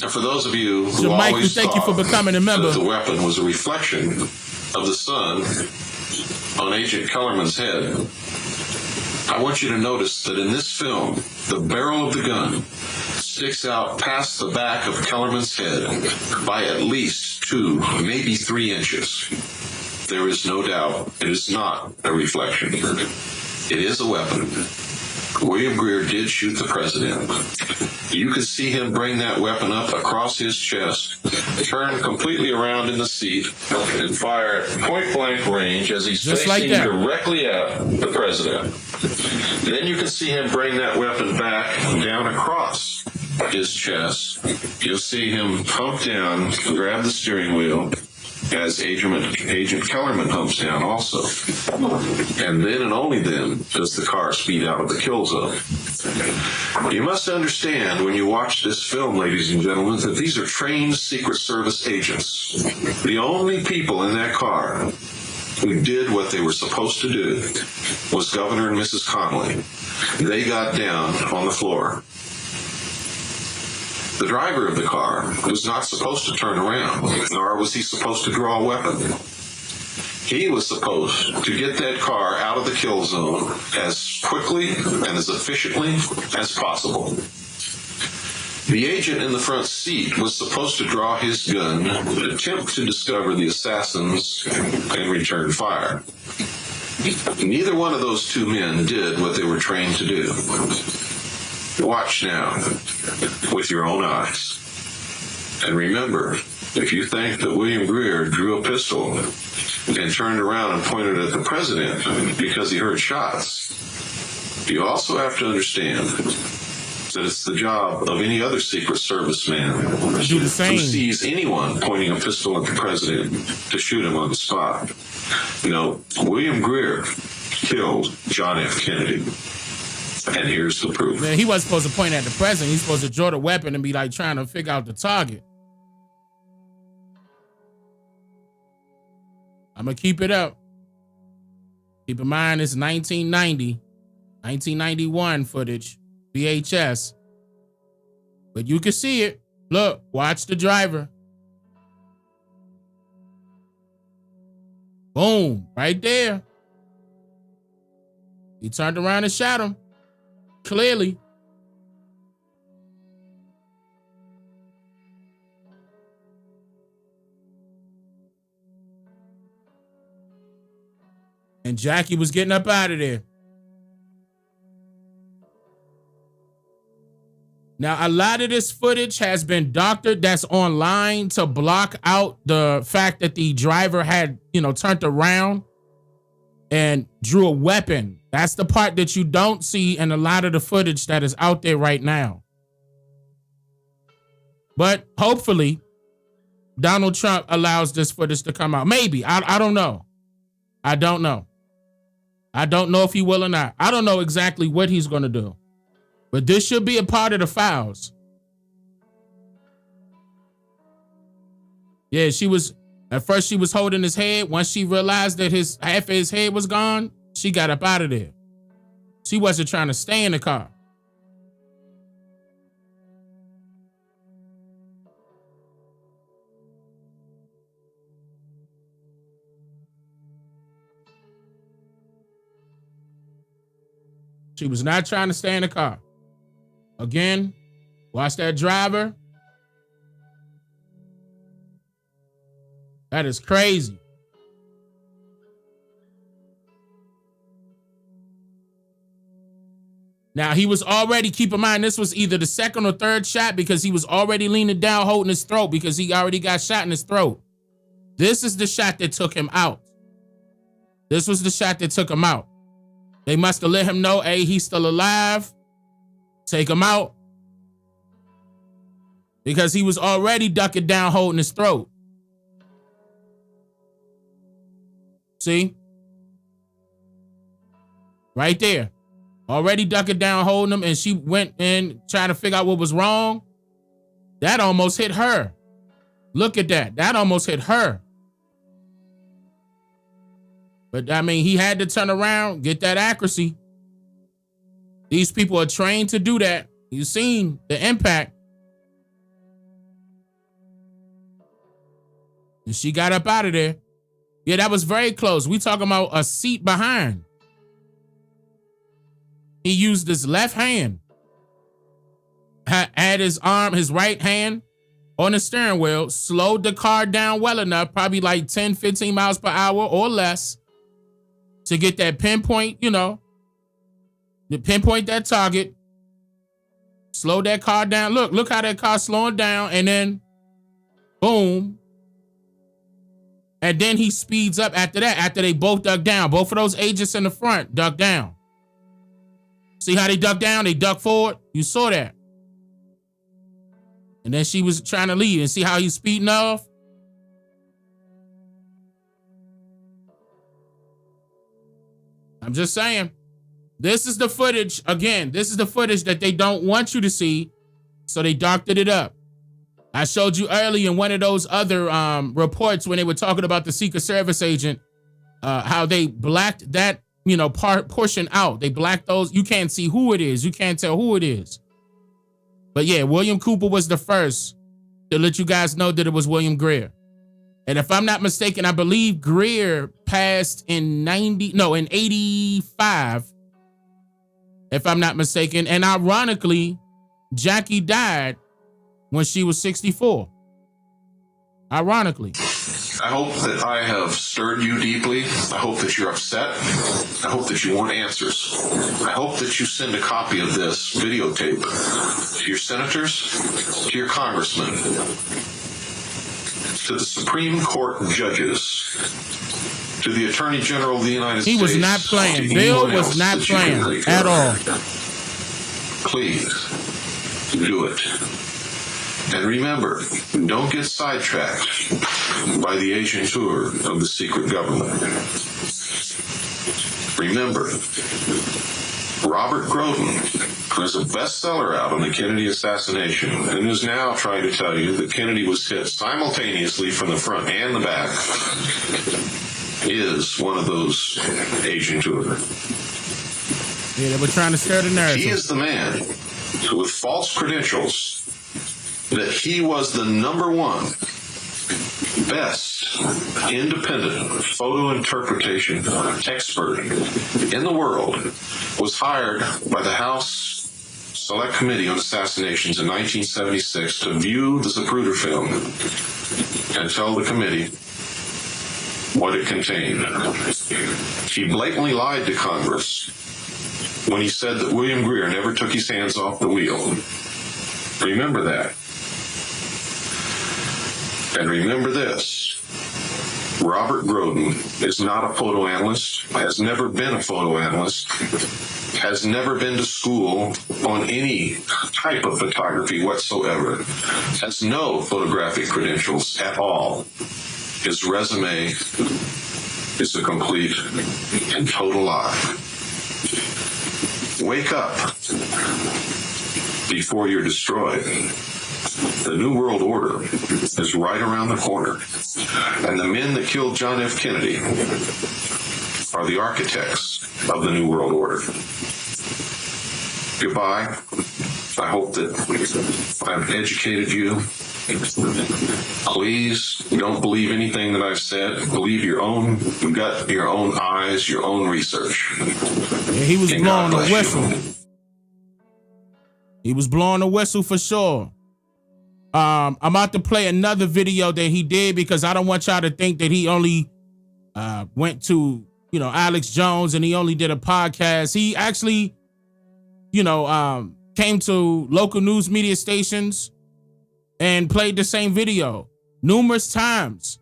And for those of you who so Mike, always thank you for becoming a member. That the weapon was a reflection of the sun on Agent Kellerman's head, I want you to notice that in this film, the barrel of the gun sticks out past the back of Kellerman's head by at least 2, maybe 3 inches. There is no doubt it is not a reflection. It is a weapon. William Greer did shoot the president. You could see him bring that weapon up across his chest, turn completely around in the seat, and fire at point-blank range as he's just facing like directly at the president. Then you can see him bring that weapon back down across his chest. You'll see him hump down, grab the steering wheel, as Agent Kellerman humps down also. And then and only then does the car speed out of the kill zone. You must understand when you watch this film, ladies and gentlemen, that these are trained Secret Service agents. The only people in that car who did what they were supposed to do was Governor and Mrs. Connolly. They got down on the floor. The driver of the car was not supposed to turn around, nor was he supposed to draw a weapon. He was supposed to get that car out of the kill zone as quickly and as efficiently as possible. The agent in the front seat was supposed to draw his gun, attempt to discover the assassins, and return fire. Neither one of those 2 men did what they were trained to do. Watch now with your own eyes. And remember, if you think that William Greer drew a pistol and turned around and pointed at the president because he heard shots, you also have to understand that it's the job of any other Secret Service man do the same. who sees anyone pointing a pistol at the president to shoot him on the spot. William Greer killed John F. Kennedy. And here's the proof. Man, he wasn't supposed to point at the president. He's supposed to draw the weapon and be like trying to figure out the target. I'm going to keep it up. Keep in mind, it's 1990, 1991 footage, VHS. But you can see it. Look, watch the driver. Boom, right there. He turned around and shot him. Clearly. And Jackie was getting up out of there. Now, a lot of this footage has been doctored that's online to block out the fact that the driver had, turned around and drew a weapon. That's the part that you don't see in a lot of the footage that is out there right now. But hopefully, Donald Trump allows this footage to come out. Maybe. I don't know. I don't know. I don't know if he will or not. I don't know exactly what he's going to do. But this should be a part of the files. Yeah, at first she was holding his head. Once she realized that half of his head was gone, she got up out of there. She wasn't trying to stay in the car. She was not trying to stay in the car. Again, watch that driver. That is crazy. Now, he was already, keep in mind, this was either the second or third shot because he was already leaning down, holding his throat because he already got shot in his throat. This is the shot that took him out. This was the shot that took him out. They must have let him know, hey, he's still alive. Take him out. Because he was already ducking down, holding his throat. See? Right there. Already ducking down, holding him, and she went in trying to figure out what was wrong. That almost hit her. Look at that. That almost hit her. But, I mean, he had to turn around, get that accuracy. These people are trained to do that. You've seen the impact. And she got up out of there. Yeah, that was very close. We talking about a seat behind. He used his left hand. Had his arm, his right hand on the steering wheel, slowed the car down well enough, probably like 10, 15 miles per hour or less, to get that pinpoint, to pinpoint that target, slow that car down. Look how that car's slowing down, and then boom. And then he speeds up after that, after they both duck down. Both of those agents in the front duck down. See how they duck down? They duck forward. You saw that. And then she was trying to leave, and see how he's speeding off? I'm just saying, this is the footage. Again, this is the footage that they don't want you to see, so they doctored it up. I showed you earlier in one of those other reports when they were talking about the Secret Service agent, how they blacked that, portion out. They blacked those. You can't see who it is. You can't tell who it is. But yeah, William Cooper was the first to let you guys know that it was William Greer. And if I'm not mistaken, I believe Greer passed in 85, if I'm not mistaken. And ironically, Jackie died when she was 64. Ironically. I hope that I have stirred you deeply. I hope that you're upset. I hope that you want answers. I hope that you send a copy of this videotape to your senators, to your congressmen, to the Supreme Court judges, to the Attorney General of the United States. He was not playing. Bill was not playing at all. Please, do it. And remember, don't get sidetracked by the agentur of the secret government. Remember, Robert Groden has a bestseller out on the Kennedy assassination and is now trying to tell you that Kennedy was hit simultaneously from the front and the back, is one of those agentur. Yeah, they were trying to stir the nerves. He is the man with false credentials that he was the #1 best independent photo interpretation expert in the world, was hired by the House Select Committee on Assassinations in 1976 to view the Zapruder film and tell the committee what it contained. He blatantly lied to Congress when he said that William Greer never took his hands off the wheel. Remember that. And remember this. Robert Groden is not a photo analyst, has never been a photo analyst, has never been to school on any type of photography whatsoever, has no photographic credentials at all. His resume is a complete and total lie. Wake up before you're destroyed. The New World Order is right around the corner, and the men that killed John F. Kennedy are the architects of the New World Order. Goodbye. I hope that I've educated you. Please don't believe anything that I've said. Believe your own gut, your own eyes, your own research. Yeah, he was blowing the whistle. He was blowing the whistle for sure. I'm about to play another video that he did because I don't want y'all to think that he only went to, Alex Jones and he only did a podcast. He actually, came to local news media stations and played the same video numerous times.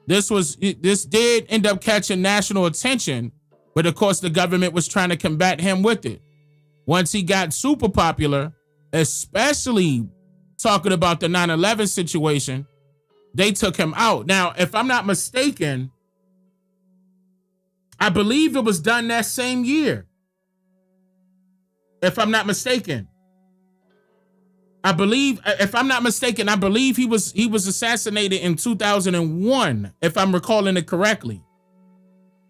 This did end up catching national attention, but of course the government was trying to combat him with it. Once he got super popular, especially talking about the 9/11 situation, they took him out. Now, if I'm not mistaken, I believe it was done that same year. If I'm not mistaken. I believe he was assassinated in 2001, if I'm recalling it correctly.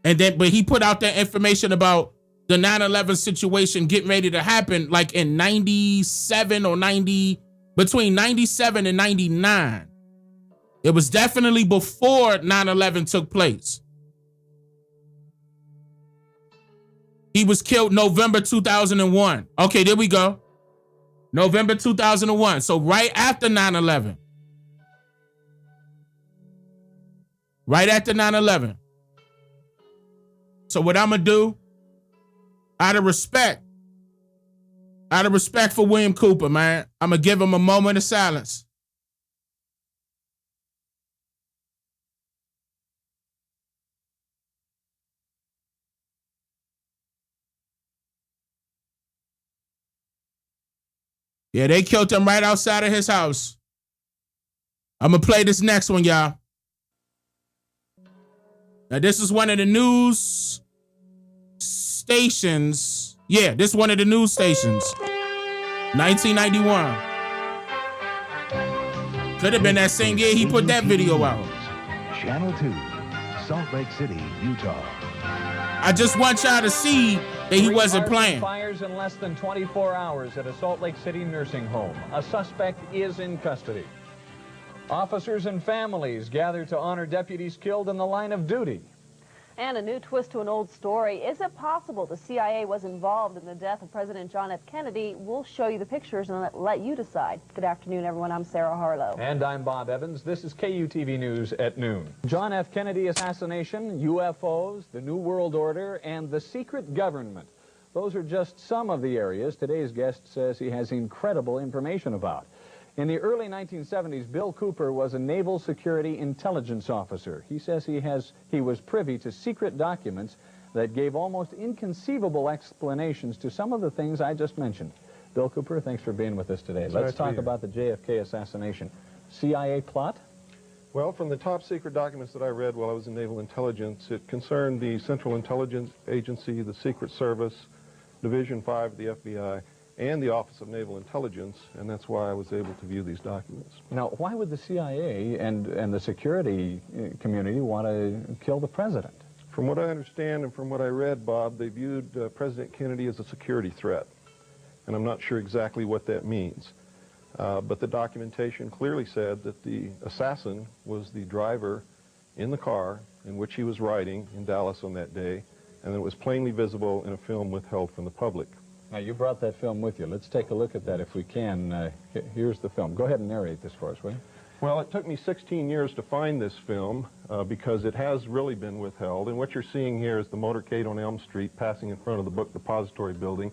But he put out that information about the 9/11 situation getting ready to happen like in 97 or 90, between 97 and 99. It was definitely before 9/11 took place. He was killed November 2001. Okay, there we go. November 2001. So right after 9/11. Right after 9/11. So what I'm going to do, out of respect for William Cooper, man, I'm going to give him a moment of silence. Yeah, they killed him right outside of his house. I'm going to play this next one, y'all. Now, this is one of the news stations. Yeah, this is one of the news stations. 1991. Could have been that same year he put that video out. Channel 2, Salt Lake City, Utah. I just want y'all to see that he wasn't playing. Fires in less than 24 hours at a Salt Lake City nursing home. A suspect is in custody. Officers and families gather to honor deputies killed in the line of duty. And a new twist to an old story. Is it possible the CIA was involved in the death of President John F. Kennedy? We'll show you the pictures and let you decide. Good afternoon, everyone. I'm Sarah Harlow. And I'm Bob Evans. This is KUTV News at noon. John F. Kennedy assassination, UFOs, the New World Order, and the secret government. Those are just some of the areas today's guest says he has incredible information about. In the early 1970s, Bill Cooper was a Naval Security Intelligence officer. He says he was privy to secret documents that gave almost inconceivable explanations to some of the things I just mentioned. Bill Cooper, thanks for being with us today. Let's talk about the JFK assassination. CIA plot? Well, from the top secret documents that I read while I was in Naval Intelligence, it concerned the Central Intelligence Agency, the Secret Service, Division 5 of the FBI, and the Office of Naval Intelligence, and that's why I was able to view these documents. Now, why would the CIA and the security community want to kill the president? From what I understand and from what I read, Bob, they viewed President Kennedy as a security threat, and I'm not sure exactly what that means. But the documentation clearly said that the assassin was the driver in the car in which he was riding in Dallas on that day, and it was plainly visible in a film withheld from the public. Now, you brought that film with you. Let's take a look at that if we can. Here's the film. Go ahead and narrate this for us, will you? Well, it took me 16 years to find this film because it has really been withheld. And what you're seeing here is the motorcade on Elm Street passing in front of the book depository building.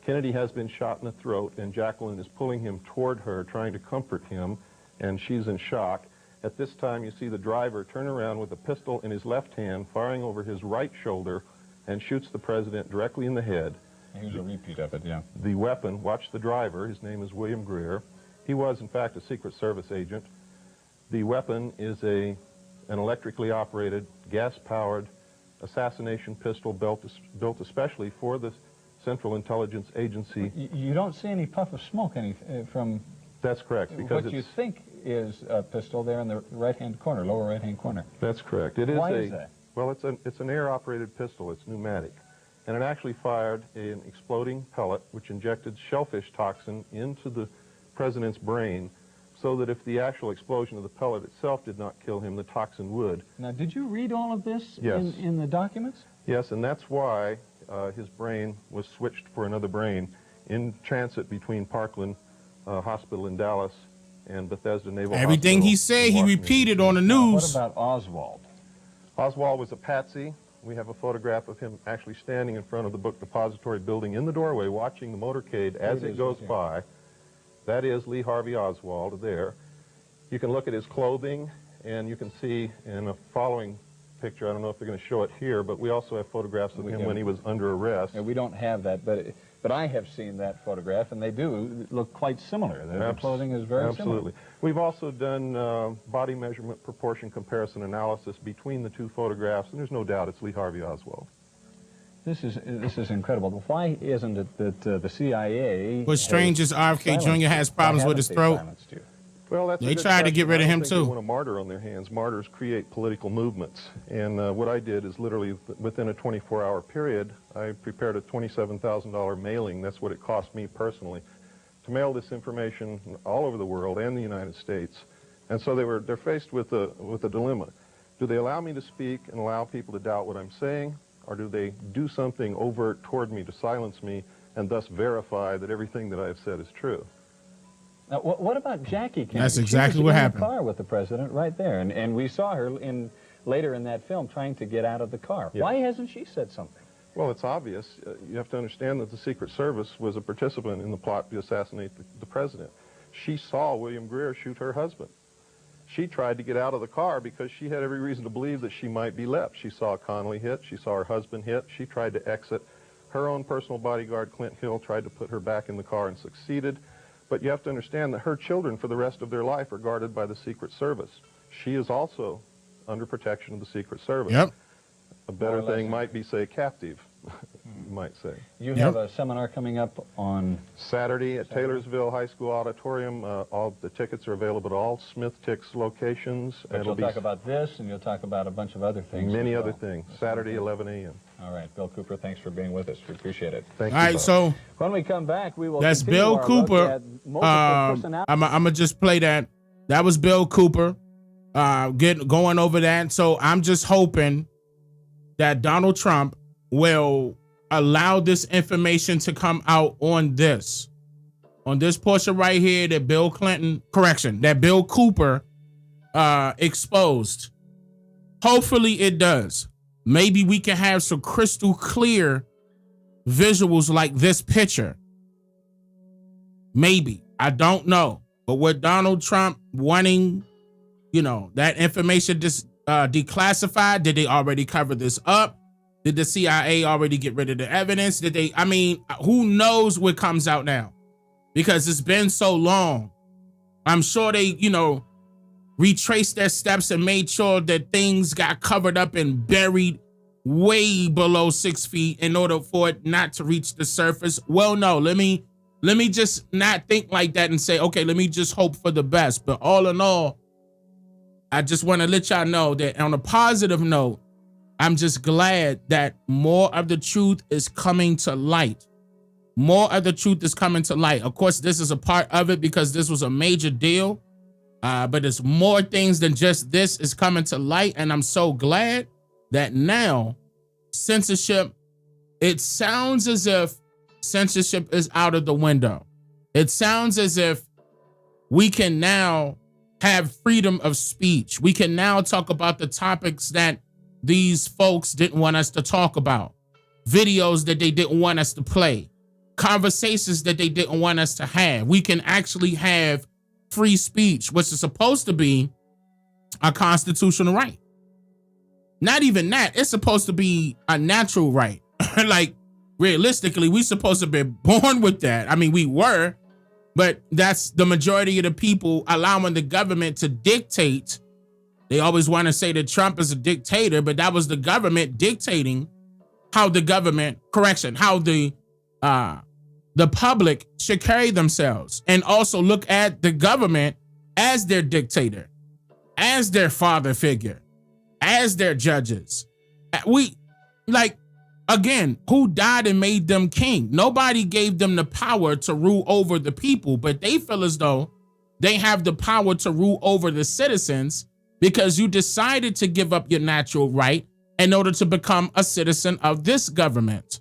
Kennedy has been shot in the throat, and Jacqueline is pulling him toward her, trying to comfort him, and she's in shock. At this time, you see the driver turn around with a pistol in his left hand, firing over his right shoulder, and shoots the president directly in the head. Here's a repeat of it, yeah. The weapon, watch the driver, his name is William Greer. He was, in fact, a Secret Service agent. The weapon is an electrically operated, gas-powered assassination pistol built especially for the Central Intelligence Agency. You don't see any puff of smoke from... That's correct. Because what you think is a pistol there in the right-hand corner, lower right-hand corner. That's correct. It is Why is that? Well, it's an air-operated pistol. It's pneumatic. And it actually fired an exploding pellet which injected shellfish toxin into the president's brain so that if the actual explosion of the pellet itself did not kill him, the toxin would. Now, did you read all of this Yes. in the documents? Yes, and that's why his brain was switched for another brain in transit between Parkland Hospital in Dallas and Bethesda Naval Everything Hospital he said, in he Washington, repeated on the Now, news. what about Oswald? Oswald was a patsy. We have a photograph of him actually standing in front of the book depository building in the doorway watching the motorcade as it goes by. That is Lee Harvey Oswald there. You can look at his clothing, and you can see in a following picture, I don't know if they're going to show it here, but we also have photographs of him when he was under arrest. Yeah, we don't have that, but I have seen that photograph, and they do look quite similar. The clothing is very Absolutely. We've also done body measurement proportion comparison analysis between the two photographs, and there's no doubt it's Lee Harvey Oswald. This is incredible. Why isn't it that the CIA... What's strange is RFK Jr. has problems with his throat. Well, that's They tried to get rid of him, They too. want a martyr on their hands. Martyrs create political movements. And what I did is literally within a 24-hour period, I prepared a $27,000 mailing. That's what it cost me personally to mail this information all over the world and the United States. And so they're faced with a dilemma. Do they allow me to speak and allow people to doubt what I'm saying, or do they do something overt toward me to silence me and thus verify that everything that I've said is true? Now, what about Jackie Kennedy? That's exactly she was what in happened. the car with the president right there, and we saw her later in that film trying to get out of the car. Yeah. Why hasn't she said something? Well, it's obvious. You have to understand that the Secret Service was a participant in the plot to assassinate the president. She saw William Greer shoot her husband. She tried to get out of the car because she had every reason to believe that she might be left. She saw Connolly hit. She saw her husband hit. She tried to exit. Her own personal bodyguard, Clint Hill, tried to put her back in the car and succeeded. But you have to understand that her children, for the rest of their life, are guarded by the Secret Service. She is also under protection of the Secret Service. Yep. A better thing might be, say, captive, you might say. You have a seminar coming up on... Saturday at Taylorsville High School Auditorium. All the tickets are available at all Smith Tix locations. But you'll talk about this, and you'll talk about a bunch of other things. Many other things. Saturday, 11 a.m. All right, Bill Cooper, thanks for being with us. We appreciate it. Thank you, All right, Bob. So when we come back, we will. That's continue Bill our Cooper. look at multiple personalities. I'm gonna just play that. That was Bill Cooper. Going over that. So I'm just hoping that Donald Trump will allow this information to come out on this portion right here that that Bill Cooper exposed. Hopefully it does. Maybe we can have some crystal clear visuals like this picture. Maybe. I don't know. But with Donald Trump wanting, that information declassified, did they already cover this up? Did the CIA already get rid of the evidence? Who knows what comes out now? Because it's been so long. I'm sure they, retraced their steps and made sure that things got covered up and buried way below 6 feet in order for it not to reach the surface. Well, no, let me just not think like that and say, okay, let me just hope for the best. But all in all, I just want to let y'all know that on a positive note, I'm just glad that more of the truth is coming to light. More of the truth is coming to light. Of course, this is a part of it because this was a major deal. But there's more things than just this is coming to light. And I'm so glad that now censorship, it sounds as if censorship is out of the window. It sounds as if we can now have freedom of speech. We can now talk about the topics that these folks didn't want us to talk about, videos that they didn't want us to play, conversations that they didn't want us to have. We can actually have free speech, which is supposed to be a constitutional right. Not even that, it's supposed to be a natural right. Like, realistically, we supposed to be born with that. I mean, we were, but that's the majority of the people allowing the government to dictate. They always want to say that Trump is a dictator, but that was the government dictating how the government, how the public should carry themselves, and also look at the government as their dictator, as their father figure, as their judges. Again, who died and made them king? Nobody gave them the power to rule over the people, but they feel as though they have the power to rule over the citizens because you decided to give up your natural right in order to become a citizen of this government.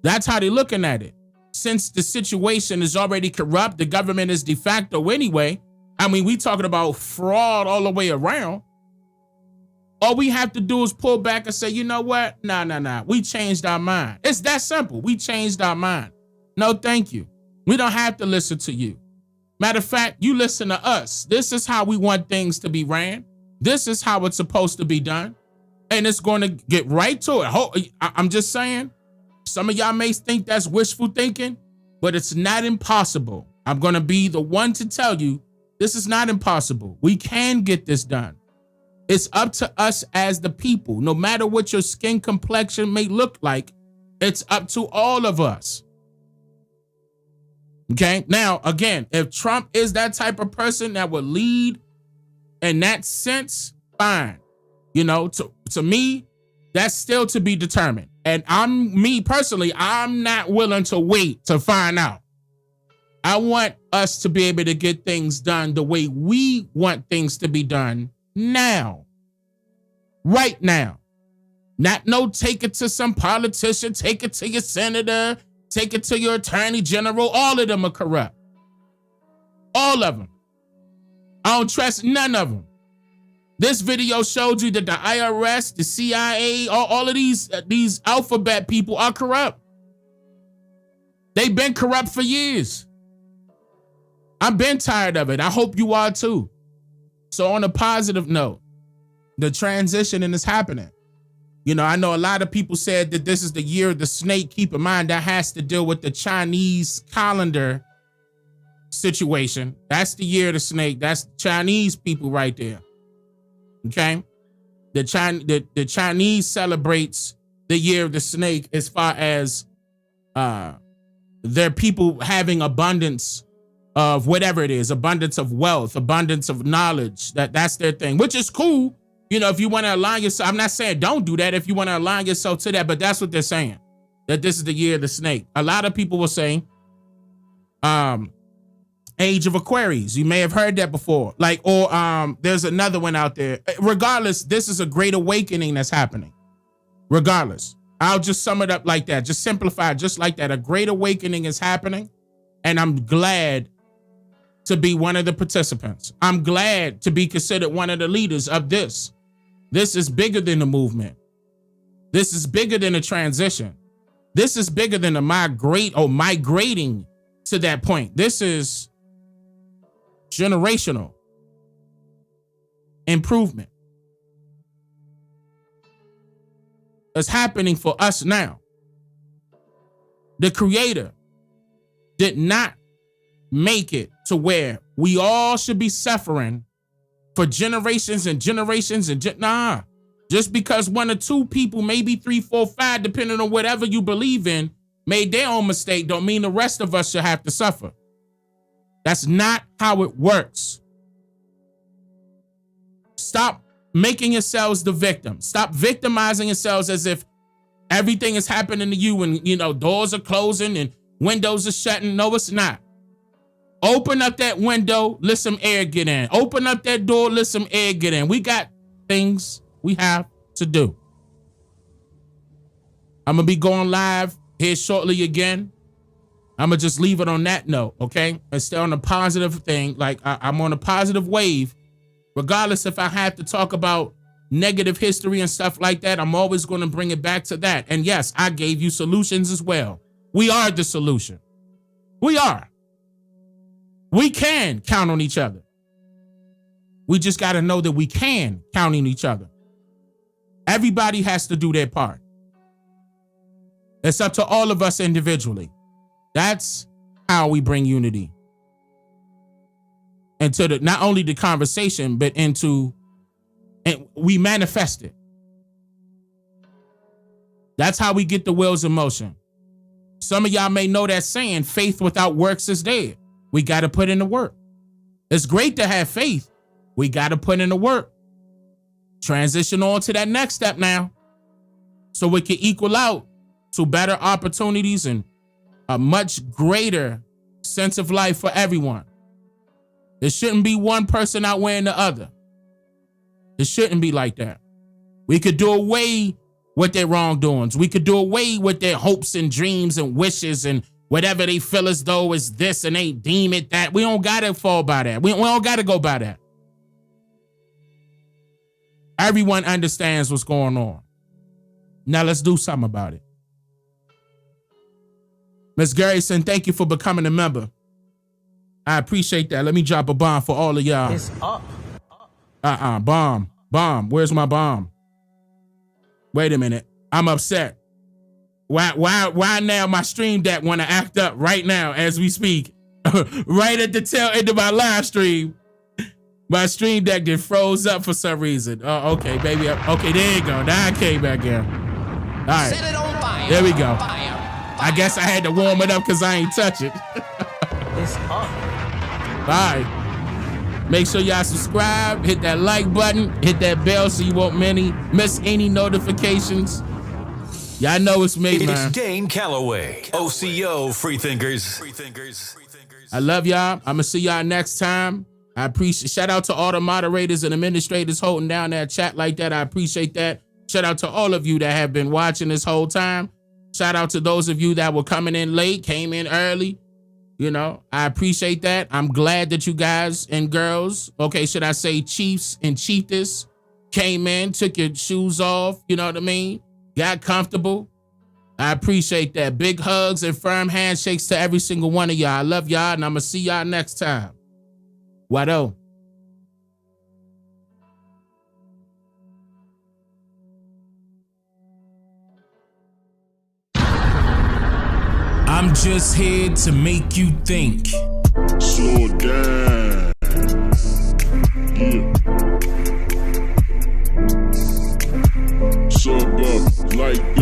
That's how they're looking at it. Since the situation is already corrupt, the government is de facto anyway. I mean, we talking about fraud all the way around. All we have to do is pull back and say, you know what? Nah. We changed our mind. It's that simple. We changed our mind. No, thank you. We don't have to listen to you. Matter of fact, you listen to us. This is how we want things to be ran. This is how it's supposed to be done. And it's going to get right to it. I'm just saying, some of y'all may think that's wishful thinking, but it's not impossible. I'm going to be the one to tell you this is not impossible. We can get this done. It's up to us as the people. No matter what your skin complexion may look like, it's up to all of us. Okay? Now, again, if Trump is that type of person that would lead in that sense, fine. You know, to me, that's still to be determined. And me personally, I'm not willing to wait to find out. I want us to be able to get things done the way we want things to be done now. Right now. Not take it to some politician, take it to your senator, take it to your attorney general. All of them are corrupt. All of them. I don't trust none of them. This video showed you that the IRS, the CIA, all of these alphabet people are corrupt. They've been corrupt for years. I've been tired of it. I hope you are too. So on a positive note, the transition is happening. You know, I know a lot of people said that this is the year of the snake. Keep in mind that has to deal with the Chinese calendar situation. That's the year of the snake. That's Chinese people right there. Okay, the Chinese celebrates the year of the snake as far as their people having abundance of whatever it is, abundance of wealth, abundance of knowledge. That's their thing, which is cool. You know, if you want to align yourself, I'm not saying don't do that if you want to align yourself to that, but that's what they're saying, that this is the year of the snake. A lot of people will say, Age of Aquarius. You may have heard that before. There's another one out there. Regardless, this is a great awakening that's happening. Regardless, I'll just sum it up like that. Just simplify it just like that. A great awakening is happening, and I'm glad to be one of the participants. I'm glad to be considered one of the leaders of this. This is bigger than the movement. This is bigger than a transition. This is bigger than a migrating to that point. This is generational improvement. It's happening for us now. The Creator did not make it to where we all should be suffering for generations and generations and just because one or two people, maybe 3, 4, 5, depending on whatever you believe in, made their own mistake, don't mean the rest of us should have to suffer. That's not how it works. Stop making yourselves the victim. Stop victimizing yourselves as if everything is happening to you and, you know, doors are closing and Windows are shutting. No, it's not. Open up that window, let some air get in. Open up that door, let some air get in. We got things we have to do. I'm going to be going live here shortly again. I'm going to just leave it on that note, okay? And stay on a positive thing. Like, I'm on a positive wave. Regardless if I have to talk about negative history and stuff like that, I'm always going to bring it back to that. And yes, I gave you solutions as well. We are the solution. We are. We can count on each other. We just got to know that we can count on each other. Everybody has to do their part. It's up to all of us individually. That's how we bring unity into not only the conversation, but and we manifest it. That's how we get the wheels in motion. Some of y'all may know that saying, faith without works is dead. We got to put in the work. It's great to have faith. We got to put in the work. Transition on to that next step now, so we can equal out to better opportunities and a much greater sense of life for everyone. There shouldn't be one person outweighing the other. It shouldn't be like that. We could do away with their wrongdoings. We could do away with their hopes and dreams and wishes and whatever they feel as though is this and they deem it that. We don't got to fall by that. We don't got to go by that. Everyone understands what's going on. Now let's do something about it. Ms. Garrison, thank you for becoming a member. I appreciate that. Let me drop a bomb for all of y'all. It's up. Bomb. Where's my bomb? Wait a minute. I'm upset. Why now my stream deck want to act up right now as we speak? Right at the tail end of my live stream. My stream deck just froze up for some reason. Oh, okay, baby. Okay, there you go. Now I came back in. All right. Set it on fire. There we go. I guess I had to warm it up because I ain't touch it. It's up. Bye. Make sure y'all subscribe, hit that like button, hit that bell so you won't miss any notifications. Y'all know it's me, man. It's Dane Calloway, OCO Freethinkers. I love y'all. I'm gonna see y'all next time. I appreciate. Shout out to all the moderators and administrators holding down that chat like that. I appreciate that. Shout out to all of you that have been watching this whole time. Shout out to those of you that were coming in late, came in early. You know, I appreciate that. I'm glad that you guys and girls, okay, should I say chiefs and chiefess, came in, took your shoes off, you know what I mean? Got comfortable. I appreciate that. Big hugs and firm handshakes to every single one of y'all. I love y'all, and I'm going to see y'all next time. Wado. I'm just here to make you think. Slow down. Yeah. Sub up like